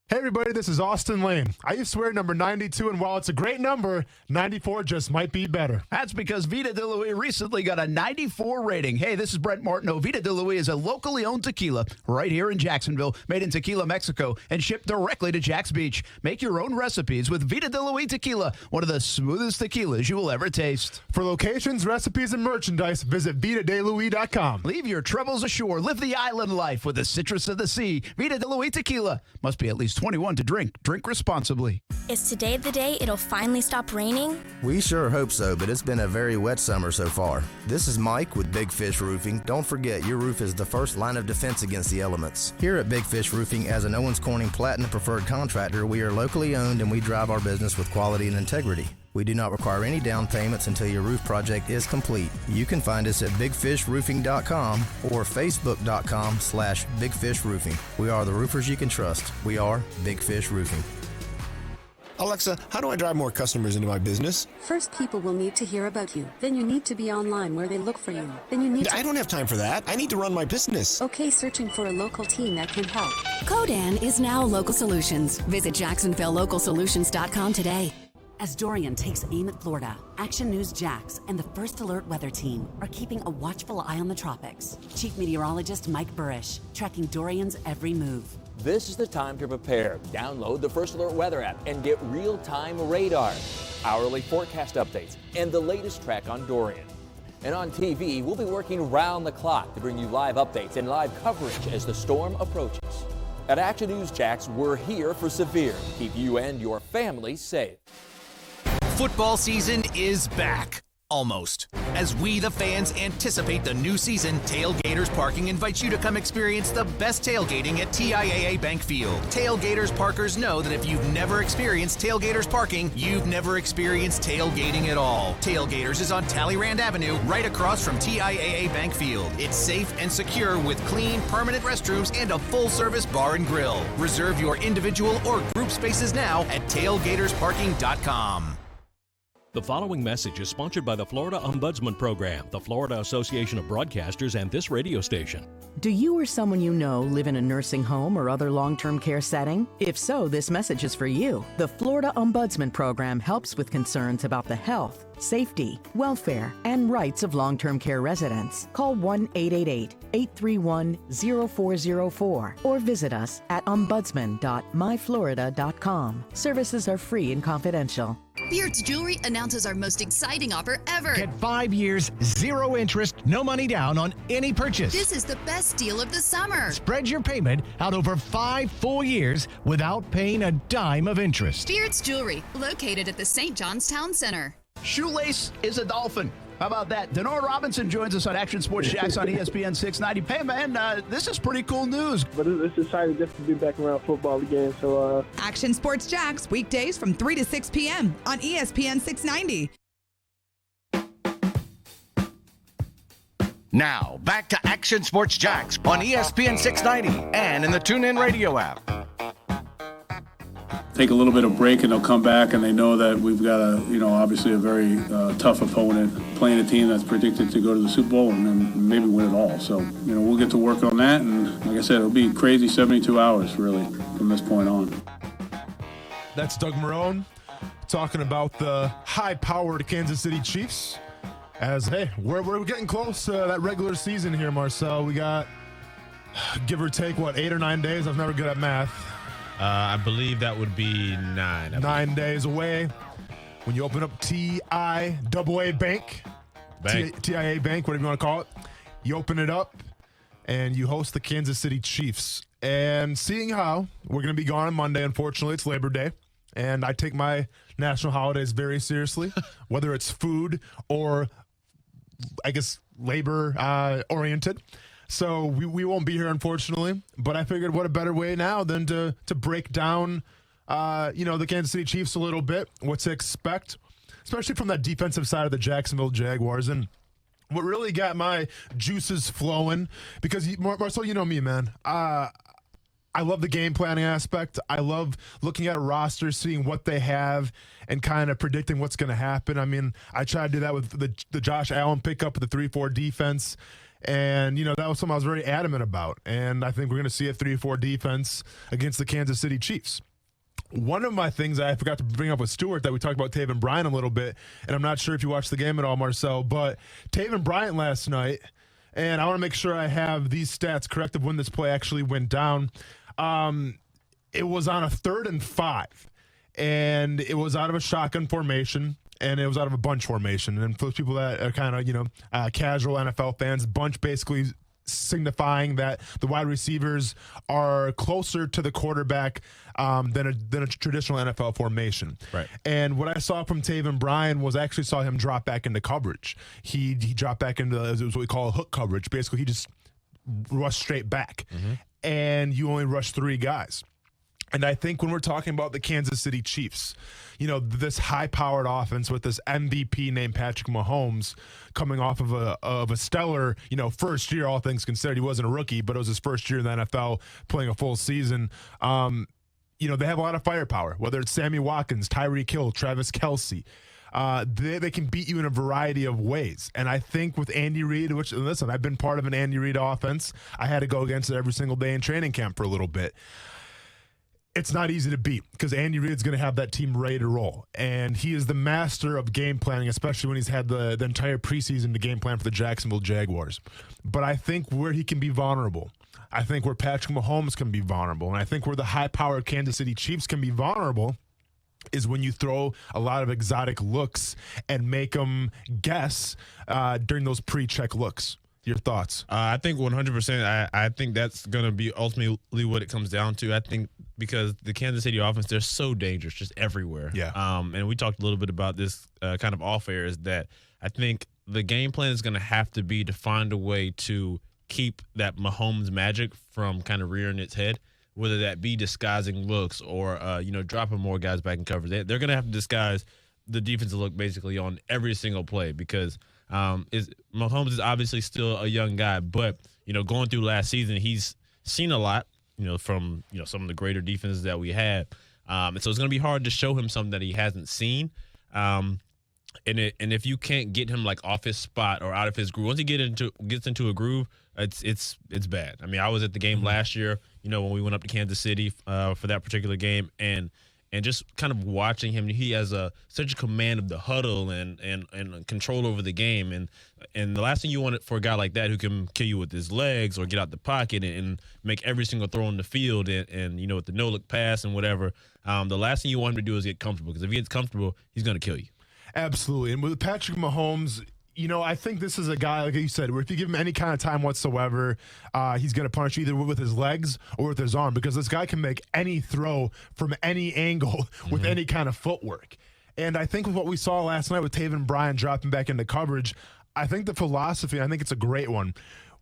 Speaker 1: Hey everybody, this is Austin Lane. I used to wear number 92, and while it's a great number, 94 just might be better.
Speaker 12: That's because Vida de Luis recently got a 94 rating. Hey, this is Brent Martineau. Vida de Luis is a locally owned tequila right here in Jacksonville, made in Tequila, Mexico, and shipped directly to Jax Beach. Make your own recipes with Vida de Luis tequila, one of the smoothest tequilas you will ever taste.
Speaker 1: For locations, recipes, and merchandise, visit VitaDeLuis.com.
Speaker 12: Leave your troubles ashore. Live the island life with the citrus of the sea. Vida de Luis tequila. Must be at least 21 to drink. Drink responsibly.
Speaker 18: Is today the day it'll finally stop raining?
Speaker 19: We sure hope so, but it's been a very wet summer so far. This is Mike with Big Fish Roofing. Don't forget, your roof is the first line of defense against the elements. Here at Big Fish Roofing, as an Owens Corning Platinum Preferred Contractor, we are locally owned and we drive our business with quality and integrity. We do not require any down payments until your roof project is complete. You can find us at bigfishroofing.com or facebook.com/bigfishroofing. We are the roofers you can trust. We are Big Fish Roofing.
Speaker 20: Alexa, how do I drive more customers into my business?
Speaker 21: First, people will need to hear about you. Then you need to be online where they look for you. Then you need
Speaker 20: I don't have time for that. I need to run my business.
Speaker 21: Okay, searching for a local team that can help.
Speaker 30: Codan is now Local Solutions. Visit JacksonvilleLocalSolutions.com today.
Speaker 31: As Dorian takes aim at Florida, Action News Jax and the First Alert Weather Team are keeping a watchful eye on the tropics. Chief Meteorologist Mike Burrish tracking Dorian's every move.
Speaker 32: This is the time to prepare. Download the First Alert Weather app and get real-time radar, hourly forecast updates, and the latest track on Dorian. And on TV, we'll be working round the clock to bring you live updates and live coverage as the storm approaches. At Action News Jax, we're here for severe. Keep you and your family safe.
Speaker 27: Football season is back. Almost. As we, the fans, anticipate the new season, Tailgaters Parking invites you to come experience the best tailgating at TIAA Bank Field. Tailgaters Parkers know that if you've never experienced Tailgaters Parking, you've never experienced tailgating at all. Tailgaters is on Talleyrand Avenue, right across from TIAA Bank Field. It's safe and secure with clean, permanent restrooms and a full-service bar and grill. Reserve your individual or group spaces now at tailgatorsparking.com.
Speaker 33: The following message is sponsored by the Florida Ombudsman Program, the Florida Association of Broadcasters, and this radio station.
Speaker 34: Do you or someone you know live in a nursing home or other long-term care setting? If so, this message is for you. The Florida Ombudsman Program helps with concerns about the health, safety, welfare, and rights of long-term care residents. Call 1-888-831-0404 or visit us at ombudsman.myflorida.com. Services are free and confidential.
Speaker 35: Beards Jewelry announces our most exciting offer ever.
Speaker 27: Get 5 years, 0 interest, no money down on any purchase.
Speaker 35: This is the best deal of the summer.
Speaker 27: Spread your payment out over 5 full years without paying a dime of interest.
Speaker 35: Beards Jewelry, located at the St. John's Town Center.
Speaker 12: Shoelace is a dolphin. How about that? Denora Robinson joins us on Action Sports Jax on ESPN 690. Hey, man, this is pretty cool news.
Speaker 36: But it's exciting just to be back around football again. So,
Speaker 5: Action Sports Jax, weekdays from 3 to 6 p.m. on ESPN 690.
Speaker 14: Now, back to Action Sports Jax on ESPN 690 and in the TuneIn Radio app.
Speaker 37: Take a little bit of break and they'll come back and they know that we've got obviously a very tough opponent playing a team that's predicted to go to the Super Bowl and then maybe win it all. So, we'll get to work on that. And like I said, it'll be crazy 72 hours really from this point on.
Speaker 1: That's Doug Marrone talking about the high-powered Kansas City Chiefs. As, hey, we're getting close to that regular season here, Marcel. We got, give or take, 8 or 9 days? I'm never good at math.
Speaker 4: I believe that would be 9.
Speaker 1: 9 days away. When you open up TIAA Bank,
Speaker 4: Bank.
Speaker 1: TIA Bank, whatever you want to call it. You open it up, and you host the Kansas City Chiefs. And seeing how we're going to be gone on Monday, unfortunately, it's Labor Day. And I take my national holidays very seriously, whether it's food or, I guess, labor-oriented. So we won't be here, unfortunately. But I figured what a better way now than to break down, the Kansas City Chiefs a little bit, what to expect, especially from that defensive side of the Jacksonville Jaguars. And what really got my juices flowing, because, Marcel, you know me, man. I love the game planning aspect. I love looking at a roster, seeing what they have, and kind of predicting what's going to happen. I mean, I tried to do that with the Josh Allen pickup of the 3-4 defense, and, that was something I was very adamant about. And I think we're going to see a 3-4 defense against the Kansas City Chiefs. One of my things I forgot to bring up with Stuart that we talked about Taven Bryan a little bit, and I'm not sure if you watched the game at all, Marcel, but Taven Bryan last night, and I want to make sure I have these stats correct of when this play actually went down. It was on a 3rd and 5, and it was out of a shotgun formation, and it was out of a bunch formation. And for those people that are kind of, casual NFL fans, bunch basically signifying that the wide receivers are closer to the quarterback than a traditional NFL formation.
Speaker 4: Right.
Speaker 1: And what I saw from Taven Bryan was I actually saw him drop back into coverage. He dropped back into what we call a hook coverage. Basically, he just rushed straight back. Mm-hmm. And you only rush 3 guys. And I think when we're talking about the Kansas City Chiefs, this high-powered offense with this MVP named Patrick Mahomes coming off of a stellar, first year, all things considered. He wasn't a rookie, but it was his first year in the NFL playing a full season. They have a lot of firepower, whether it's Sammy Watkins, Tyreek Hill, Travis Kelce. They can beat you in a variety of ways. And I think with Andy Reid, listen, I've been part of an Andy Reid offense. I had to go against it every single day in training camp for a little bit. It's not easy to beat because Andy Reid's going to have that team ready to roll. And he is the master of game planning, especially when he's had the entire preseason to game plan for the Jacksonville Jaguars. But I think where he can be vulnerable, I think where Patrick Mahomes can be vulnerable, and I think where the high-powered Kansas City Chiefs can be vulnerable is when you throw a lot of exotic looks and make them guess during those pre-check looks. Your thoughts?
Speaker 4: I think 100%. I think that's going to be ultimately what it comes down to. I think because the Kansas City offense, they're so dangerous just everywhere.
Speaker 1: Yeah.
Speaker 4: And we talked a little bit about this kind of off air, is that I think the game plan is going to have to be to find a way to keep that Mahomes magic from kind of rearing its head, whether that be disguising looks or, dropping more guys back in coverage. They're going to have to disguise the defensive look basically on every single play because Mahomes is obviously still a young guy, but, going through last season, he's seen a lot, from, some of the greater defenses that we had. And so it's going to be hard to show him something that he hasn't seen. And if you can't get him like off his spot or out of his groove, once he gets into a groove, it's bad. I mean, I was at the game last year, when we went up to Kansas City for that particular game, and just kind of watching him, he has such a command of the huddle and control over the game, and the last thing you want for a guy like that who can kill you with his legs or get out the pocket and make every single throw on the field and with the no look pass and whatever, the last thing you want him to do is get comfortable, because if he gets comfortable, he's going to kill you.
Speaker 1: Absolutely. And with Patrick Mahomes, I think this is a guy, like you said, where if you give him any kind of time whatsoever, he's going to punish you either with his legs or with his arm, because this guy can make any throw from any angle with any kind of footwork. And I think with what we saw last night with Taven Bryan dropping back into coverage, I think the philosophy, I think it's a great one.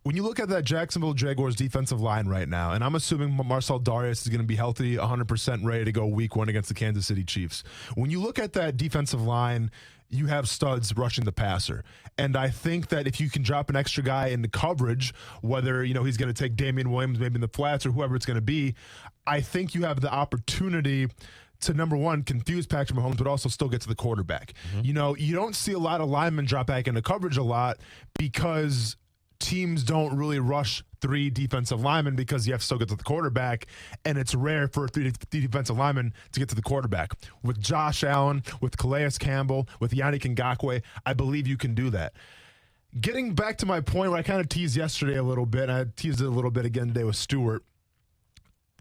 Speaker 1: When you look at that Jacksonville Jaguars defensive line right now, and I'm assuming Marcel Darius is going to be healthy, 100% ready to go week 1 against the Kansas City Chiefs. When you look at that defensive line, you have studs rushing the passer. And I think that if you can drop an extra guy into coverage, whether, he's going to take Damian Williams maybe in the flats or whoever it's going to be, I think you have the opportunity to, number one, confuse Patrick Mahomes, but also still get to the quarterback. Mm-hmm. You don't see a lot of linemen drop back into coverage a lot because teams don't really rush 3 defensive linemen because you have to still get to the quarterback, and it's rare for 3 defensive linemen to get to the quarterback. With Josh Allen, with Calais Campbell, with Yannick Ngakoue, I believe you can do that. Getting back to my point where I kind of teased yesterday a little bit, and I teased it a little bit again today with Stuart,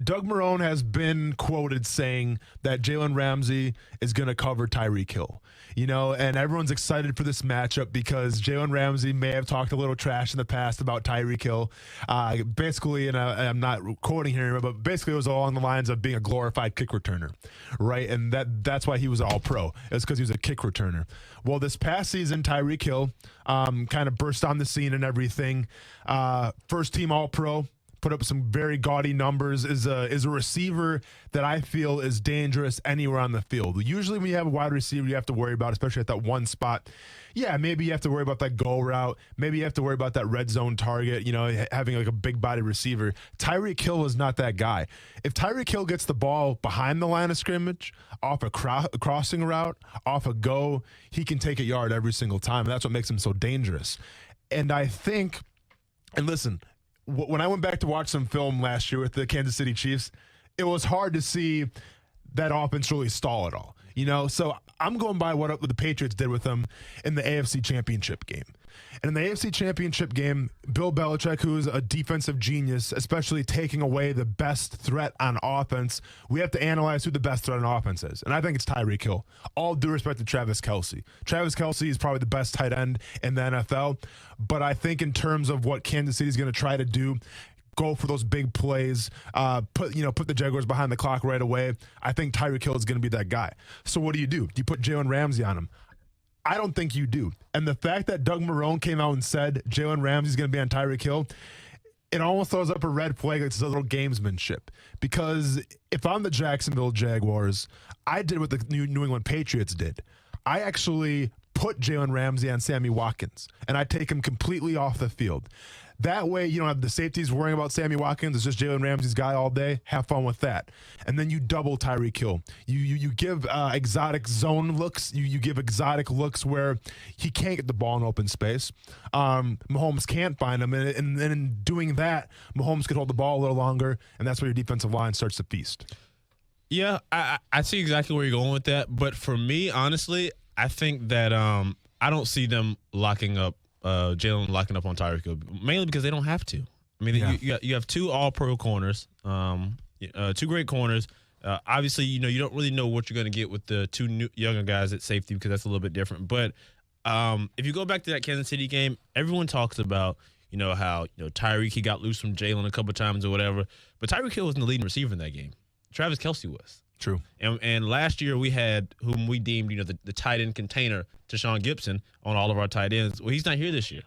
Speaker 1: Doug Marrone has been quoted saying that Jalen Ramsey is going to cover Tyreek Hill. And everyone's excited for this matchup because Jalen Ramsey may have talked a little trash in the past about Tyreek Hill. Basically, and I'm not quoting here, but basically it was along the lines of being a glorified kick returner, right? And that's why he was All-Pro. It's because he was a kick returner. Well, this past season, Tyreek Hill kind of burst on the scene and everything. First team All-Pro. Put up some very gaudy numbers, is a receiver that I feel is dangerous anywhere on the field. Usually when you have a wide receiver you have to worry about, especially at that one spot, yeah, maybe you have to worry about that go route. Maybe you have to worry about that red zone target, having like a big body receiver. Tyreek Hill is not that guy. If Tyreek Hill gets the ball behind the line of scrimmage, off a crossing route, off a go, he can take a yard every single time. And that's what makes him so dangerous. And I think, and listen, when I went back to watch some film last year with the Kansas City Chiefs, it was hard to see that offense really stall at all. So I'm going by what the Patriots did with them in the AFC Championship game. And in the AFC Championship game, Bill Belichick, who is a defensive genius, especially taking away the best threat on offense, we have to analyze who the best threat on offense is. And I think it's Tyreek Hill. All due respect to Travis Kelce. Travis Kelce is probably the best tight end in the NFL. But I think in terms of what Kansas City is going to try to do, go for those big plays, put the Jaguars behind the clock right away, I think Tyreek Hill is going to be that guy. So what do? Do you put Jalen Ramsey on him? I don't think you do. And the fact that Doug Marrone came out and said Jalen Ramsey's going to be on Tyreek Hill, it almost throws up a red flag. It's a little gamesmanship. Because if I'm the Jacksonville Jaguars, I did what the New England Patriots did. I actually put Jalen Ramsey on Sammy Watkins, and I take him completely off the field. That way, you don't have the safeties worrying about Sammy Watkins. It's just Jalen Ramsey's guy all day. Have fun with that. And then you double Tyreek Hill. You give exotic zone looks. You give exotic looks where he can't get the ball in open space. Mahomes can't find him. And in doing that, Mahomes could hold the ball a little longer, and that's where your defensive line starts to feast.
Speaker 4: Yeah, I see exactly where you're going with that. But for me, honestly, I think that I don't see them locking up Jalen locking up on Tyreek Hill, mainly because they don't have to. I mean, you have two All-Pro corners, two great corners. Obviously, you don't really know what you're going to get with the two younger guys at safety because that's a little bit different. But if you go back to that Kansas City game, everyone talks about how Tyreek, he got loose from Jalen a couple times or whatever. But Tyreek Hill wasn't the leading receiver in that game. Travis Kelce was.
Speaker 1: True.
Speaker 4: And last year we had whom we deemed, the tight end container to Sean Gibson on all of our tight ends. Well, he's not here this year.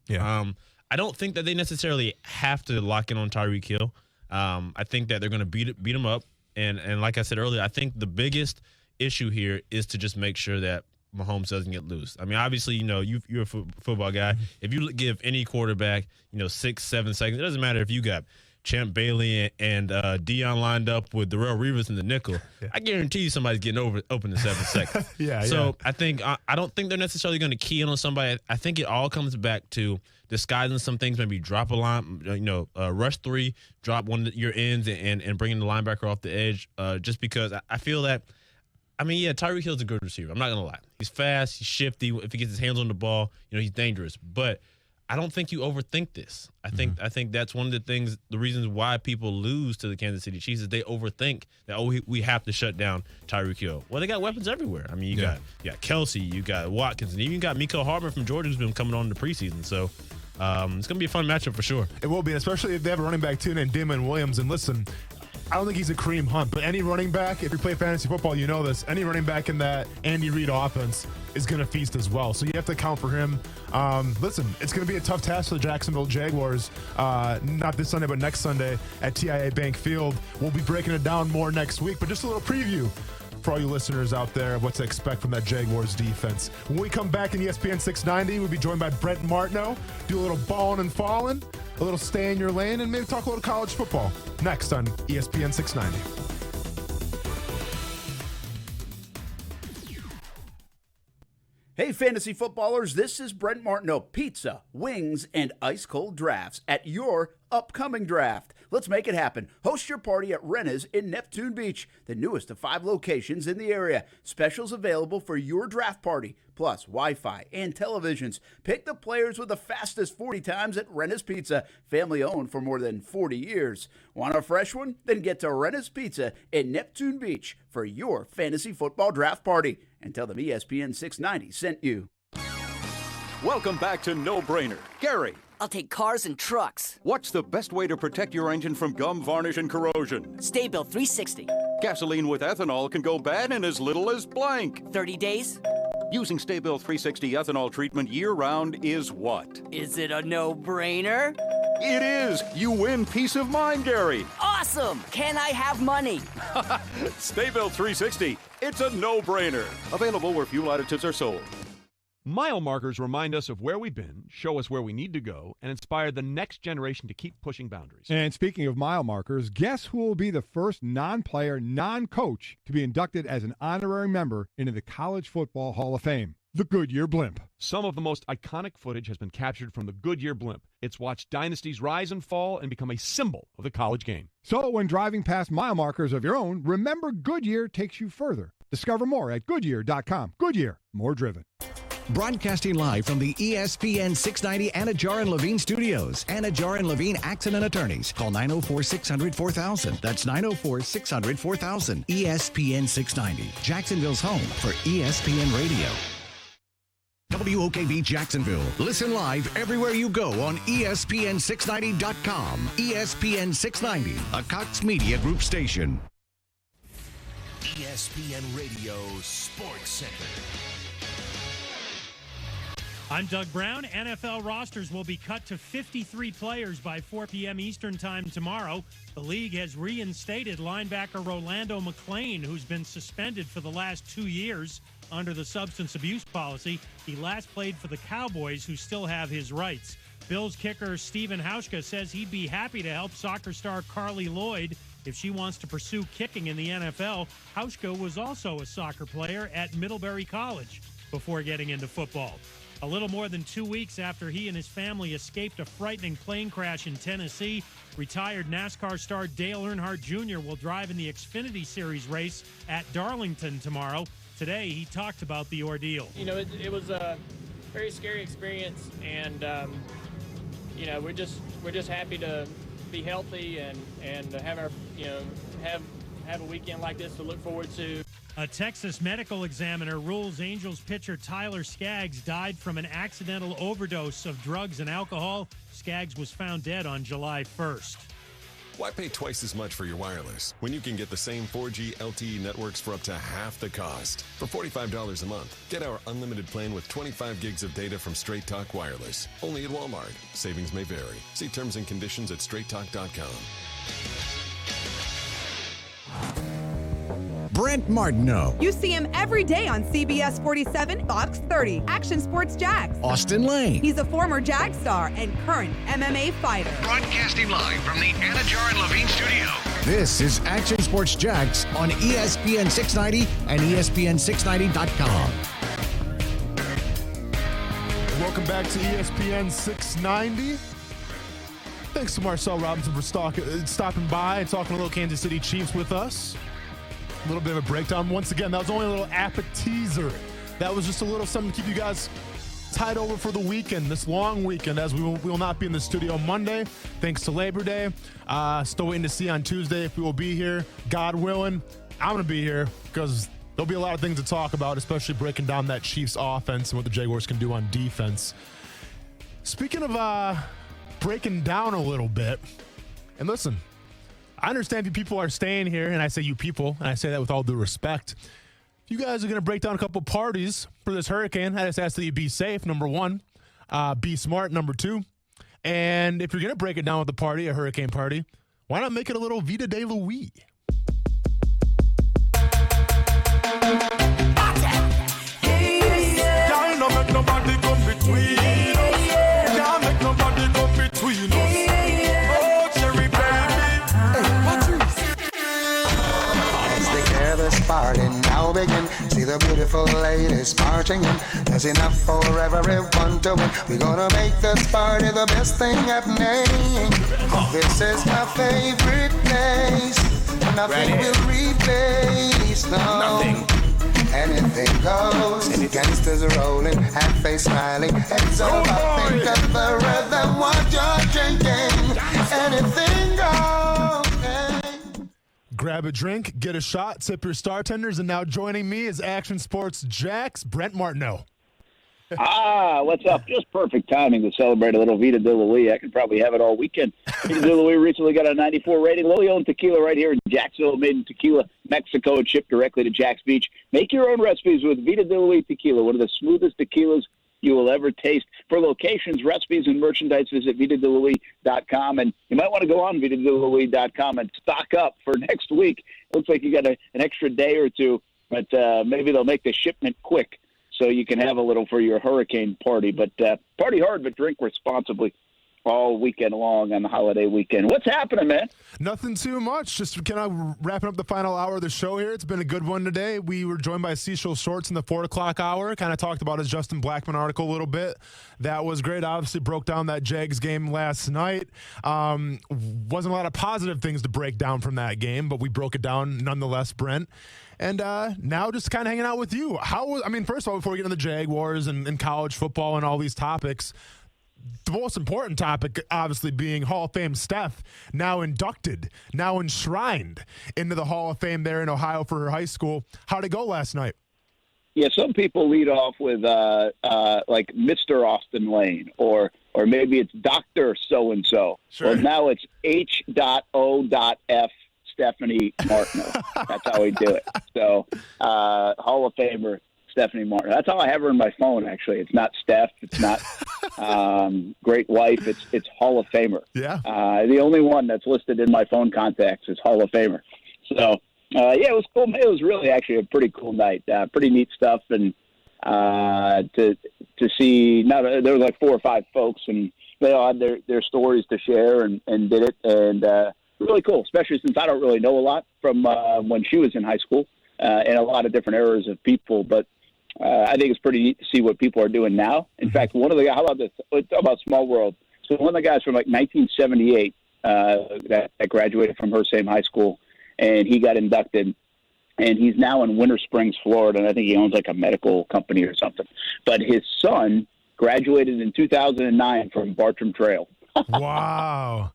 Speaker 1: Yeah.
Speaker 4: I don't think that they necessarily have to lock in on Tyreek Hill. I think that they're going to beat him up. And like I said earlier, I think the biggest issue here is to just make sure that Mahomes doesn't get loose. I mean, obviously, you're a football guy. If you give any quarterback, 6-7 seconds, it doesn't matter if you got Champ Bailey and Deion lined up with Darrelle Revis in the nickel. Yeah. I guarantee you somebody's getting open in 7 seconds. So I think I don't think they're necessarily going to key in on somebody. I think it all comes back to disguising some things, maybe drop a line, rush three, drop one of your ends and bringing the linebacker off the edge. Just because I feel that, Tyreek Hill's a good receiver. I'm not going to lie. He's fast. He's shifty. If he gets his hands on the ball, he's dangerous. But I don't think you overthink this. I think that's one of the reasons why people lose to the Kansas City Chiefs is they overthink that, we have to shut down Tyreek Hill. Well, they got weapons everywhere. I mean, you got Kelce, you got Watkins, and even got Mecole Hardman from Georgia who's been coming on in the preseason. So it's going to be a fun matchup for sure.
Speaker 1: It will be, especially if they have a running back too named Damon Williams. And listen, I don't think he's a Kareem Hunt, but any running back, if you play fantasy football, you know this, any running back in that Andy Reid offense is going to feast as well. So you have to account for him. Listen, it's going to be a tough task for the Jacksonville Jaguars, not this Sunday, but next Sunday at TIAA Bank Field. We'll be breaking it down more next week, but just a little preview for all you listeners out there of what to expect from that Jaguars defense. When we come back in ESPN 690, we'll be joined by Brent Martineau, do a little balling and falling, a little stay in your lane, and maybe talk a little college football next on ESPN 690.
Speaker 12: Hey, fantasy footballers, this is Brent Martineau. Pizza, wings, and ice-cold drafts at your upcoming draft. Let's make it happen. Host your party at Renna's in Neptune Beach, the newest of 5 locations in the area. Specials available for your draft party, plus Wi-Fi and televisions. Pick the players with the fastest 40 times at Renna's Pizza, family owned for more than 40 years. Want a fresh one? Then get to Renna's Pizza in Neptune Beach for your fantasy football draft party. And tell them ESPN 690 sent you.
Speaker 2: Welcome back to No Brainer. Gary.
Speaker 3: I'll take cars and trucks.
Speaker 2: What's the best way to protect your engine from gum, varnish, and corrosion?
Speaker 3: Stay Built 360.
Speaker 2: Gasoline with ethanol can go bad in as little as blank.
Speaker 3: 30 days?
Speaker 2: Using Stay Built 360 ethanol treatment year-round is what?
Speaker 3: Is it a no-brainer?
Speaker 2: It is! You win peace of mind, Gary!
Speaker 3: Awesome! Can I have money?
Speaker 2: Stay Built 360. It's a no-brainer. Available where fuel additives are sold.
Speaker 8: Mile markers remind us of where we've been, show us where we need to go, and inspire the next generation to keep pushing boundaries.
Speaker 9: And speaking of mile markers, guess who will be the first non-player, non-coach to be inducted as an honorary member into the College Football Hall of Fame? The Goodyear Blimp.
Speaker 8: Some of the most iconic footage has been captured from the Goodyear Blimp. It's watched dynasties rise and fall and become a symbol of the college game.
Speaker 9: So when driving past mile markers of your own, remember Goodyear takes you further. Discover more at Goodyear.com. Goodyear, more driven.
Speaker 14: Broadcasting live from the ESPN 690 Anajar and Levine studios. Anajar and Levine Accident Attorneys. Call 904-600-4000. That's 904-600-4000. ESPN 690. Jacksonville's home for ESPN Radio. WOKV Jacksonville. Listen live everywhere you go on ESPN690.com. ESPN 690, a Cox Media Group station.
Speaker 10: ESPN Radio Sports Center.
Speaker 11: I'm Doug Brown. NFL rosters will be cut to 53 players by 4 p.m. Eastern Time tomorrow. The league has reinstated linebacker Rolando McClain, who's been suspended for the last 2 years under the substance abuse policy. He last played for the Cowboys, who still have his rights. Bills kicker Stephen Hauschka says he'd be happy to help soccer star Carly Lloyd if she wants to pursue kicking in the NFL. Hauschka was also a soccer player at Middlebury College before getting into football. A little more than 2 weeks after he and his family escaped a frightening plane crash in Tennessee, retired NASCAR star Dale Earnhardt Jr. will drive in the Xfinity Series race at Darlington tomorrow. Today, he talked about the ordeal.
Speaker 13: You know, it was a very scary experience, and you know, we're just happy to be healthy and have our have a weekend like this to look forward to.
Speaker 11: A Texas medical examiner rules Angels pitcher Tyler Skaggs died from an accidental overdose of drugs and alcohol. Skaggs was found dead on July 1st.
Speaker 15: Why pay twice as much for your wireless when you can get the same 4G LTE networks for up to half the cost? For $45 a month, get our unlimited plan with 25 gigs of data from Straight Talk Wireless. Only at Walmart. Savings may vary. See terms and conditions at straighttalk.com.
Speaker 14: Brent Martineau.
Speaker 5: You see him every day on CBS 47, Fox 30, Action Sports Jax.
Speaker 14: Austin Lane.
Speaker 5: He's a former Jag star and current MMA fighter.
Speaker 14: Broadcasting live from the Anajar and Levine studio. This is Action Sports Jax on ESPN 690 and ESPN690.com.
Speaker 1: Welcome back to ESPN 690. Thanks to Marcel Robinson for stopping by and talking a little Kansas City Chiefs with us. A little bit of a breakdown. Once again, that was only a little appetizer. That was just a little something to keep you guys tied over for the weekend, this long weekend, as we will not be in the studio Monday, thanks to Labor Day. Still waiting to see on Tuesday if we will be here. God willing, I'm going to be here because there'll be a lot of things to talk about, especially breaking down that Chiefs offense and what the Jaguars can do on defense. Speaking of breaking down a little bit, and listen, I understand you people are staying here, and I say you people, and I say that with all due respect. If you guys are going to break down a couple parties for this hurricane, I just ask that you be safe, number one. Be smart, number two. And if you're going to break it down with a party, a hurricane party, why not make it a little Vida de Louis?
Speaker 16: Can't make nobody come between us. Can't make nobody come between us.
Speaker 17: As the careless party now begin, see
Speaker 6: the beautiful ladies marching in. There's enough for everyone to win. We're gonna make this party the best thing happening. This is my favorite place. Nothing will replace, no. Nothing. Anything goes. Any gangsters rolling, half face smiling, heads up, think of the rhythm what you're drinking. Anything goes.
Speaker 1: Grab a drink, get a shot, sip your Star Tenders, and now joining me is Action Sports Jack's Brent Martineau.
Speaker 7: What's up? Just perfect timing to celebrate a little Vida de Luis. I could probably have it all weekend. Vida de Luis recently got a 94 rating. Lily owned tequila right here in Jacksonville, made in Tequila, Mexico, and shipped directly to Jack's Beach. Make your own recipes with Vida de Luis tequila, one of the smoothest tequilas you will ever taste. For locations, recipes, and merchandise, visit VitaDeLuis.com. And you might want to go on VitaDeLuis.com and stock up for next week. Looks like you got an extra day or two, but maybe they'll make the shipment quick so you can have a little for your hurricane party. But party hard, but drink responsibly all weekend long on the holiday weekend. What's happening, man?
Speaker 1: Nothing too much. Just kind of wrapping up the final hour of the show here. It's been a good one today. We were joined by Cecil Shorts in the 4 o'clock hour. Kind of talked about his Justin Blackmon article a little bit. That was great. Obviously broke down that Jags game last night. Wasn't a lot of positive things to break down from that game, but we broke it down nonetheless, Brent. And now just kind of hanging out with you. First of all, before we get into the Jaguars and college football and all these topics, the most important topic, obviously, being Hall of Fame Steph, now inducted, now enshrined into the Hall of Fame there in Ohio for her high school. How'd it go last night?
Speaker 7: Yeah, some people lead off with like Mr. Austin Lane, or maybe it's Dr. So-and-so.
Speaker 1: Sure.
Speaker 7: Well, now it's H.O.F. Stephanie Martineau. That's how we do it. So, Hall of Famer Stephanie Martin. That's how I have her in my phone, actually. It's not Steph. It's not great wife. It's Hall of Famer.
Speaker 1: Yeah.
Speaker 7: The only one that's listed in my phone contacts is Hall of Famer. So, it was cool. It was really actually a pretty cool night. Pretty neat stuff. And to see, there were like 4 or 5 folks, and they all had their stories to share and did it. And really cool, especially since I don't really know a lot from when she was in high school and a lot of different eras of people. But I think it's pretty neat to see what people are doing now. In fact, one of the guys, how about this? Let's talk about small world. So one of the guys from like 1978 that graduated from her same high school, and he got inducted, and he's now in Winter Springs, Florida, and I think he owns like a medical company or something. But his son graduated in 2009 from Bartram Trail.
Speaker 1: Wow.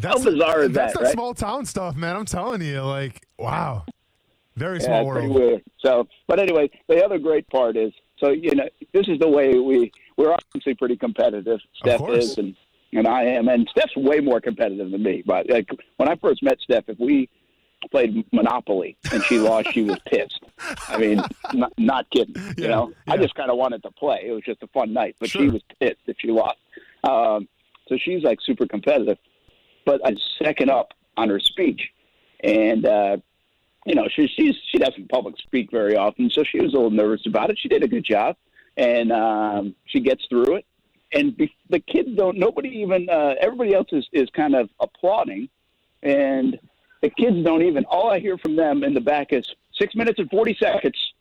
Speaker 7: How bizarre is that,
Speaker 1: That's
Speaker 7: right?
Speaker 1: small town stuff, man. I'm telling you, like, wow. Very small world.
Speaker 7: Pretty weird. So, but anyway, the other great part is, so, this is the way we're obviously pretty competitive. Steph is, and I am. And Steph's way more competitive than me. But like, when I first met Steph, if we played Monopoly and she lost, she was pissed. I mean, not kidding.
Speaker 1: Yeah.
Speaker 7: I just kind of wanted to play. It was just a fun night, but she was pissed that she lost. So she's like super competitive, but I'm second up on her speech, and she doesn't public speak very often, so she was a little nervous about it. She did a good job, and she gets through it. And the kids nobody even, everybody else is kind of applauding, and the kids don't even. All I hear from them in the back is 6 minutes and 40 seconds.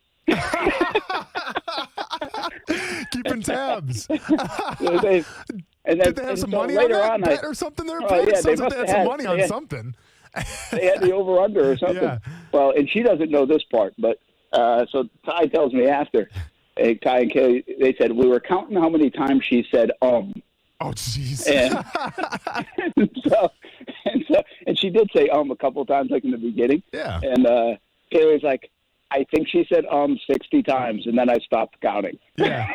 Speaker 1: Keeping tabs.
Speaker 7: And then,
Speaker 1: did they have some money
Speaker 7: later
Speaker 1: on that bet or something there? It sounds like they had some money on something.
Speaker 7: They had the over-under or something.
Speaker 1: Yeah.
Speaker 7: Well, and she doesn't know this part, but so Ty tells me after, Ty and Kay, they said, we were counting how many times she said,
Speaker 1: Oh, jeez.
Speaker 7: And she did say, a couple of times, like in the beginning.
Speaker 1: Yeah.
Speaker 7: And Kaylee's like, I think she said 60 times, and then I stopped counting.
Speaker 1: Yeah.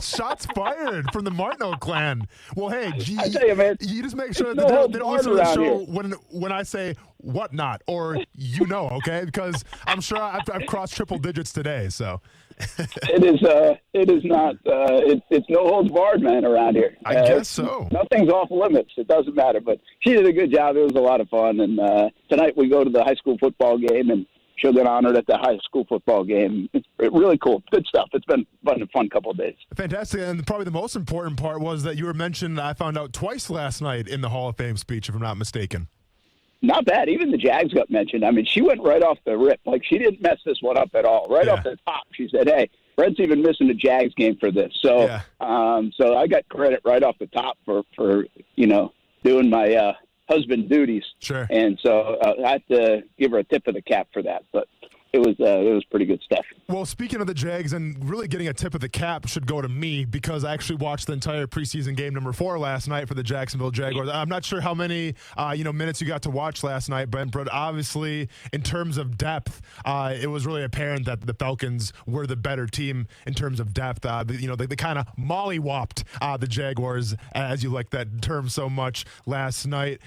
Speaker 1: Shots fired from the Martineau clan. Well, hey,
Speaker 7: I tell you, man,
Speaker 1: you just make sure
Speaker 7: no
Speaker 1: that they don't listen to the
Speaker 7: around
Speaker 1: show
Speaker 7: here.
Speaker 1: when I say whatnot, or okay? Because I'm sure I've crossed triple digits today, so.
Speaker 7: It is not. It's no holds barred, man, around here.
Speaker 1: I guess so.
Speaker 7: Nothing's off limits. It doesn't matter. But she did a good job. It was a lot of fun. And tonight we go to the high school football game, and she'll get honored at the high school football game. It's really cool. Good stuff. It's been a fun couple of days.
Speaker 1: Fantastic. And probably the most important part was that you were mentioned, I found out, twice last night in the Hall of Fame speech, if I'm not mistaken.
Speaker 7: Not bad. Even the Jags got mentioned. I mean, she went right off the rip. Like, she didn't mess this one up at all. Right off the top, she said, hey, Brent's even missing the Jags game for this. So so I got credit right off the top for doing my husband duties.
Speaker 1: Sure.
Speaker 7: And so I have to give her a tip of the cap for that. But it was pretty good stuff.
Speaker 1: Well, speaking of the Jags, and really getting a tip of the cap should go to me because I actually watched the entire preseason game number 4 last night for the Jacksonville Jaguars. I'm not sure how many minutes you got to watch last night, Brent, but obviously in terms of depth, it was really apparent that the Falcons were the better team in terms of depth. They kind of mollywopped the Jaguars, as you like that term so much, last night.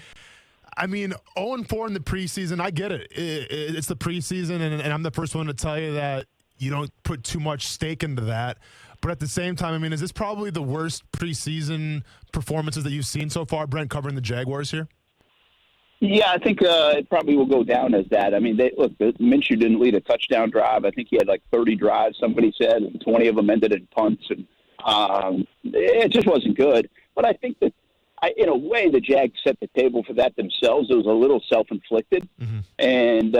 Speaker 1: I mean, 0-4 in the preseason, I get it. It's the preseason, and I'm the first one to tell you that you don't put too much stake into that. But at the same time, I mean, is this probably the worst preseason performances that you've seen so far, Brent, covering the Jaguars here?
Speaker 7: Yeah, I think it probably will go down as that. I mean, Minshew didn't lead a touchdown drive. I think he had like 30 drives, somebody said, and 20 of them ended in punts. And it just wasn't good. But I think that, in a way, the Jags set the table for that themselves. It was a little self-inflicted, and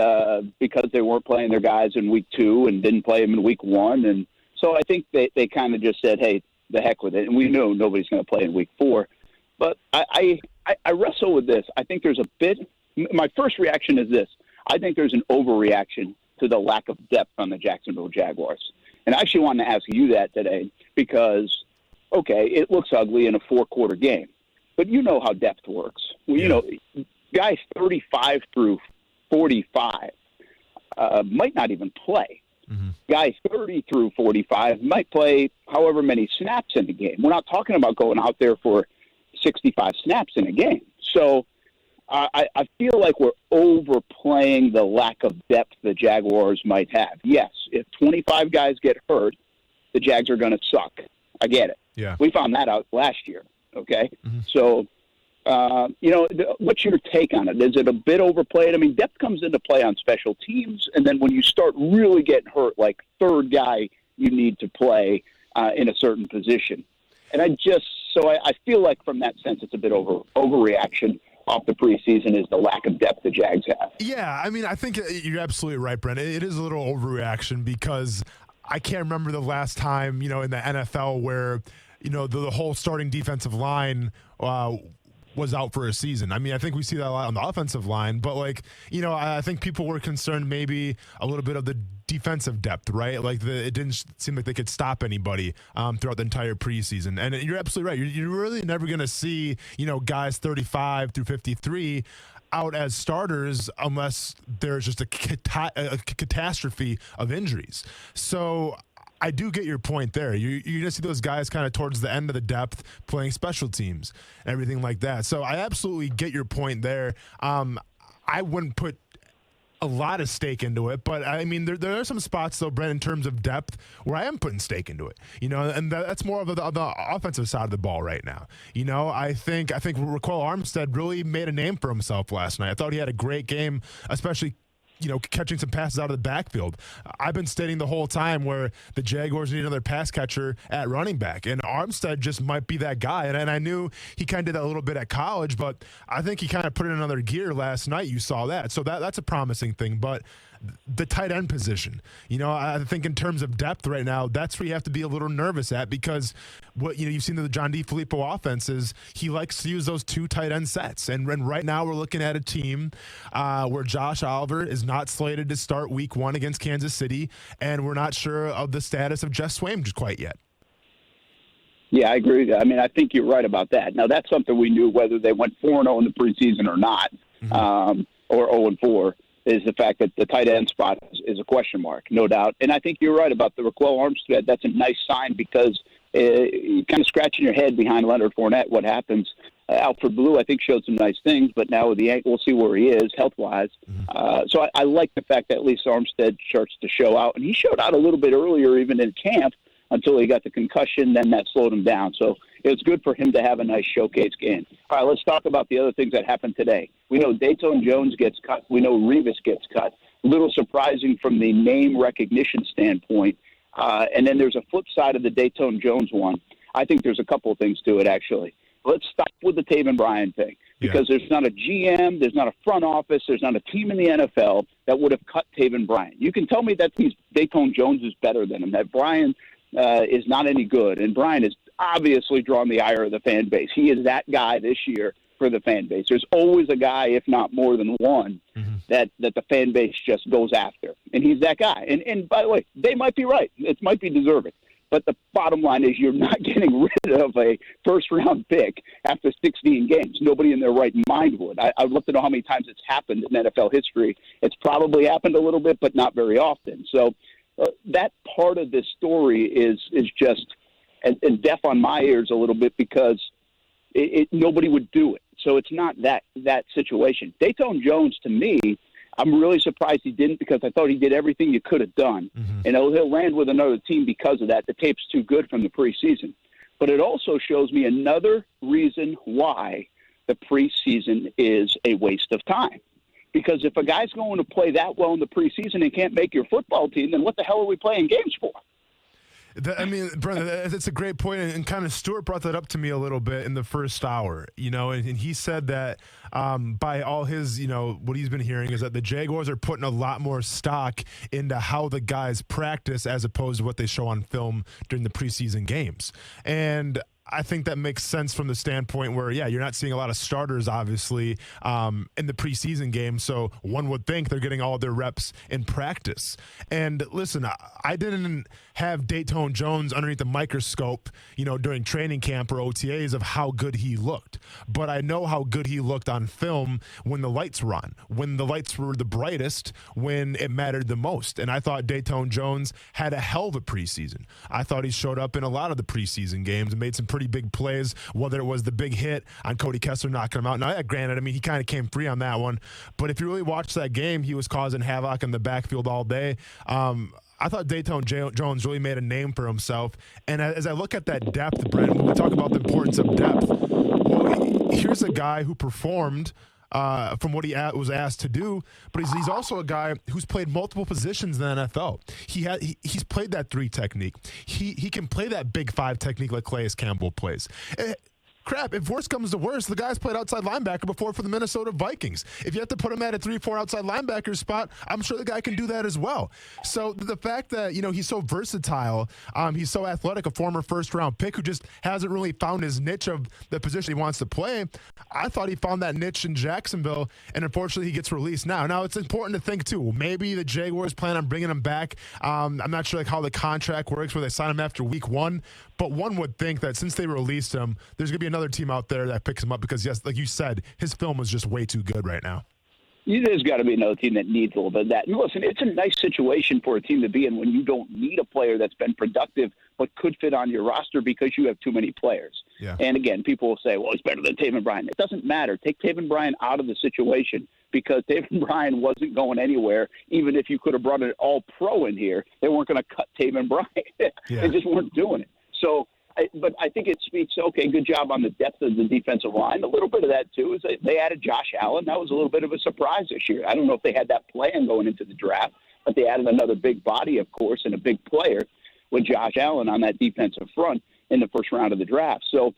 Speaker 7: because they weren't playing their guys in week 2 and didn't play them in week 1. And so I think they kind of just said, hey, the heck with it. And we know nobody's going to play in week 4. But I wrestle with this. I think there's a bit – my first reaction is this. I think there's an overreaction to the lack of depth on the Jacksonville Jaguars. And I actually wanted to ask you that today because, okay, it looks ugly in a 4-quarter game. But you know how depth works. Well, you know, guys 35 through 45 might not even play. Guys 30 through 45 might play however many snaps in the game. We're not talking about going out there for 65 snaps in a game. So I feel like we're overplaying the lack of depth the Jaguars might have. Yes, if 25 guys get hurt, the Jags are going to suck. I get it.
Speaker 1: Yeah.
Speaker 7: We found that out last year. Okay, so, what's your take on it? Is it a bit overplayed? I mean, depth comes into play on special teams, and then when you start really getting hurt, like third guy you need to play in a certain position. And I feel like from that sense it's a bit overreaction off the preseason is the lack of depth the Jags have.
Speaker 1: Yeah, I mean, I think you're absolutely right, Brent. It is a little overreaction because I can't remember the last time, in the NFL where – the whole starting defensive line was out for a season. I mean, I think we see that a lot on the offensive line, but I think people were concerned maybe a little bit of the defensive depth, right? Like it didn't seem like they could stop anybody throughout the entire preseason. And you're absolutely right. You're really never going to see, guys 35 through 53 out as starters unless there's just a catastrophe of injuries. So I do get your point there. You're going to see those guys kind of towards the end of the depth playing special teams and everything like that. So I absolutely get your point there. I wouldn't put a lot of stake into it, but I mean, there are some spots though, Brent, in terms of depth where I am putting stake into it, and that's more of the offensive side of the ball right now. I think Raquel Armstead really made a name for himself last night. I thought he had a great game, especially catching some passes out of the backfield. I've been stating the whole time where the Jaguars need another pass catcher at running back, and Armstead just might be that guy. And I knew he kind of did that a little bit at college, but I think he kind of put it in another gear last night. You saw that. So that's a promising thing. But the tight end position, I think in terms of depth right now, that's where you have to be a little nervous at because what you've seen the John DeFilippo offense is he likes to use those 2 tight end sets. And right now we're looking at a team where Josh Oliver is not slated to start week 1 against Kansas City, and we're not sure of the status of Jeff Swaim just quite yet.
Speaker 7: Yeah, I agree. I mean, I think you're right about that. Now, that's something we knew whether they went 4-0 in the preseason or not, or 0-4. Is the fact that the tight end spot is a question mark, no doubt. And I think you're right about the Raquel Armstead. That's a nice sign because you're kind of scratching your head behind Leonard Fournette. What happens? Alfred Blue, I think, showed some nice things, but now with the ankle, we'll see where he is health-wise. So I like the fact that at least Armstead starts to show out. And he showed out a little bit earlier, even in camp, until he got the concussion. Then that slowed him down. So it was good for him to have a nice showcase game. All right, let's talk about the other things that happened today. We know Dayton Jones gets cut. We know Revis gets cut. A little surprising from the name recognition standpoint. And then there's a flip side of the Dayton Jones one. I think there's a couple of things to it, actually. let's stop with the Taven Bryan thing, because there's not a GM, there's not a front office, there's not a team in the NFL that would have cut Taven Bryan. You can tell me that Dayton Jones is better than him, that Bryan is not any good, and Bryan has obviously drawn the ire of the fan base. He is that guy this year for the fan base. There's always a guy, if not more than one, that the fan base just goes after, and he's that guy. And by the way, they might be right. It might be deserving. But the bottom line is you're not getting rid of a first-round pick after 16 games. Nobody in their right mind would. I'd love to know how many times it's happened in NFL history. It's probably happened a little bit, but not very often. So that part of this story is just and deaf on my ears a little bit, because nobody would do it. So it's not that situation. Dayton Jones, to me, I'm really surprised he didn't, because I thought he did everything you could have done. And he'll land with another team because of that. The tape's too good from the preseason. But it also shows me another reason why the preseason is a waste of time. Because if a guy's going to play that well in the preseason and can't make your football team, then what the hell are we playing games for?
Speaker 1: I mean, Brendan, that's a great point, and kind of Stuart brought that up to me a little bit in the first hour, and he said that by all his, what he's been hearing is that the Jaguars are putting a lot more stock into how the guys practice as opposed to what they show on film during the preseason games. And I think that makes sense from the standpoint where, you're not seeing a lot of starters, obviously, in the preseason game. So one would think they're getting all their reps in practice. And listen, I didn't have Dayton Jones underneath the microscope, during training camp or OTAs of how good he looked. But I know how good he looked on film when the lights were on, when the lights were the brightest, when it mattered the most. And I thought Dayton Jones had a hell of a preseason. I thought he showed up in a lot of the preseason games and made some pretty big plays, whether it was the big hit on Cody Kessler knocking him out. Now, granted, he kind of came free on that one, but if you really watch that game, he was causing havoc in the backfield all day. I thought Dayton Jones really made a name for himself. And as I look at that depth, Brent, when we talk about the importance of depth, well, here's a guy who performed from what he was asked to do, but he's also a guy who's played multiple positions in the NFL. He's played that 3 technique. He can play that big 5 technique like Calais Campbell plays. Crap, if worse comes to worse, the guy's played outside linebacker before for the Minnesota Vikings. If you have to put him at a 3-4 outside linebacker spot, I'm sure the guy can do that as well. So the fact that, he's so versatile, he's so athletic, a former first-round pick who just hasn't really found his niche of the position he wants to play, I thought he found that niche in Jacksonville, and unfortunately he gets released now. Now, it's important to think, too, maybe the Jaguars plan on bringing him back. I'm not sure how the contract works, where they sign him after week 1, but one would think that since they released him, there's going to be another team out there that picks him up because, yes, like you said, his film is just way too good right now.
Speaker 7: There's got to be another team that needs a little bit of that. And listen, it's a nice situation for a team to be in when you don't need a player that's been productive but could fit on your roster because you have too many players.
Speaker 1: Yeah.
Speaker 7: And again, people will say, well, he's better than Taven Bryan. It doesn't matter. Take Taven Bryan out of the situation because Taven Bryan wasn't going anywhere. Even if you could have brought an all-pro in here, they weren't going to cut Taven Bryan. They just weren't doing it. So, but I think it speaks, okay, good job on the depth of the defensive line. A little bit of that, too, is they added Josh Allen. That was a little bit of a surprise this year. I don't know if they had that plan going into the draft, but they added another big body, of course, and a big player with Josh Allen on that defensive front in the first round of the draft. So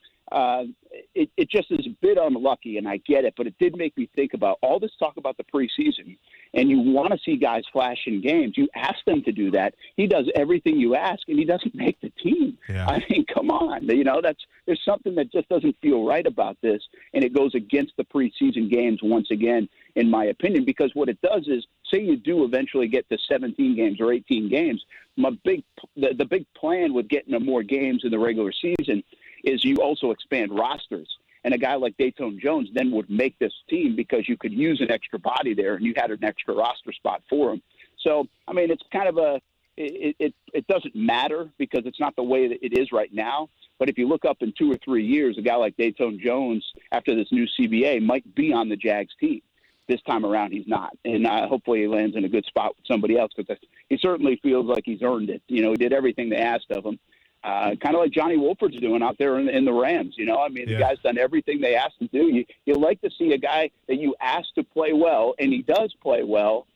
Speaker 7: it just is a bit unlucky, and I get it, but it did make me think about all this talk about the preseason, and you want to see guys flash in games. You ask them to do that. He does everything you ask, and he doesn't make the team.
Speaker 1: Yeah.
Speaker 7: I mean, come on. There's something that just doesn't feel right about this, and it goes against the preseason games once again, in my opinion, because what it does is, say you do eventually get to 17 games or 18 games, the big plan with getting more games in the regular season is you also expand rosters. And a guy like Dayton Jones then would make this team because you could use an extra body there and you had an extra roster spot for him. So, I mean, it's kind of it doesn't matter because it's not the way that it is right now. But if you look up in 2 or 3 years, a guy like Dayton Jones, after this new CBA, might be on the Jags team. This time around, he's not. And hopefully he lands in a good spot with somebody else because he certainly feels like he's earned it. He did everything they asked of him. Kind of like Johnny Wolford's doing out there in the Rams. The guy's done everything they asked him to do. You like to see a guy that you ask to play well, and he does play well,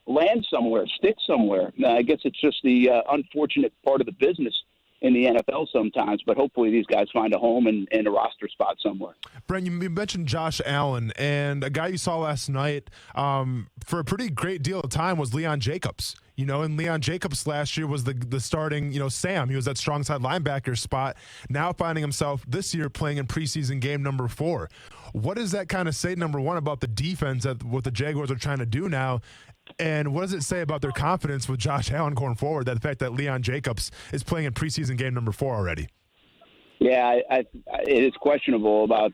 Speaker 7: land somewhere, stick somewhere. I guess it's just the unfortunate part of the business in the NFL sometimes, but hopefully these guys find a home and a roster spot somewhere.
Speaker 1: Brent, you mentioned Josh Allen, and a guy you saw last night for a pretty great deal of time was Leon Jacobs. And Leon Jacobs last year was the starting, Sam. He was that strong side linebacker spot. Now finding himself this year playing in preseason game number 4. What does that kind of say, number one, about the defense, that what the Jaguars are trying to do now? And what does it say about their confidence with Josh Allen going forward, that the fact that Leon Jacobs is playing in preseason game number 4 already?
Speaker 7: Yeah, it is questionable about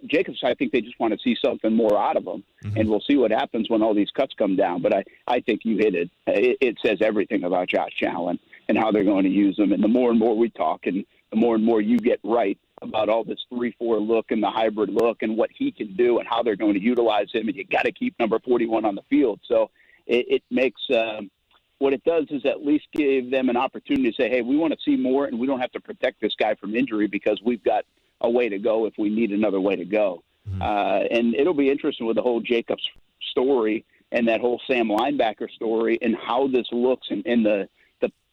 Speaker 7: Jacobs. I think they just want to see something more out of him, and we'll see what happens when all these cuts come down. But I think you hit it. It says everything about Josh Allen and how they're going to use him. And the more and more we talk and the more and more you get right about all this 3-4 look and the hybrid look and what he can do and how they're going to utilize him, and you got to keep number 41 on the field. So it makes what it does is at least give them an opportunity to say, hey, we want to see more, and we don't have to protect this guy from injury because we've got a way to go if we need another way to go. And it'll be interesting with the whole Jacobs story and that whole Sam linebacker story and how this looks and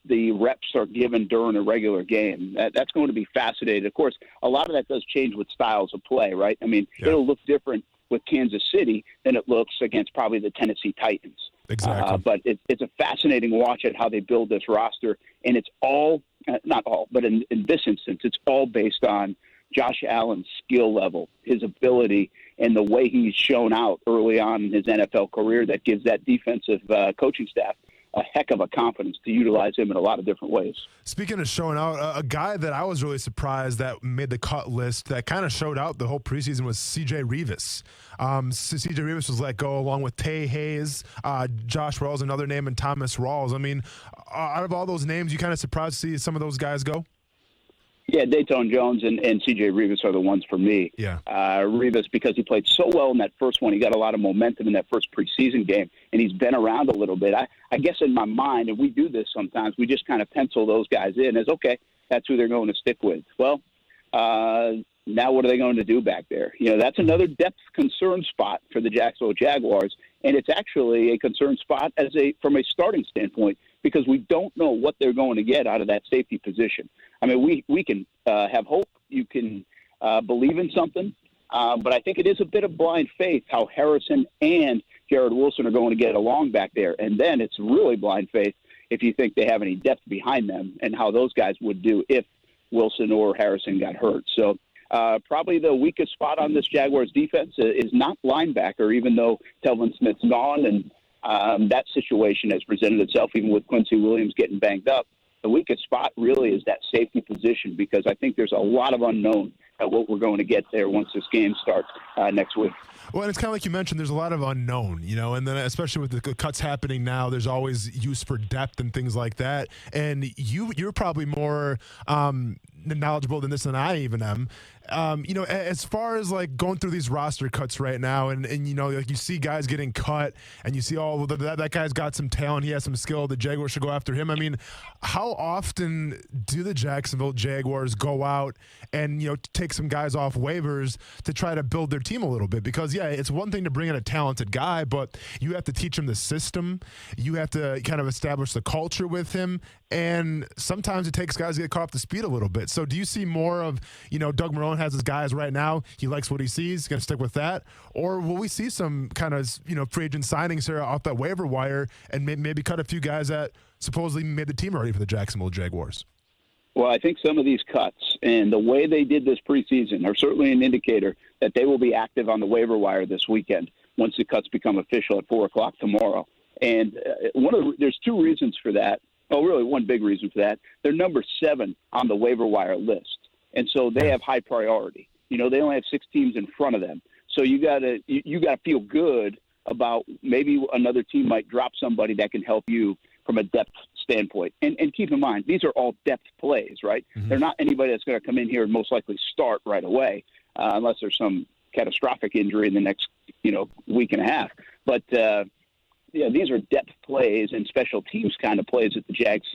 Speaker 7: the reps are given during a regular game. That's going to be fascinating. Of course, a lot of that does change with styles of play, right? I mean, It'll look different with Kansas City than it looks against probably the Tennessee Titans.
Speaker 1: Exactly.
Speaker 7: But it's a fascinating watch at how they build this roster, and it's all, not all, but in this instance, it's all based on Josh Allen's skill level, his ability, and the way he's shown out early on in his NFL career that gives that defensive coaching staff a heck of a confidence to utilize him in a lot of different ways.
Speaker 1: Speaking of showing out, a guy that I was really surprised that made the cut list that kind of showed out the whole preseason was C.J. Revis. C.J. Revis was let go along with Tay Hayes, Josh Rawls, another name, and Thomas Rawls. I mean, out of all those names, you kind of surprised to see some of those guys go?
Speaker 7: Yeah, Dayton Jones and C.J. Revis are the ones for me.
Speaker 1: Yeah.
Speaker 7: Revis, because he played so well in that first one, he got a lot of momentum in that first preseason game, and he's been around a little bit. I guess in my mind, and we do this sometimes, we just kind of pencil those guys in as, okay, that's who they're going to stick with. Well, now what are they going to do back there? That's another depth concern spot for the Jacksonville Jaguars, and it's actually a concern spot from a starting standpoint because we don't know what they're going to get out of that safety position. I mean, we can have hope. You can believe in something. But I think it is a bit of blind faith how Harrison and Jared Wilson are going to get along back there. And then it's really blind faith if you think they have any depth behind them and how those guys would do if Wilson or Harrison got hurt. So probably the weakest spot on this Jaguars defense is not linebacker, even though Telvin Smith's gone. And that situation has presented itself even with Quincy Williams getting banged up. The weakest spot really is that safety position because I think there's a lot of unknown at what we're going to get there once this game starts next week.
Speaker 1: Well, and it's kind of like you mentioned, there's a lot of unknown, and then especially with the cuts happening now, there's always use for depth and things like that. And you're probably more knowledgeable than this than I even am. As far as like going through these roster cuts right now, and like you see guys getting cut, and you see that guy's got some talent, he has some skill. The Jaguars should go after him. I mean, how often do the Jacksonville Jaguars go out and take some guys off waivers to try to build their team a little bit? Because it's one thing to bring in a talented guy, but you have to teach him the system. You have to kind of establish the culture with him, and sometimes it takes guys to get caught off the speed a little bit. So do you see more of, Doug Marrone has his guys right now, he likes what he sees, he's going to stick with that? Or will we see some kind of, free agent signings here off that waiver wire and maybe cut a few guys that supposedly made the team already for the Jacksonville Jaguars?
Speaker 7: Well, I think some of these cuts and the way they did this preseason are certainly an indicator that they will be active on the waiver wire this weekend once the cuts become official at 4 o'clock tomorrow. And there's two reasons for that. Oh, really, one big reason for that. They're number 7 on the waiver wire list. And so they have high priority. They only have 6 teams in front of them. So you gotta feel good about maybe another team might drop somebody that can help you from a depth standpoint. And keep in mind, these are all depth plays, right? Mm-hmm. They're not anybody that's going to come in here and most likely start right away, unless there's some catastrophic injury in the next, week and a half. But these are depth plays and special teams kind of plays that the Jags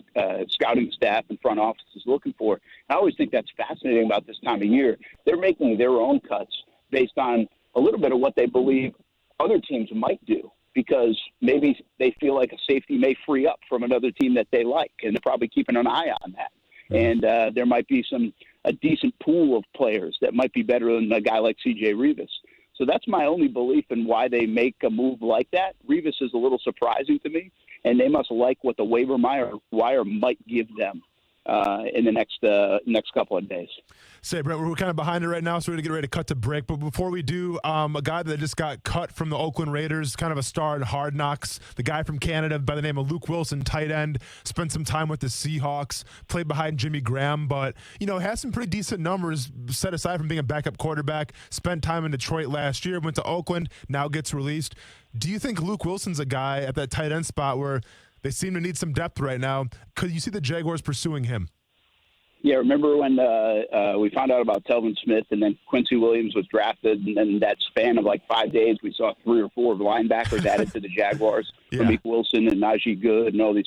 Speaker 7: scouting staff and front office is looking for. I always think that's fascinating about this time of year. They're making their own cuts based on a little bit of what they believe other teams might do, because maybe they feel like a safety may free up from another team that they like, and they're probably keeping an eye on that. And there might be a decent pool of players that might be better than a guy like C.J. Rivas. So that's my only belief in why they make a move like that. Rivas is a little surprising to me, and they must like what the waiver wire might give them in the next couple of days.
Speaker 1: Say, Brett, we're kind of behind it right now, so we're going to get ready to cut to break. But before we do, a guy that just got cut from the Oakland Raiders, kind of a star in Hard Knocks, the guy from Canada by the name of Luke Wilson, tight end, spent some time with the Seahawks, played behind Jimmy Graham, but, has some pretty decent numbers set aside from being a backup quarterback, spent time in Detroit last year, went to Oakland, now gets released. Do you think Luke Wilson's a guy at that tight end spot where they seem to need some depth right now? Could you see the Jaguars pursuing him?
Speaker 7: Yeah, remember when we found out about Telvin Smith and then Quincy Williams was drafted, and then that span of like 5 days, we saw 3 or 4 linebackers added to the Jaguars, Ramik Wilson and Najee Good and all these.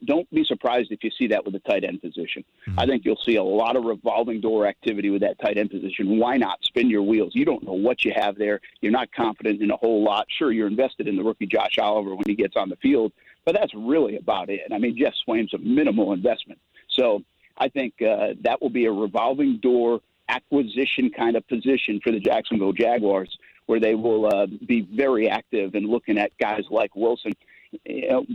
Speaker 7: Don't be surprised if you see that with the tight end position. I think you'll see a lot of revolving door activity with that tight end position. Why not spin your wheels? You don't know what you have there. You're not confident in a whole lot. Sure, you're invested in the rookie Josh Oliver when he gets on the field, but that's really about it. I mean, Jeff Swaim's a minimal investment. So I think that will be a revolving door acquisition kind of position for the Jacksonville Jaguars, where they will be very active in looking at guys like Wilson.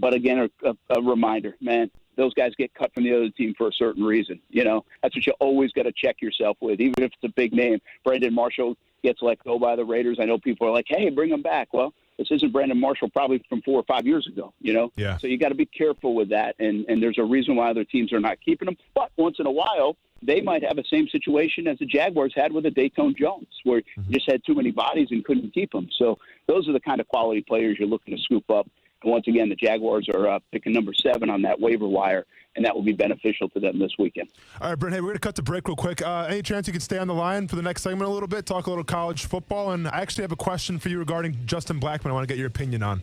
Speaker 7: But again, a reminder, man, those guys get cut from the other team for a certain reason. That's what you always got to check yourself with, even if it's a big name. Brandon Marshall gets let go by the Raiders. I know people are like, hey, bring him back. Well, this isn't Brandon Marshall probably from 4 or 5 years ago,
Speaker 1: Yeah.
Speaker 7: So you got to be careful with that, and there's a reason why other teams are not keeping them. But once in a while, they might have the same situation as the Jaguars had with a Dayton Jones, where you just had too many bodies and couldn't keep them. So those are the kind of quality players you're looking to scoop up. And once again, the Jaguars are picking number 7 on that waiver wire, and that will be beneficial to them this weekend.
Speaker 1: All right, Brent, hey, we're going to cut the break real quick. Any chance you could stay on the line for the next segment a little bit, talk a little college football? And I actually have a question for you regarding Justin Blackman I want to get your opinion on.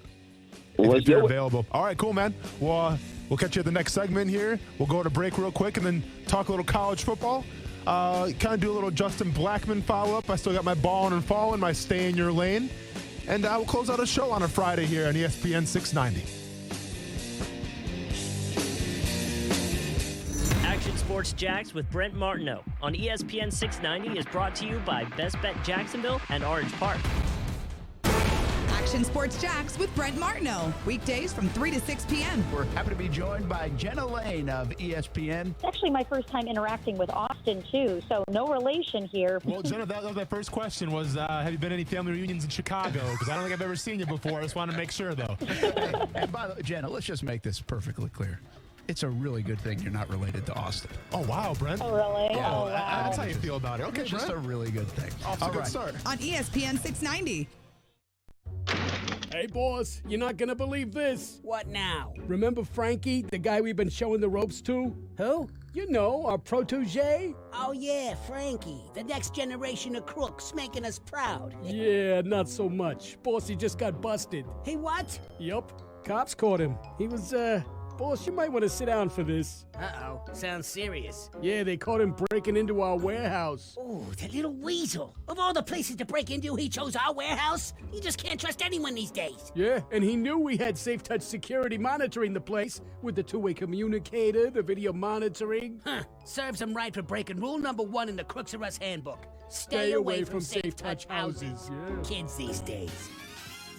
Speaker 1: If you're available. All right, cool, man. We'll catch you at the next segment here. We'll go to break real quick and then talk a little college football. Kind of do a little Justin Blackman follow-up. I still got my ballin' and fallin', my stay in your lane. And we'll close out a show on a Friday here on ESPN 690.
Speaker 17: Action Sports Jacks with Brent Martineau on ESPN 690 is brought to you by Best Bet Jacksonville and Orange Park.
Speaker 5: Action Sports Jacks with Brent Martineau. Weekdays from 3 to 6 p.m.
Speaker 12: We're happy to be joined by Jenna Lane of ESPN.
Speaker 18: It's actually my first time interacting with Austin, too, so no relation here.
Speaker 1: Well, Jenna, that was my first question was, have you been to any family reunions in Chicago? Because I don't think I've ever seen you before. I just want to make sure, though.
Speaker 12: And by the way, Jenna, let's just make this perfectly clear. It's a really good thing you're not related to Austin.
Speaker 1: Oh, wow, Brent.
Speaker 18: Oh, really?
Speaker 12: Yeah,
Speaker 18: wow.
Speaker 1: That's how you feel about it. Okay,
Speaker 12: it's just a really good thing.
Speaker 1: Off to a good start.
Speaker 5: On ESPN 690.
Speaker 19: Hey, boss, you're not going to believe this.
Speaker 20: What now?
Speaker 19: Remember Frankie, the guy we've been showing the ropes to?
Speaker 20: Who?
Speaker 19: You know, our protege.
Speaker 20: Oh, yeah, Frankie. The next generation of crooks making us proud.
Speaker 19: Yeah, not so much. Boss, he just got busted.
Speaker 20: Hey, what?
Speaker 19: Yup. Cops caught him. He was, boss, you might want to sit down for this.
Speaker 20: Uh-oh. Sounds serious.
Speaker 19: Yeah, they caught him breaking into our warehouse.
Speaker 20: Oh, the little weasel. Of all the places to break into, he chose our warehouse? You just can't trust anyone these days.
Speaker 19: Yeah, and he knew we had Safe Touch security monitoring the place with the two-way communicator, the video monitoring.
Speaker 20: Huh. Serves him right for breaking rule number 1 in the Crooks R Us handbook.
Speaker 19: Stay away from Safe Touch houses. Yeah.
Speaker 20: Kids these days.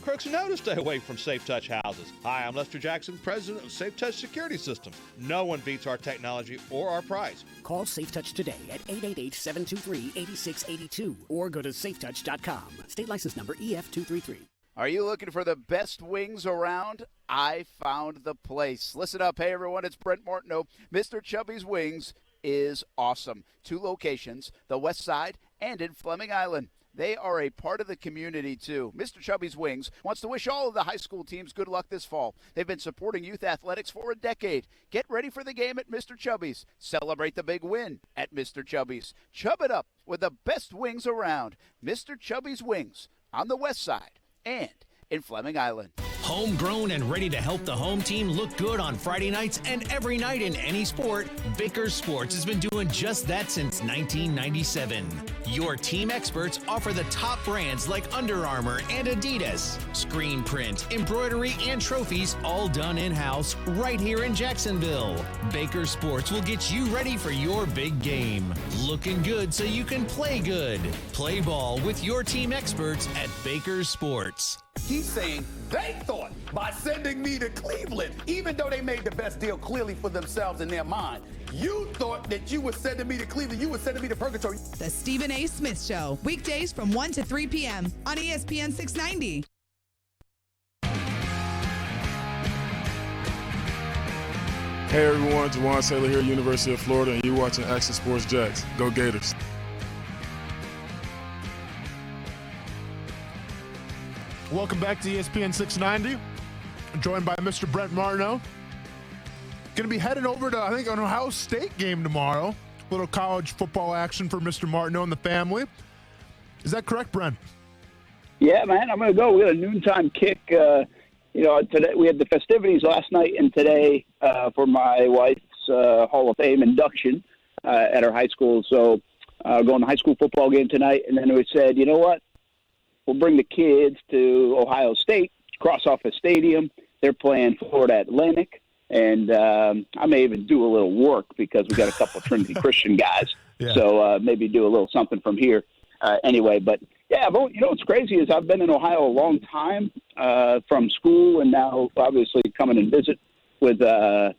Speaker 21: Crooks know to stay away from Safe Touch houses. Hi, I'm Lester Jackson, president of Safe Touch Security Systems. No one beats our technology or our price.
Speaker 20: Call Safe Touch today at 888-723-8682 or go to safetouch.com. State license number EF233.
Speaker 12: Are you looking for the best wings around? I found the place. Listen up. Hey, everyone, it's Brent Martineau. Mr. Chubby's Wings is awesome. 2 locations, the West Side and in Fleming Island. They are a part of the community, too. Mr. Chubby's Wings wants to wish all of the high school teams good luck this fall. They've been supporting youth athletics for a decade. Get ready for the game at Mr. Chubby's. Celebrate the big win at Mr. Chubby's. Chub it up with the best wings around. Mr. Chubby's Wings on the West Side and in Fleming Island.
Speaker 14: Homegrown and ready to help the home team look good on Friday nights and every night in any sport, Baker's Sports has been doing just that since 1997. Your team experts offer the top brands like Under Armour and Adidas. Screen print, embroidery, and trophies all done in-house right here in Jacksonville. Baker's Sports will get you ready for your big game. Looking good so you can play good. Play ball with your team experts at Baker's Sports.
Speaker 4: He's saying they thought by sending me to Cleveland, even though they made the best deal clearly for themselves in their mind, you thought that you were sending me to Cleveland, you were sending me to purgatory.
Speaker 5: The Stephen A. Smith Show, weekdays from 1 to 3 p.m. on ESPN 690.
Speaker 22: Hey everyone, Jawan Taylor here, University of Florida, and you're watching Action Sports Jacks. Go Gators.
Speaker 1: Welcome back to ESPN 690. Joined by Mr. Brent Martineau. Going to be heading over to, I think, an Ohio State game tomorrow. A little college football action for Mr. Martineau and the family. Is that correct, Brent?
Speaker 7: Yeah, man, I'm going to go. We got a noontime kick. Today we had the festivities last night and today for my wife's Hall of Fame induction at her high school. So going to the high school football game tonight. And then we said, you know what? We'll bring the kids to Ohio State, cross off a stadium. They're playing Florida Atlantic. And I may even do a little work because we got a couple of Trinity Christian guys. Yeah. So maybe do a little something from here anyway. But, yeah, what's crazy is I've been in Ohio a long time from school and now obviously coming and visit with, my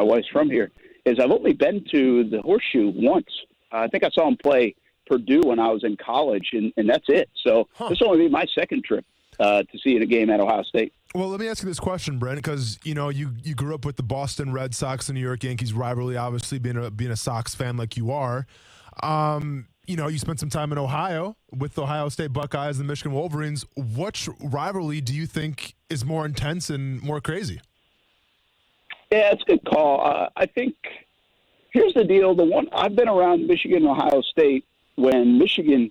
Speaker 7: wife's from here, is I've only been to the Horseshoe once. I think I saw him play Purdue when I was in college, and that's it. So this will only be my second trip to see a game at Ohio State.
Speaker 1: Well, let me ask you this question, Brent, because you grew up with the Boston Red Sox and New York Yankees rivalry, obviously being a Sox fan like you are. You spent some time in Ohio with the Ohio State Buckeyes and the Michigan Wolverines. Which rivalry do you think is more intense and more crazy?
Speaker 7: Yeah, it's a good call. I think here's the deal. I've been around Michigan and Ohio State when Michigan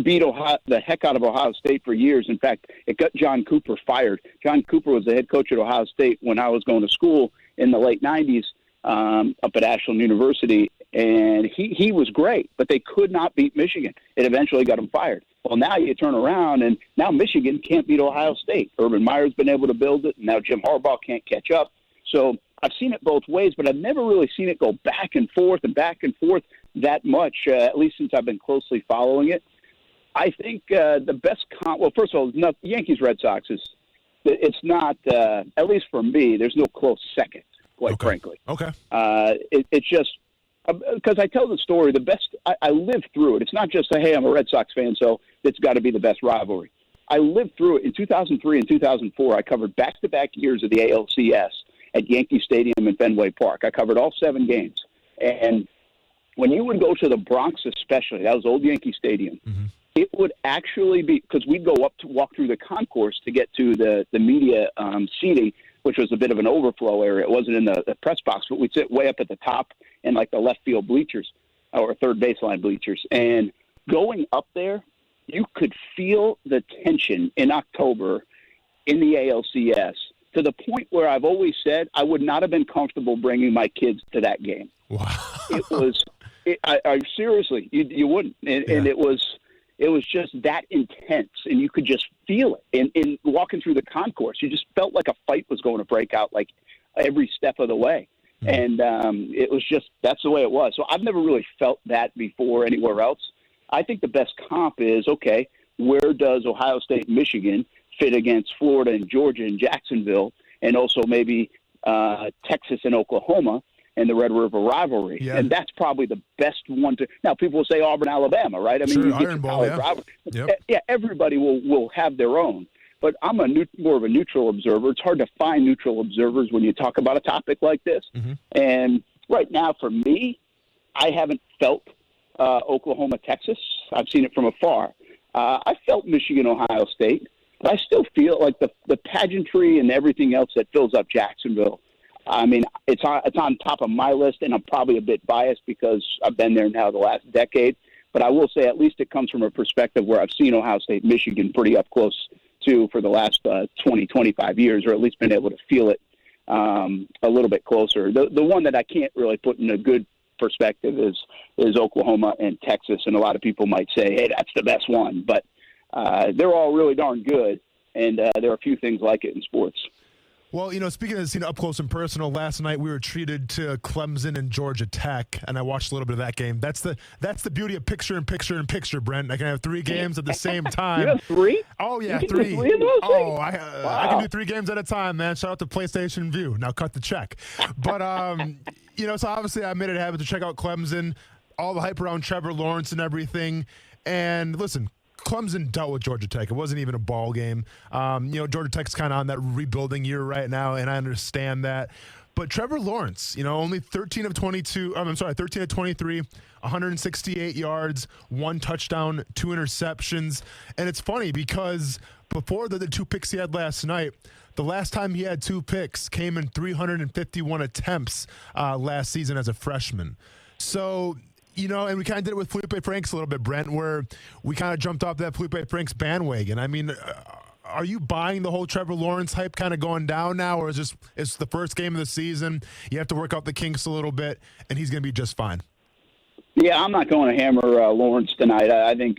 Speaker 7: beat the heck out of Ohio State for years. In fact, it got John Cooper fired. John Cooper was the head coach at Ohio State when I was going to school in the late 90s up at Ashland University, and he was great, but they could not beat Michigan. It eventually got him fired. Well, now you turn around, and now Michigan can't beat Ohio State. Urban Meyer's been able to build it, and now Jim Harbaugh can't catch up. So I've seen it both ways, but I've never really seen it go back and forth that much, at least since I've been closely following it. I think the best first of all, Yankees-Red Sox it's not, at least for me, there's no close second, quite frankly.
Speaker 1: Okay.
Speaker 7: It's just, because I tell the story, I lived through it. It's not just hey, I'm a Red Sox fan, so it's got to be the best rivalry. I lived through it. In 2003 and 2004, I covered back-to-back years of the ALCS at Yankee Stadium in Fenway Park. I covered all 7 games. And when you would go to the Bronx especially, that was old Yankee Stadium, it would actually be, because we'd go up to walk through the concourse to get to the media seating, which was a bit of an overflow area. It wasn't in the press box, but we'd sit way up at the top in like the left field bleachers or third baseline bleachers. And going up there, you could feel the tension in October in the ALCS to the point where I've always said I would not have been comfortable bringing my kids to that game.
Speaker 1: Wow.
Speaker 7: It was, I seriously, you wouldn't. And it was just that intense, and you could just feel it. And walking through the concourse, you just felt like a fight was going to break out like every step of the way. And it was just, that's the way it was. So I've never really felt that before anywhere else. I think the best comp is, okay, where does Ohio State, Michigan fit against Florida and Georgia and Jacksonville, and also maybe Texas and Oklahoma and the Red River rivalry. Yeah. And that's probably the best one to – now, people will say Auburn, Alabama, right? I mean,
Speaker 1: sure,
Speaker 7: you get
Speaker 1: Iron Bowl, yeah.
Speaker 7: Yeah, everybody will have their own. But I'm more of a neutral observer. It's hard to find neutral observers when you talk about a topic like this. And right now, for me, I haven't felt Oklahoma, Texas. I've seen it from afar. I felt Michigan, Ohio State. But I still feel like the pageantry and everything else that fills up Jacksonville, I mean, it's on top of my list, and I'm probably a bit biased because I've been there now the last decade. But I will say at least it comes from a perspective where I've seen Ohio State, Michigan pretty up close too, for the last 20, 25 years, or at least been able to feel it a little bit closer. The one that I can't really put in a good perspective is Oklahoma and Texas, and a lot of people might say, hey, that's the best one, but they're all really darn good, and there are a few things like it in sports.
Speaker 1: Well, speaking of up close and personal, last night we were treated to Clemson and Georgia Tech, and I watched a little bit of that game. That's the beauty of picture in picture in picture, Brent. I can have 3 games at the same time.
Speaker 7: You have 3?
Speaker 1: Oh, yeah,
Speaker 7: you
Speaker 1: 3.
Speaker 7: 3 of those
Speaker 1: wow. I can do 3 games at a time, man. Shout out to PlayStation View. Now cut the check. But, so obviously I made it a habit to check out Clemson, all the hype around Trevor Lawrence and everything. And listen, Clemson dealt with Georgia Tech. It wasn't even a ball game. Georgia Tech's kind of on that rebuilding year right now, and I understand that. But Trevor Lawrence, only 13 of 23, 168 yards, 1 touchdown, 2 interceptions. And it's funny because before the 2 picks he had last night, the last time he had 2 picks came in 351 attempts last season as a freshman. So, and we kind of did it with Felipe Franks a little bit, Brent, where we kind of jumped off that Felipe Franks bandwagon. I mean, are you buying the whole Trevor Lawrence hype kind of going down now, or is it's the first game of the season, you have to work out the kinks a little bit, and he's going to be just fine?
Speaker 7: Yeah, I'm not going to hammer Lawrence tonight. I think,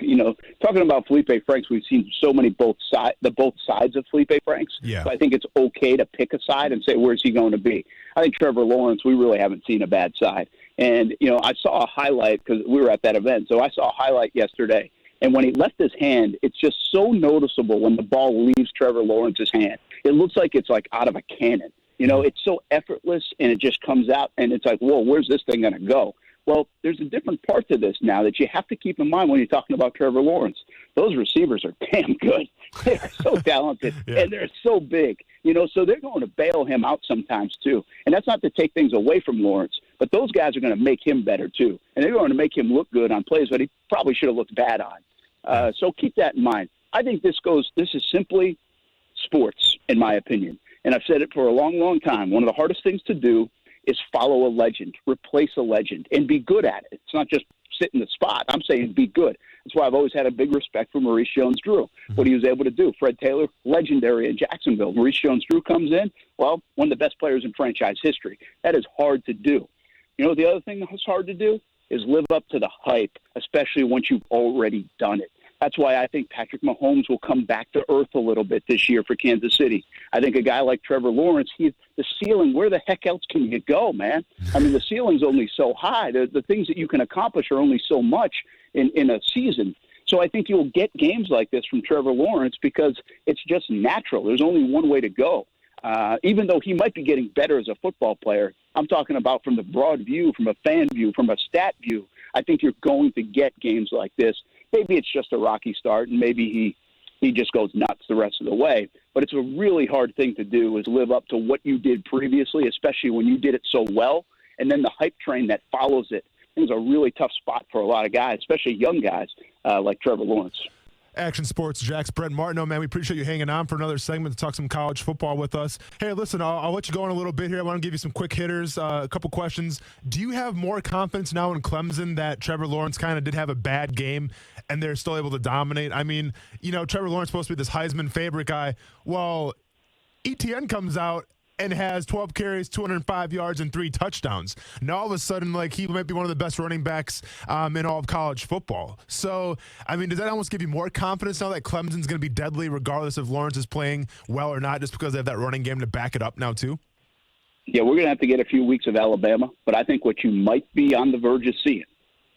Speaker 7: talking about Felipe Franks, we've seen so many both sides of Felipe Franks.
Speaker 1: Yeah.
Speaker 7: So I think it's okay to pick a side and say, where's he going to be? I think Trevor Lawrence, we really haven't seen a bad side. And, I saw a highlight because we were at that event. So I saw a highlight yesterday. And when he left his hand, it's just so noticeable when the ball leaves Trevor Lawrence's hand. It looks like it's like out of a cannon. It's so effortless, and it just comes out, and it's like, whoa, where's this thing going to go? Well, there's a different part to this now that you have to keep in mind when you're talking about Trevor Lawrence. Those receivers are damn good. They're so talented, and they're so big. So they're going to bail him out sometimes too. And that's not to take things away from Lawrence, but those guys are going to make him better too. And they're going to make him look good on plays that he probably should have looked bad on. So keep that in mind. I think this is simply sports, in my opinion. And I've said it for a long, long time. One of the hardest things to do is follow a legend, replace a legend, and be good at it. It's not just sit in the spot. I'm saying be good. That's why I've always had a big respect for Maurice Jones-Drew, what he was able to do. Fred Taylor, legendary in Jacksonville. Maurice Jones-Drew comes in, one of the best players in franchise history. That is hard to do. The other thing that's hard to do is live up to the hype, especially once you've already done it. That's why I think Patrick Mahomes will come back to earth a little bit this year for Kansas City. I think a guy like Trevor Lawrence, the ceiling, where the heck else can you go, man? I mean, the ceiling's only so high. The things that you can accomplish are only so much in a season. So I think you'll get games like this from Trevor Lawrence because it's just natural. There's only one way to go. Even though he might be getting better as a football player, I'm talking about from the broad view, from a fan view, from a stat view. I think you're going to get games like this. Maybe it's just a rocky start, and maybe he just goes nuts the rest of the way. But it's a really hard thing to do is live up to what you did previously, especially when you did it so well, and then the hype train that follows it. I think it's a really tough spot for a lot of guys, especially young guys like Trevor Lawrence.
Speaker 1: Action Sports, Jax, Brent Martineau, man, we appreciate you hanging on for another segment to talk some college football with us. Hey, listen, I'll let you go in a little bit here. I want to give you some quick hitters, a couple questions. Do you have more confidence now in Clemson that Trevor Lawrence kind of did have a bad game and they're still able to dominate? I mean, Trevor Lawrence is supposed to be this Heisman favorite guy. Well, ETN comes out and has 12 carries, 205 yards, and 3 touchdowns. Now, all of a sudden, he might be one of the best running backs in all of college football. So, I mean, does that almost give you more confidence now that Clemson's going to be deadly regardless if Lawrence is playing well or not, just because they have that running game to back it up now, too?
Speaker 7: Yeah, we're going to have to get a few weeks of Alabama, but I think what you might be on the verge of seeing,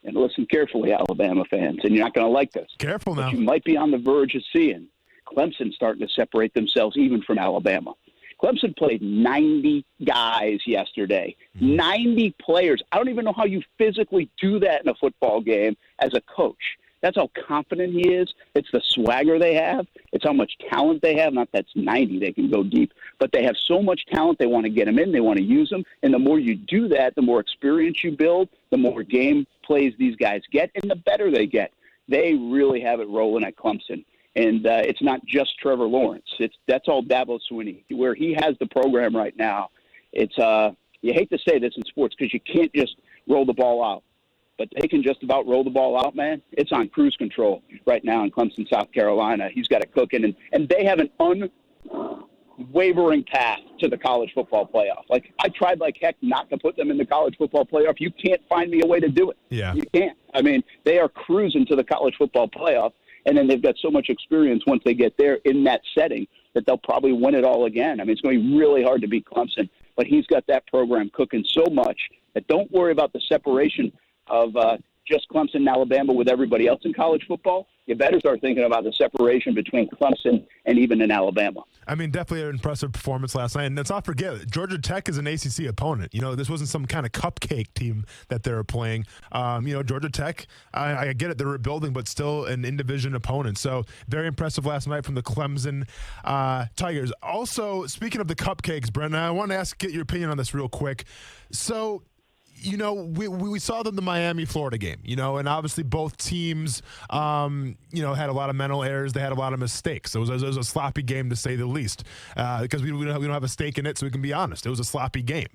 Speaker 7: and listen carefully, Alabama fans, and you're not going to like this.
Speaker 1: Careful now.
Speaker 7: What you might be on the verge of seeing, Clemson starting to separate themselves even from Alabama. Clemson played 90 guys yesterday, 90 players. I don't even know how you physically do that in a football game as a coach. That's how confident he is. It's the swagger they have. It's how much talent they have. Not that's 90, they can go deep. But they have so much talent, they want to get them in, they want to use them. And the more you do that, the more experience you build, the more game plays these guys get, and the better they get. They really have it rolling at Clemson. And it's not just Trevor Lawrence. That's all Dabo Swinney. Where he has the program right now, it's you hate to say this in sports because you can't just roll the ball out. but they can just about roll the ball out, man. It's on cruise control right now in Clemson, South Carolina. He's got it cooking, and they have an unwavering path to the college football playoff. Like, I tried like heck not to put them in the college football playoff. You can't find me a way to do it.
Speaker 1: Yeah.
Speaker 7: You can't. I mean, they are cruising to the college football playoff, and then they've got so much experience once they get there in that setting that they'll probably win it all again. I mean, it's going to be really hard to beat Clemson, but he's got that program cooking so much that don't worry about the separation of just Clemson and Alabama with everybody else in college football. You better start thinking about the separation between Clemson and even in Alabama.
Speaker 1: I mean, definitely an impressive performance last night. And let's not forget, Georgia Tech is an ACC opponent. You know, this wasn't some kind of cupcake team that they were playing. Georgia Tech, I get it, they're rebuilding, but still an in-division opponent. So very impressive last night from the Clemson Tigers. Also, speaking of the cupcakes, Brendan, I want to get your opinion on this real quick. So, we saw them in the Miami-Florida game, and obviously both teams, had a lot of mental errors. They had a lot of mistakes. It was a sloppy game, to say the least, because we don't have a stake in it, so we can be honest. It was a sloppy game.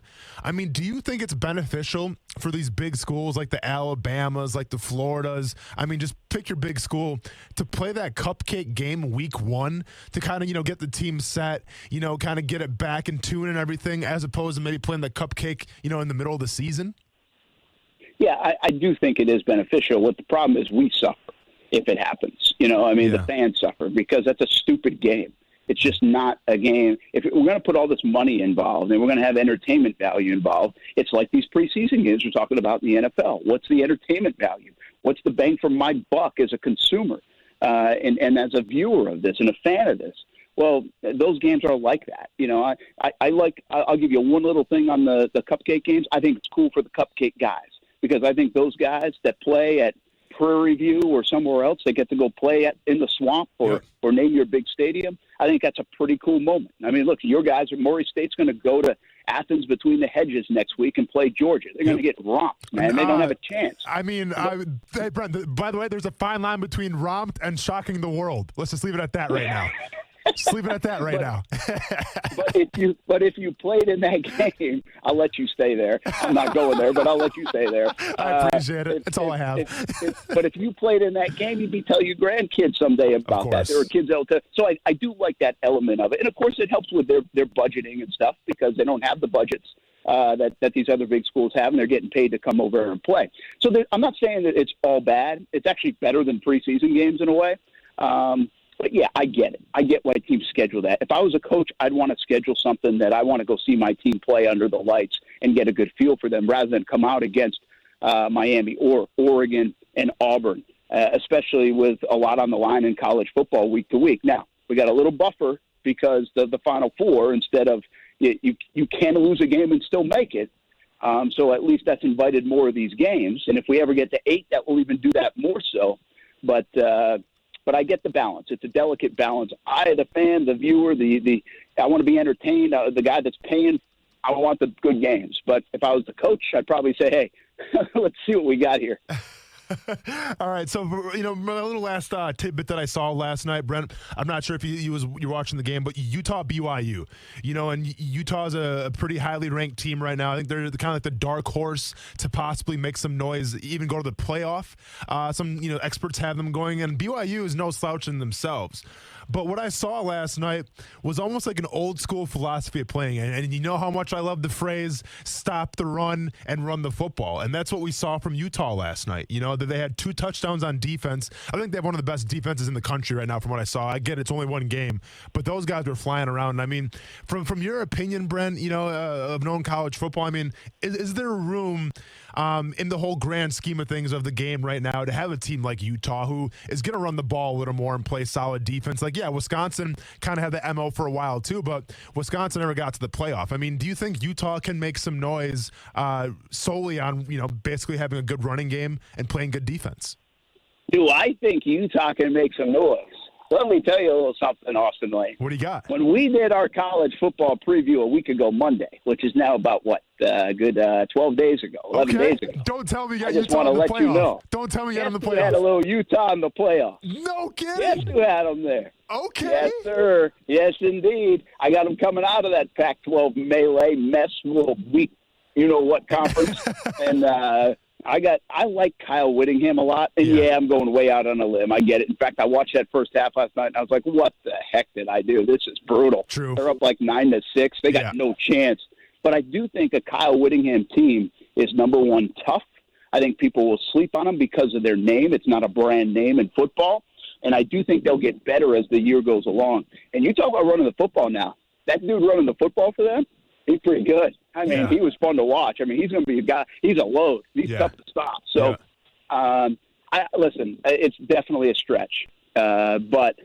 Speaker 1: I mean, do you think it's beneficial for these big schools like the Alabamas, like the Floridas? I mean, just pick your big school to play that cupcake game week one to kind of, get the team set, kind of get it back in tune and everything, as opposed to maybe playing the cupcake, in the middle of the season?
Speaker 7: Yeah, I do think it is beneficial. What the problem is, we suffer if it happens. The fans suffer because that's a stupid game. It's just not a game. If we're going to put all this money involved and we're going to have entertainment value involved, it's like these preseason games we're talking about in the NFL. What's the entertainment value? What's the bang for my buck as a consumer and as a viewer of this and a fan of this? Well, those games are like that. I'll give you one little thing on the cupcake games. I think it's cool for the cupcake guys, because I think those guys that play at Prairie View or somewhere else, they get to go play in the swamp or name your big stadium. I think that's a pretty cool moment. I mean, look, your guys at Murray State's going to go to Athens between the hedges next week and play Georgia. They're going to get romped, man. They don't have a chance.
Speaker 1: I mean, hey, Brent, by the way, there's a fine line between romped and shocking the world. Let's just leave it at that right now. Just leave it at that right now.
Speaker 7: but if you played in that game, I'll let you stay there. I'm not going there, but I'll let you stay there.
Speaker 1: I appreciate it. That's all I have.
Speaker 7: But if you played in that game, you'd be telling your grandkids someday about that. There are kids out there. So I do like that element of it. And, of course, it helps with their budgeting and stuff, because they don't have the budgets that these other big schools have, and they're getting paid to come over and play. So I'm not saying that it's all bad. It's actually better than preseason games in a way. But, yeah, I get it. I get why teams schedule that. If I was a coach, I'd want to schedule something that I want to go see my team play under the lights and get a good feel for them, rather than come out against Miami or Oregon and Auburn, especially with a lot on the line in college football week to week. Now, we got a little buffer because of the Final Four, instead of you can lose a game and still make it. So at least that's invited more of these games. And if we ever get to 8, that will even do that more so. But I get the balance. It's a delicate balance. The fan, the viewer, I want to be entertained. The guy that's paying, I want the good games. But if I was the coach, I'd probably say, hey, let's see what we got here.
Speaker 1: All right, so my little last tidbit that I saw last night, Brent. I'm not sure if you're watching the game, but Utah BYU, and Utah's a pretty highly ranked team right now. I think they're kind of like the dark horse to possibly make some noise, even go to the playoff. Some experts have them going, and BYU is no slouch in themselves. But what I saw last night was almost like an old school philosophy of playing. And you know how much I love the phrase, stop the run and run the football. And that's what we saw from Utah last night. That they had 2 touchdowns on defense. I think they have one of the best defenses in the country right now from what I saw. I get it's only one game, but those guys were flying around. I mean, from your opinion, Brent, of knowing college football, I mean, is there room in the whole grand scheme of things of the game right now to have a team like Utah who is going to run the ball a little more and play solid defense? Like, yeah, Wisconsin kind of had the MO for a while too, but Wisconsin never got to the playoff. I mean, do you think Utah can make some noise solely on, basically having a good running game and playing good defense?
Speaker 7: Do I think Utah can make some noise? Let me tell you a little something, Austin Lane.
Speaker 1: What do you got?
Speaker 7: When we did our college football preview a week ago Monday, which is now about, 12 days ago, 11 days ago.
Speaker 1: Don't tell me you got
Speaker 7: I just
Speaker 1: Utah
Speaker 7: want to
Speaker 1: in the
Speaker 7: let
Speaker 1: playoff.
Speaker 7: you know.
Speaker 1: Don't tell me you got in the
Speaker 7: We had a
Speaker 1: playoff.
Speaker 7: little Utah in the playoff.
Speaker 1: No kidding.
Speaker 7: Yes, we had them there.
Speaker 1: Okay.
Speaker 7: Yes, sir. Yes, indeed. I got them coming out of that Pac-12 melee mess, little weak, you-know-what conference. And I like Kyle Whittingham a lot, and yeah, I'm going way out on a limb. I get it. In fact, I watched that first half last night, and I was like, "What the heck did I do? This is brutal."
Speaker 1: True.
Speaker 7: They're up like 9-6. They got no chance. But I do think a Kyle Whittingham team is, number one, tough. I think people will sleep on them because of their name. It's not a brand name in football, and I do think they'll get better as the year goes along. And you talk about running the football now. That dude running the football for them, he's pretty good. I mean, he was fun to watch. I mean, he's going to be a guy. He's a load. He's tough to stop. So, listen, it's definitely a stretch. But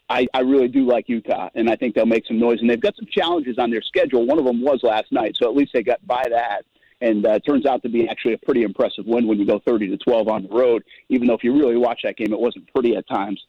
Speaker 7: I really do like Utah, and I think they'll make some noise. And they've got some challenges on their schedule. One of them was last night, so at least they got by that. And it turns out to be actually a pretty impressive win when you go 30-12 on the road, even though if you really watch that game, it wasn't pretty at times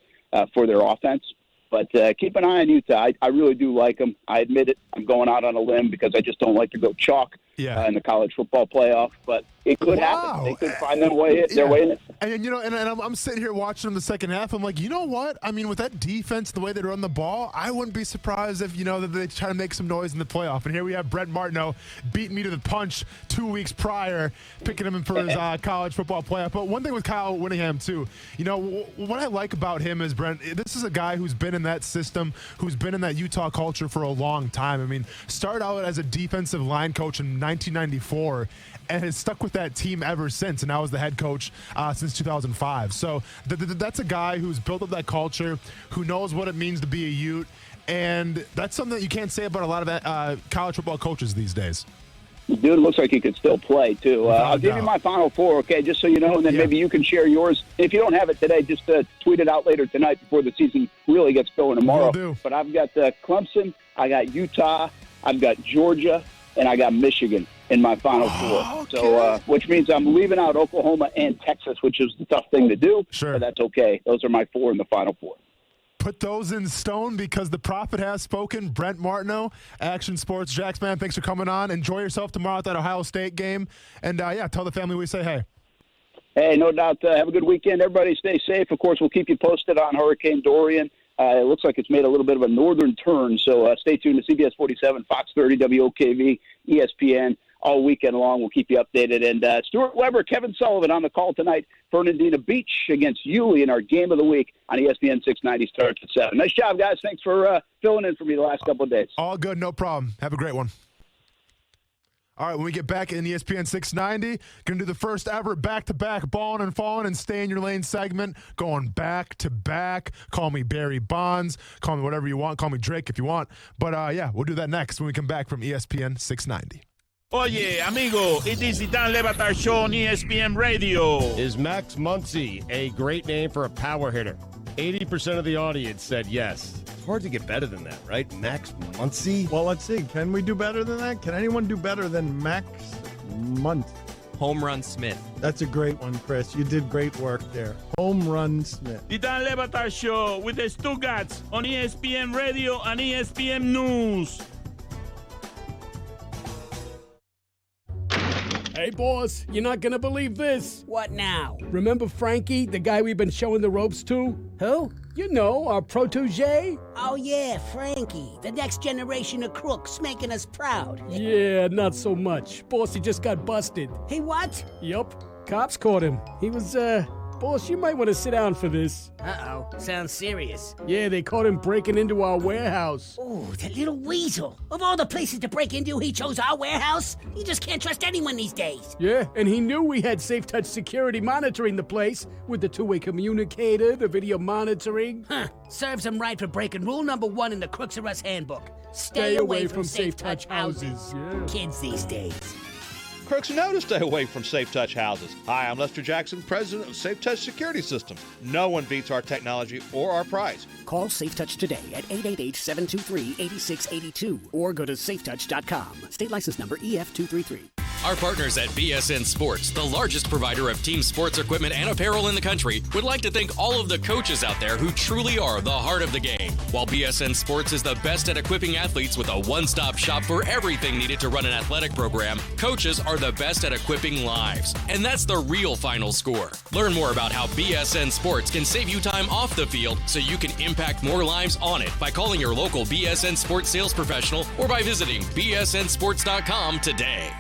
Speaker 7: for their offense. But keep an eye on Utah. I really do like them. I admit it. I'm going out on a limb because I just don't like to go chalk in the college football playoff. But it could happen. They could find their way in it.
Speaker 1: And, and I'm sitting here watching them the second half. I'm like, you know what? I mean, with that defense, the way they run the ball, I wouldn't be surprised if, that they try to make some noise in the playoff. And here we have Brent Martineau beating me to the punch 2 weeks prior, picking him for his college football playoff. But one thing with Kyle Whittingham, too, what I like about him is, Brent, this is a guy who's been in that system, who's been in that Utah culture for a long time. I mean, started out as a defensive line coach in 1994 and has stuck with that team ever since, and now is the head coach since 2005. So that's a guy who's built up that culture, who knows what it means to be a Ute, and that's something that you can't say about a lot of college football coaches these days.
Speaker 7: Dude looks like he could still play, too. I'll give you my Final Four, okay, just so you know, and then maybe you can share yours. If you don't have it today, just tweet it out later tonight before the season really gets going tomorrow. But I've got Clemson, I got Utah, I've got Georgia, and I got Michigan in my Final Four. Okay. So, which means I'm leaving out Oklahoma and Texas, which is the tough thing to do. Sure. But that's okay. Those are my four in the Final Four.
Speaker 1: Put those in stone because the prophet has spoken. Brent Martineau, Action Sports Jacks, man, thanks for coming on. Enjoy yourself tomorrow at that Ohio State game. And, tell the family we say hey.
Speaker 7: Hey, no doubt. Have a good weekend. Everybody stay safe. Of course, we'll keep you posted on Hurricane Dorian. It looks like it's made a little bit of a northern turn, so stay tuned to CBS 47, Fox 30, WOKV, ESPN, all weekend long. We'll keep you updated. And Stuart Weber, Kevin Sullivan on the call tonight. Fernandina Beach against Yulee in our game of the week on ESPN 690 starts at 7. Nice job, guys. Thanks for filling in for me the last couple of days.
Speaker 1: All good. No problem. Have a great one. All right, when we get back in ESPN 690, going to do the first ever back-to-back balling and falling and stay in your lane segment, going back-to-back. Call me Barry Bonds. Call me whatever you want. Call me Drake if you want. But, we'll do that next when we come back from ESPN 690.
Speaker 2: Oye, amigo, it is the Dan Le Batard Show on ESPN Radio.
Speaker 3: Is Max Muncy a great name for a power hitter? 80% of the audience said yes. It's hard to get better than that, right? Max Muncy?
Speaker 23: Well, let's see. Can we do better than that? Can anyone do better than Max Muncy?
Speaker 24: Home Run Smith.
Speaker 23: That's a great one, Chris. You did great work there. Home Run Smith.
Speaker 2: The Dan Le Batard Show with the Stugatz on ESPN Radio and ESPN News.
Speaker 19: Hey, boss, you're not gonna believe this.
Speaker 20: What now?
Speaker 19: Remember Frankie, the guy we've been showing the ropes to?
Speaker 20: Who?
Speaker 19: You know, our protege.
Speaker 20: Oh, yeah, Frankie. The next generation of crooks making us proud.
Speaker 19: Yeah, not so much. Boss, he just got busted.
Speaker 20: He what?
Speaker 19: Yup. Cops caught him. He was, Boss, you might want to sit down for this.
Speaker 20: Uh-oh. Sounds serious.
Speaker 19: Yeah, they caught him breaking into our warehouse.
Speaker 20: Oh, that little weasel. Of all the places to break into, he chose our warehouse. You just can't trust anyone these days.
Speaker 19: Yeah, and he knew we had Safe Touch security monitoring the place with the two-way communicator, the video monitoring.
Speaker 20: Huh. Serves him right for breaking rule number 1 in the Crooks R Us handbook.
Speaker 19: Stay away from Safe Touch houses. Yeah.
Speaker 20: Kids these days.
Speaker 21: Crooks know to stay away from Safe Touch houses. Hi, I'm Lester Jackson, president of Safe Touch Security Systems. No one beats our technology or our price.
Speaker 25: Call Safe Touch today at 888-723-8682 or go to safetouch.com. State license number EF233.
Speaker 26: Our partners at BSN Sports, the largest provider of team sports equipment and apparel in the country, would like to thank all of the coaches out there who truly are the heart of the game. While BSN Sports is the best at equipping athletes with a one-stop shop for everything needed to run an athletic program, coaches are the best at equipping lives. And that's the real final score. Learn more about how BSN Sports can save you time off the field so you can impact more lives on it by calling your local BSN Sports sales professional or by visiting bsnsports.com today.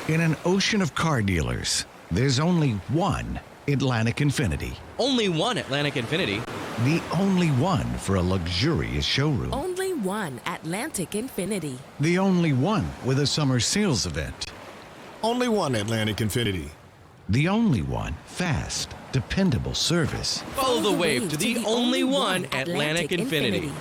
Speaker 14: In an ocean of car dealers, there's only one Atlantic Infinity.
Speaker 26: Only one Atlantic Infinity.
Speaker 14: The only one for a luxurious showroom.
Speaker 8: Only one Atlantic Infinity.
Speaker 14: The only one with a summer sales event.
Speaker 9: Only one Atlantic Infinity.
Speaker 14: The only one fast, dependable service.
Speaker 26: Follow the wave to the only one Atlantic Infinity.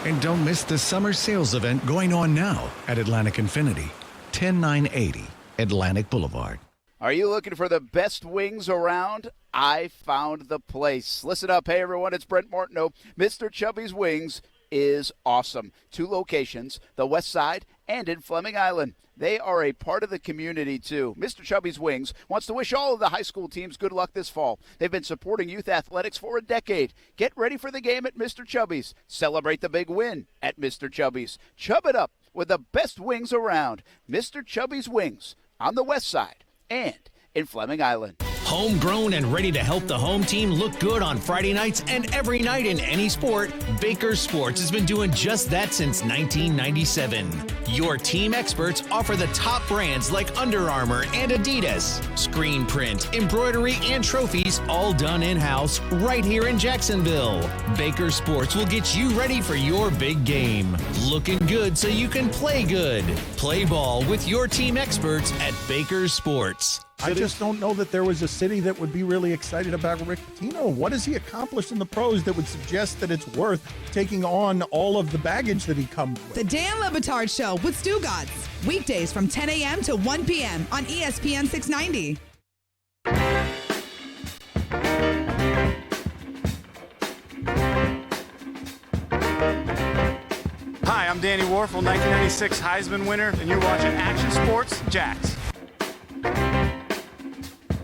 Speaker 14: And don't miss the summer sales event going on now at Atlantic Infinity, 10980 Atlantic Boulevard.
Speaker 10: Are you looking for the best wings around? I found the place. Listen up. Hey, everyone. It's Brent Martineau. Mr. Chubby's Wings is awesome. 2 locations, the West Side and in Fleming Island. They are a part of the community, too. Mr. Chubby's Wings wants to wish all of the high school teams good luck this fall. They've been supporting youth athletics for a decade. Get ready for the game at Mr. Chubby's. Celebrate the big win at Mr. Chubby's. Chub it up with the best wings around. Mr. Chubby's Wings on the West Side and in Fleming Island.
Speaker 11: Homegrown and ready to help the home team look good on Friday nights and every night in any sport, Baker Sports has been doing just that since 1997. Your team experts offer the top brands like Under Armour and Adidas. Screen print, embroidery, and trophies all done in-house right here in Jacksonville. Baker Sports will get you ready for your big game. Looking good so you can play good. Play ball with your team experts at Baker Sports.
Speaker 23: I just don't know that there was a city that would be really excited about Rick Pitino. What has he accomplished in the pros that would suggest that it's worth taking on all of the baggage that he comes with?
Speaker 5: The Dan Le Batard Show with Stu Gatz. Weekdays from 10 a.m. to 1 p.m. on ESPN 690.
Speaker 13: Hi, I'm Danny Warfel, 1996 Heisman winner, and you're watching Action Sports Jax.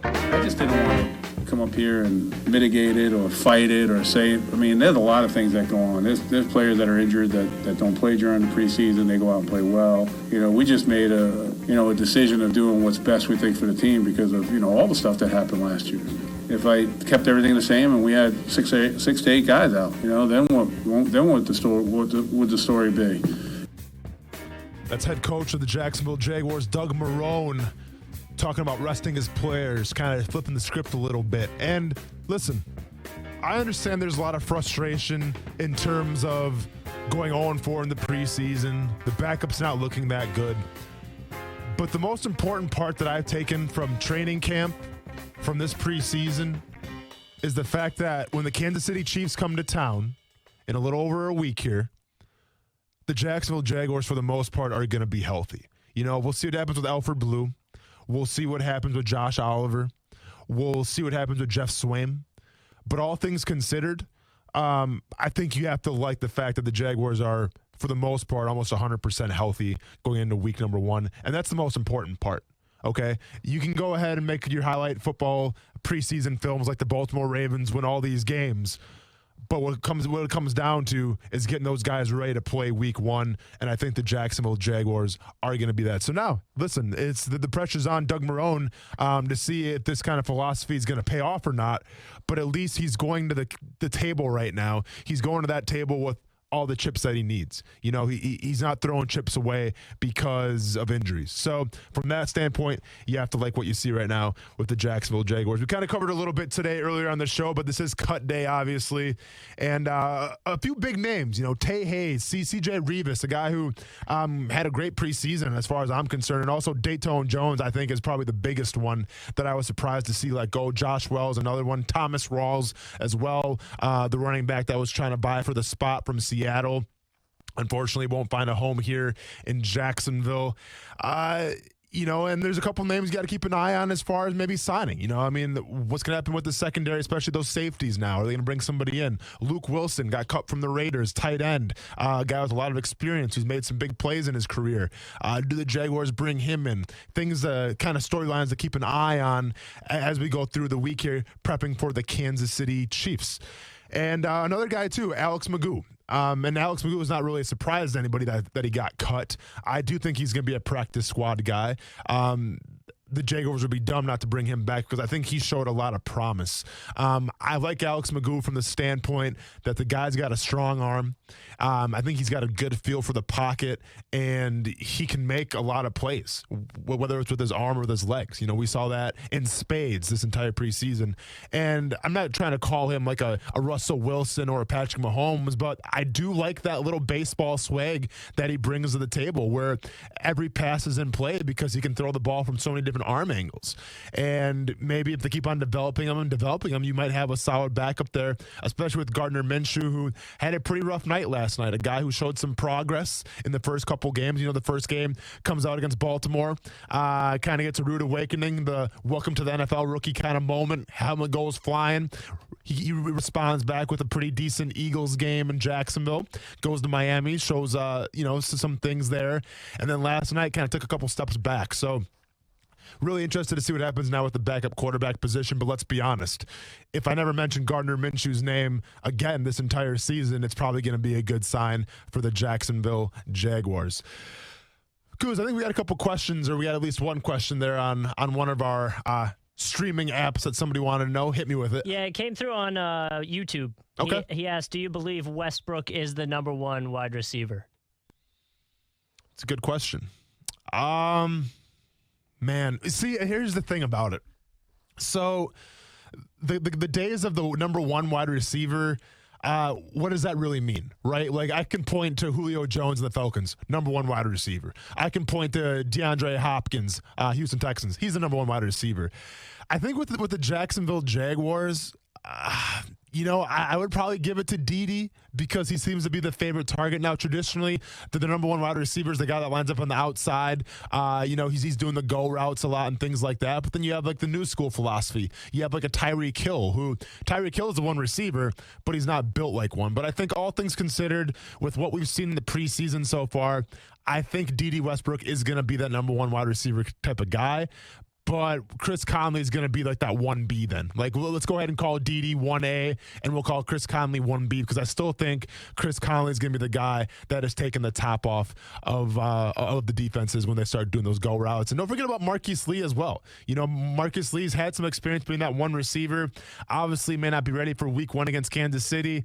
Speaker 24: I just didn't want to come up here and mitigate it or fight it or say it. I mean, there's a lot of things that go on. There's players that are injured that don't play during the preseason. They go out and play well. You know, we just made a decision of doing what's best we think for the team because of, all the stuff that happened last year. If I kept everything the same and we had 6 to 8 guys out, then what would the story be?
Speaker 1: That's head coach of the Jacksonville Jaguars, Doug Marrone, talking about resting his players, kind of flipping the script a little bit. And listen, I understand there's a lot of frustration in terms of going 0-4 in the preseason. The backup's not looking that good. But the most important part that I've taken from training camp, from this preseason, is the fact that when the Kansas City Chiefs come to town in a little over a week here, the Jacksonville Jaguars, for the most part, are going to be healthy. We'll see what happens with Alfred Blue. We'll see what happens with Josh Oliver. We'll see what happens with Jeff Swaim. But all things considered, I think you have to like the fact that the Jaguars are, for the most part, almost 100% healthy going into week number 1. And that's the most important part, okay? You can go ahead and make your highlight football preseason films like the Baltimore Ravens win all these games. But what it comes down to is getting those guys ready to play week 1, and I think the Jacksonville Jaguars are going to be that. So now, listen, it's the pressure's on Doug Marrone to see if this kind of philosophy is going to pay off or not, but at least he's going to the table right now. He's going to that table with all the chips that he needs. He's not throwing chips away because of injuries. So from that standpoint, you have to like what you see right now with the Jacksonville Jaguars. We kind of covered a little bit today earlier on the show, but this is cut day, obviously. And a few big names, Tay Hayes, CJ Revis, a guy who had a great preseason as far as I'm concerned. And also Dayton Jones, I think, is probably the biggest one that I was surprised to see let go. Josh Wells, another one. Thomas Rawls as well, the running back that was trying to buy for the spot from Seattle. Unfortunately, won't find a home here in Jacksonville. And there's a couple names you got to keep an eye on as far as maybe signing. What's going to happen with the secondary, especially those safeties now? Are they going to bring somebody in? Luke Wilson got cut from the Raiders, tight end, a guy with a lot of experience who's made some big plays in his career. Do the Jaguars bring him in? Things, kind of storylines to keep an eye on as we go through the week here, prepping for the Kansas City Chiefs. And another guy, too, Alex Magoo. And Alex Magoo was not really a surprise to anybody that he got cut. I do think he's going to be a practice squad guy. the Jaguars would be dumb not to bring him back because I think he showed a lot of promise. I like Alex Magoo from the standpoint that the guy's got a strong arm. I think he's got a good feel for the pocket, and he can make a lot of plays, whether it's with his arm or with his legs. We saw that in spades this entire preseason. And I'm not trying to call him like a Russell Wilson or a Patrick Mahomes, but I do like that little baseball swag that he brings to the table where every pass is in play because he can throw the ball from so many different arm angles. And maybe if they keep on developing him, you might have a solid backup there, especially with Gardner Minshew, who had a pretty rough night last night, a guy who showed some progress in the first couple games. The first game comes out against Baltimore, kind of gets a rude awakening, the welcome to the NFL rookie kind of moment. Helmet goes flying. He responds back with a pretty decent Eagles game in Jacksonville, goes to Miami, shows, some things there. And then last night kind of took a couple steps back. So really interested to see what happens now with the backup quarterback position. But let's be honest, if I never mention Gardner Minshew's name again this entire season, it's probably going to be a good sign for the Jacksonville Jaguars. Kuz, I think we got a couple questions, or we got at least one question there on one of our streaming apps that somebody wanted to know. Hit me with it.
Speaker 6: Yeah, it came through on YouTube.
Speaker 1: Okay.
Speaker 6: He asked, do you believe Westbrook is the number one wide receiver?
Speaker 1: It's a good question. Man, see, here's the thing about it. So the days of the number one wide receiver, what does that really mean, right? Like, I can point to Julio Jones and the Falcons, number one wide receiver. I can point to DeAndre Hopkins, Houston Texans. He's the number one wide receiver. I think with the Jacksonville Jaguars, I would probably give it to Dede because he seems to be the favorite target. Now, traditionally, the number one wide receiver is the guy that lines up on the outside. He's doing the go routes a lot and things like that. But then you have like the new school philosophy. You have like a Tyreek Hill, Tyreek Hill is the one receiver, but he's not built like one. But I think all things considered, with what we've seen in the preseason so far, I think Dede Westbrook is going to be that number one wide receiver type of guy. But Chris Conley is going to be like that 1B then. Like, well, let's go ahead and call Dede 1A, and we'll call Chris Conley 1B because I still think Chris Conley is going to be the guy that is taking the top off of the defenses when they start doing those go routes. And don't forget about Marquise Lee as well. Marquise Lee's had some experience being that one receiver. Obviously may not be ready for week one against Kansas City.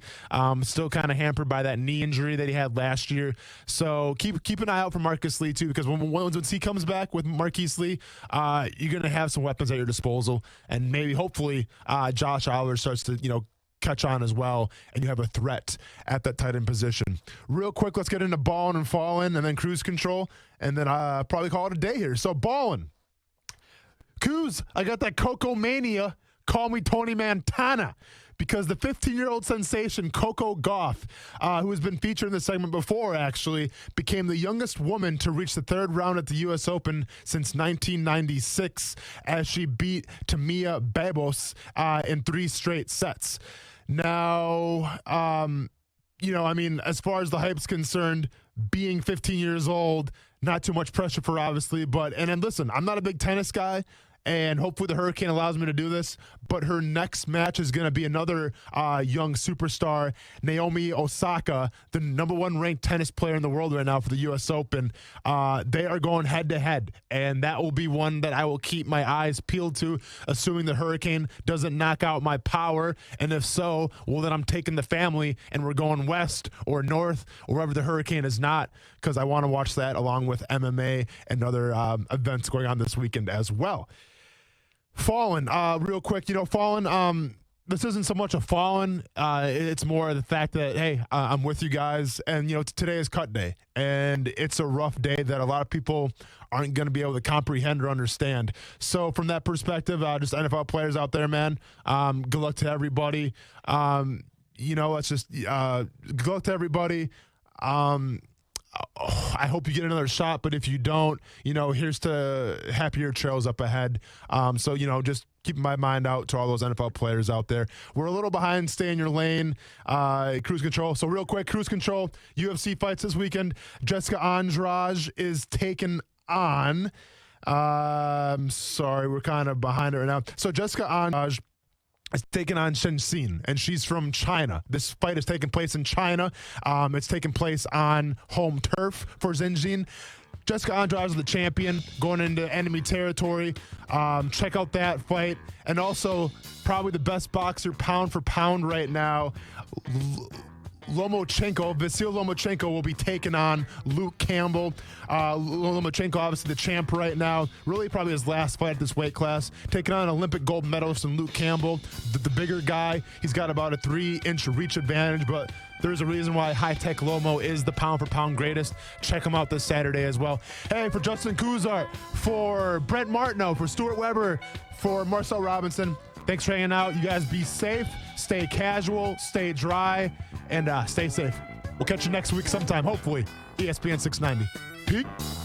Speaker 1: Still kind of hampered by that knee injury that he had last year. So keep an eye out for Marquise Lee too, because once he comes back with Marquise Lee, you're going to have some weapons at your disposal, and maybe hopefully Josh Allen starts to catch on as well, and you have a threat at that tight end position. Real quick, let's get into balling and falling, and then cruise control, and then probably call it a day here. So balling, Kuz, I got that Coco Mania. Call me Tony Montana. Because the 15-year-old sensation Coco Gauff, who has been featured in this segment before, actually, became the youngest woman to reach the third round at the U.S. Open since 1996 as she beat Tamia Babos in 3 straight sets. Now, as far as the hype's concerned, being 15 years old, not too much pressure for obviously, and then listen, I'm not a big tennis guy, and hopefully the Hurricane allows me to do this, but her next match is going to be another young superstar, Naomi Osaka, the number one ranked tennis player in the world right now for the U.S. Open. They are going head-to-head, and that will be one that I will keep my eyes peeled to, assuming the Hurricane doesn't knock out my power, and if so, well, then I'm taking the family, and we're going west or north, or wherever the Hurricane is not, because I want to watch that along with MMA and other events going on this weekend as well. Fallen, real quick, Fallen, this isn't so much a fallen, it's more the fact that, hey, I'm with you guys, and, today is cut day, and it's a rough day that a lot of people aren't going to be able to comprehend or understand. So from that perspective, just NFL players out there, man, good luck to everybody. Let's just, good luck to everybody. I hope you get another shot, but if you don't, here's to happier trails up ahead. So just keep my mind out to all those NFL players out there. We're a little behind. Stay in your lane. Cruise control. So real quick, cruise control. UFC fights this weekend. Jessica Andrade is taken on. I'm sorry, we're kind of behind right now. So Jessica Andrade is taking on Shenxin, and she's from China. This fight is taking place in China. It's taking place on home turf for Xinjin. Jessica Andrade is the champion going into enemy territory. Check out that fight. And also, probably the best boxer pound for pound right now, Vasil Lomachenko will be taking on Luke Campbell. Lomachenko, obviously the champ right now. Really probably his last fight at this weight class. Taking on Olympic gold medalist and Luke Campbell, the bigger guy. He's got about a 3-inch reach advantage, but there's a reason why high-tech Lomo is the pound-for-pound greatest. Check him out this Saturday as well. Hey, for Justin Kuzar, for Brent Martineau, for Stuart Weber, for Marcel Robinson, thanks for hanging out. You guys be safe, stay casual, stay dry, and stay safe. We'll catch you next week sometime, hopefully. ESPN 690. Peace.